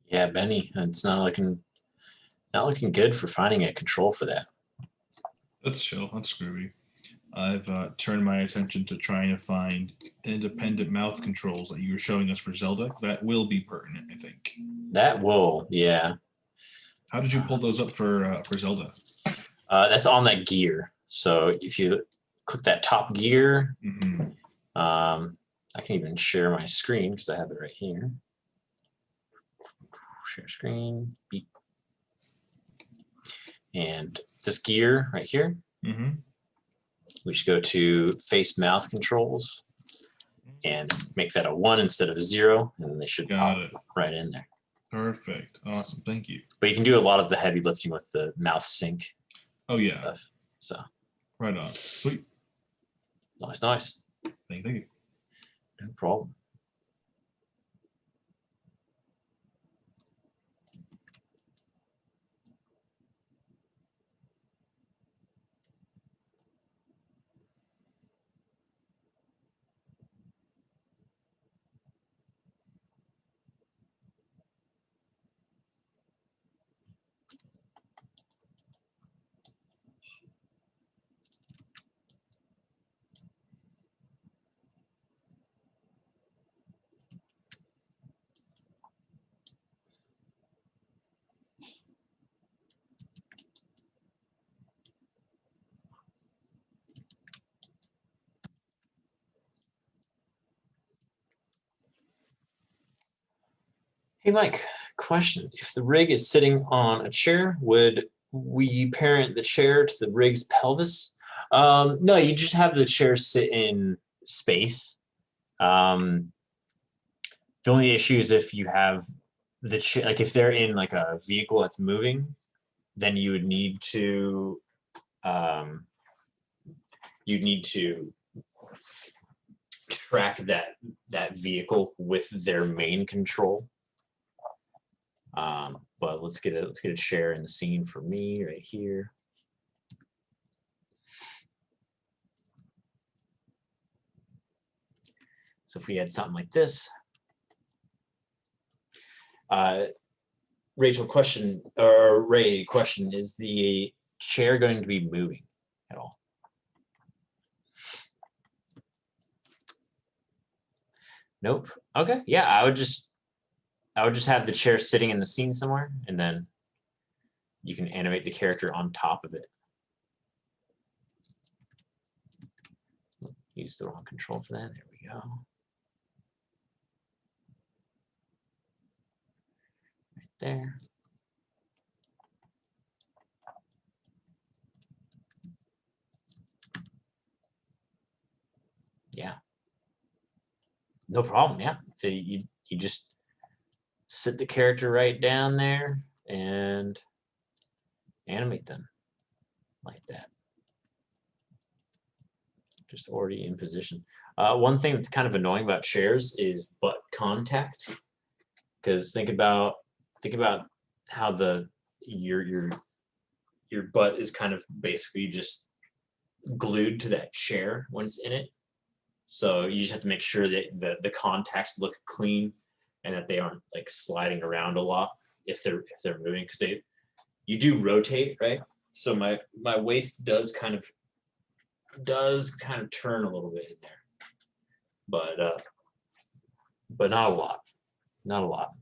Yeah, Benny, it's not looking good for finding a control for that. That's chill. That's groovy. I've turned my attention to trying to find independent mouth controls that you were showing us for Zelda. That will be pertinent, I think. That will, yeah. How did you pull those up for Zelda? That's on that gear. So if you click that top gear, Mm-hmm. I can even share my screen because I have it right here. Share screen, beep. And this gear right here, Mm-hmm. we should go to face mouth controls and make that a 1 instead of a 0, and then they should pop right in there. Perfect. Awesome. Thank you. But you can do a lot of the heavy lifting with the mouth sync. Oh yeah. Stuff. So. Right on. Sweet. Nice. Thank you. No problem. Hey, Mike, question. If the rig is sitting on a chair, would we parent the chair to the rig's pelvis? No, you just have the chair sit in space. The only issue is if you have the chair, like if they're in like a vehicle that's moving, then you would need to track that vehicle with their main control. But let's get a share in the scene for me right here. So if we had something like this, Rachel question, or Ray question, is the chair going to be moving at all? Nope. Okay. Yeah, I would just have the chair sitting in the scene somewhere, and then you can animate the character on top of it. Use the wrong control for that. There we go. Right there. Yeah. No problem. Yeah. You just sit the character right down there and animate them like that. Just already in position. One thing that's kind of annoying about chairs is butt contact, because think about how your butt is kind of basically just glued to that chair when it's in it. So you just have to make sure that the contacts look clean and that they aren't like sliding around a lot if they're moving, because you do rotate, right? So my waist does kind of turn a little bit in there, but not a lot. Not a lot.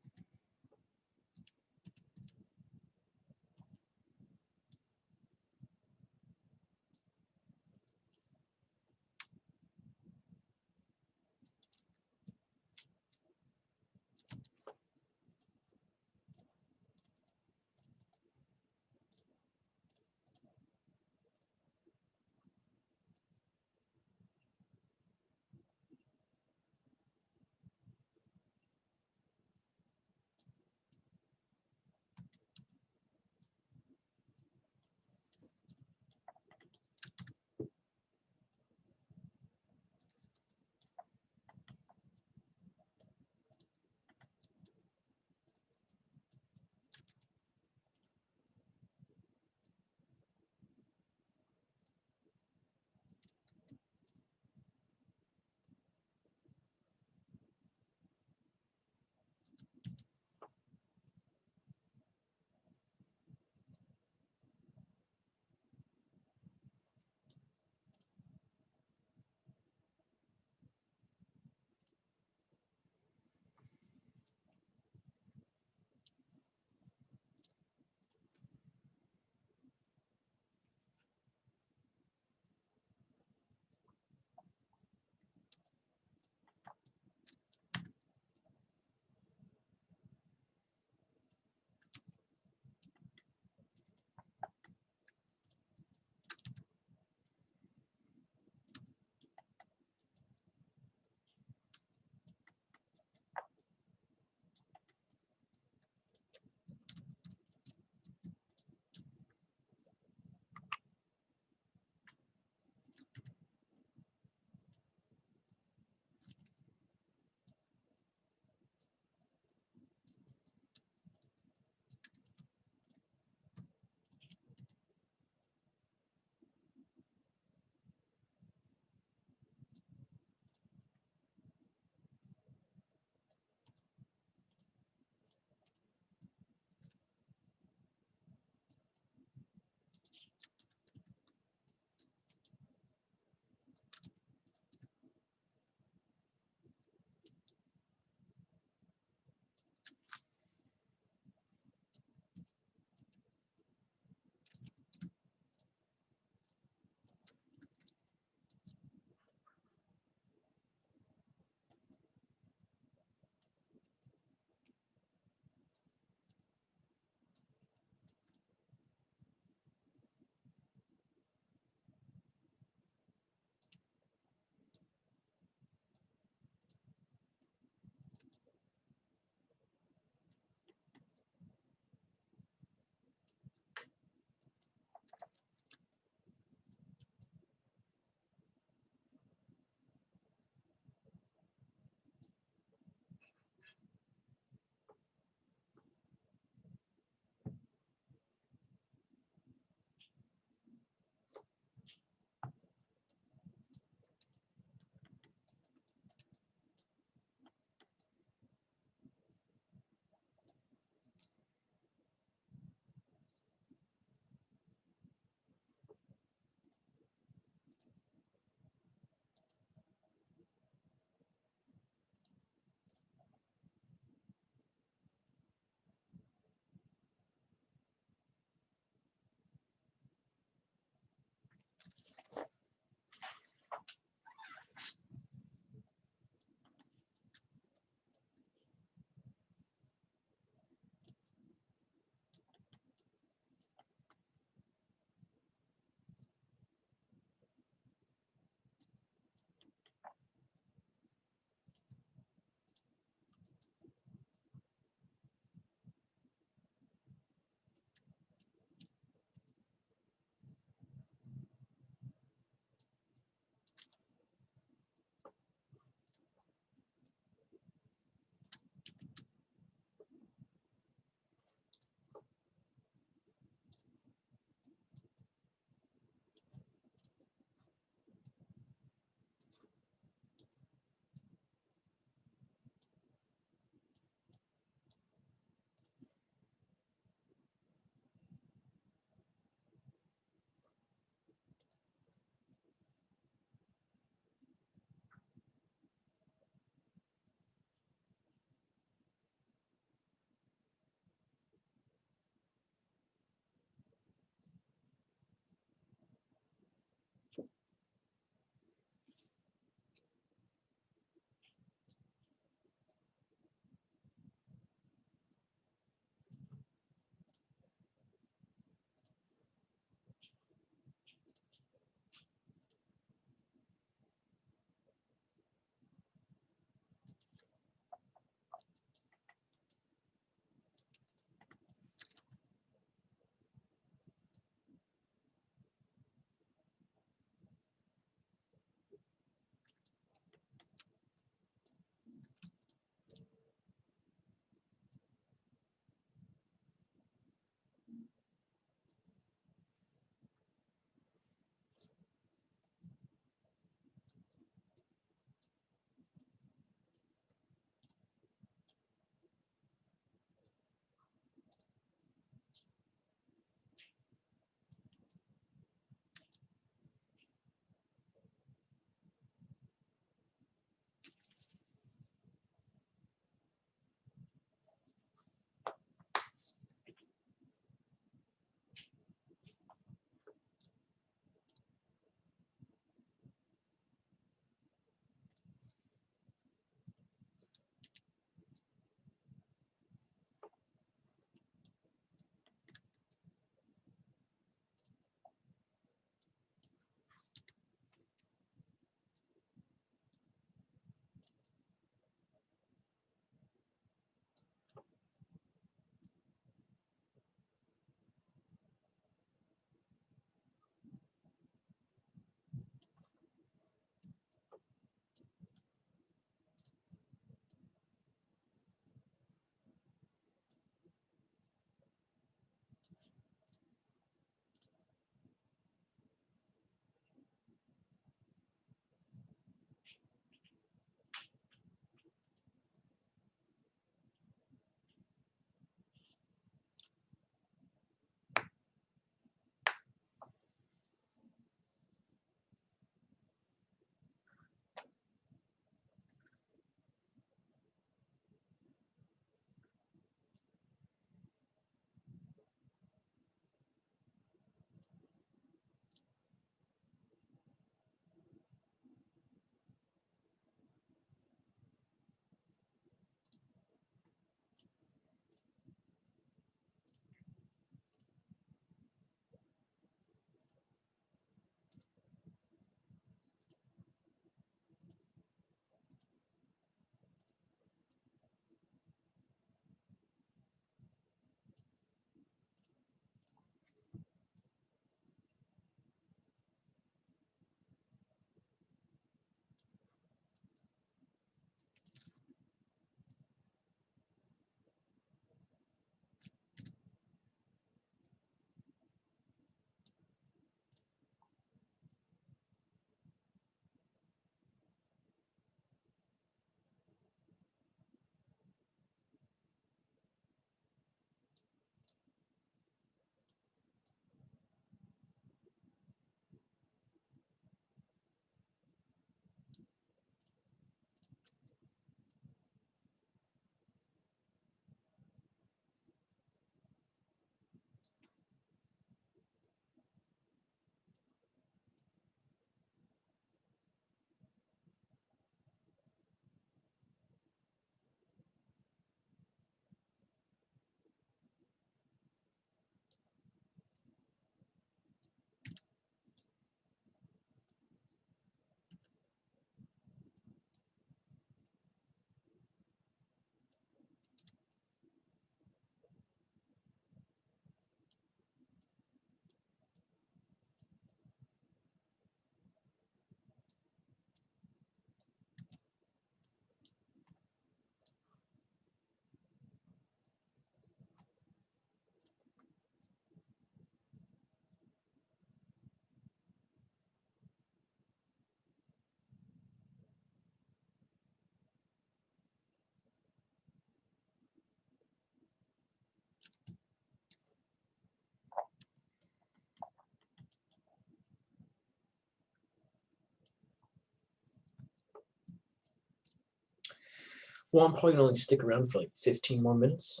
Well, I'm probably gonna only stick around for like 15 more minutes.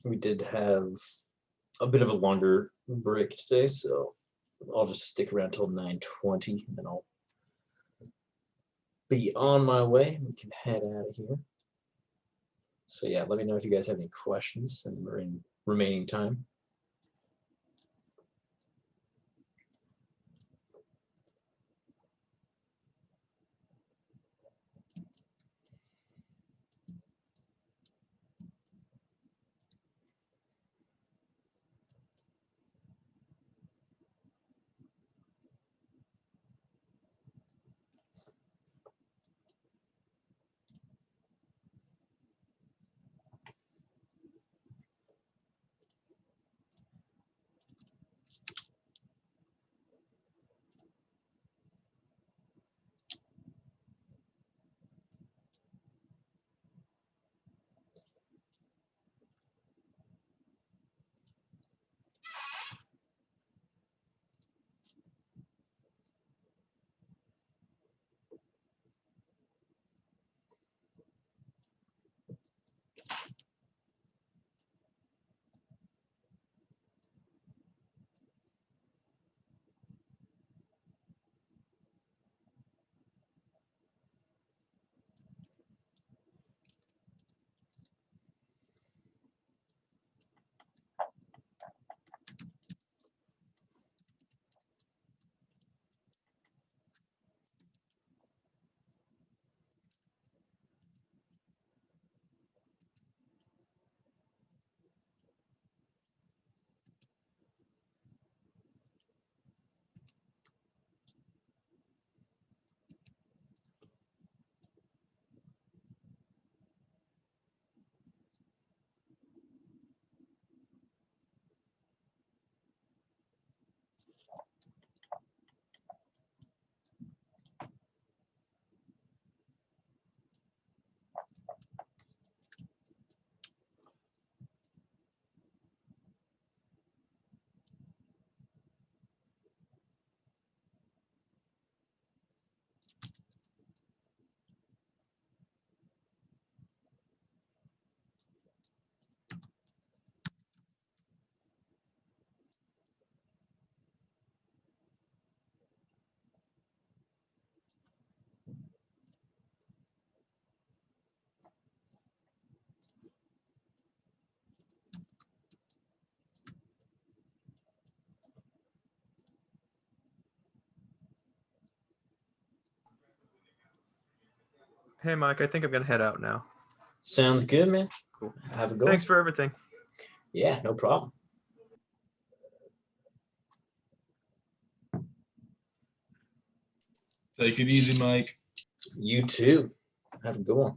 We did have a bit of a longer break today, so I'll just stick around till 9:20, and then I'll be on my way. We can head out of here. So yeah, let me know if you guys have any questions in the remaining time. Hey, Mike, I think I'm gonna head out now. Sounds good, man. Cool. Have a good Thanks one. for everything. Yeah, no problem. Take it easy, Mike. You too. Have a good one.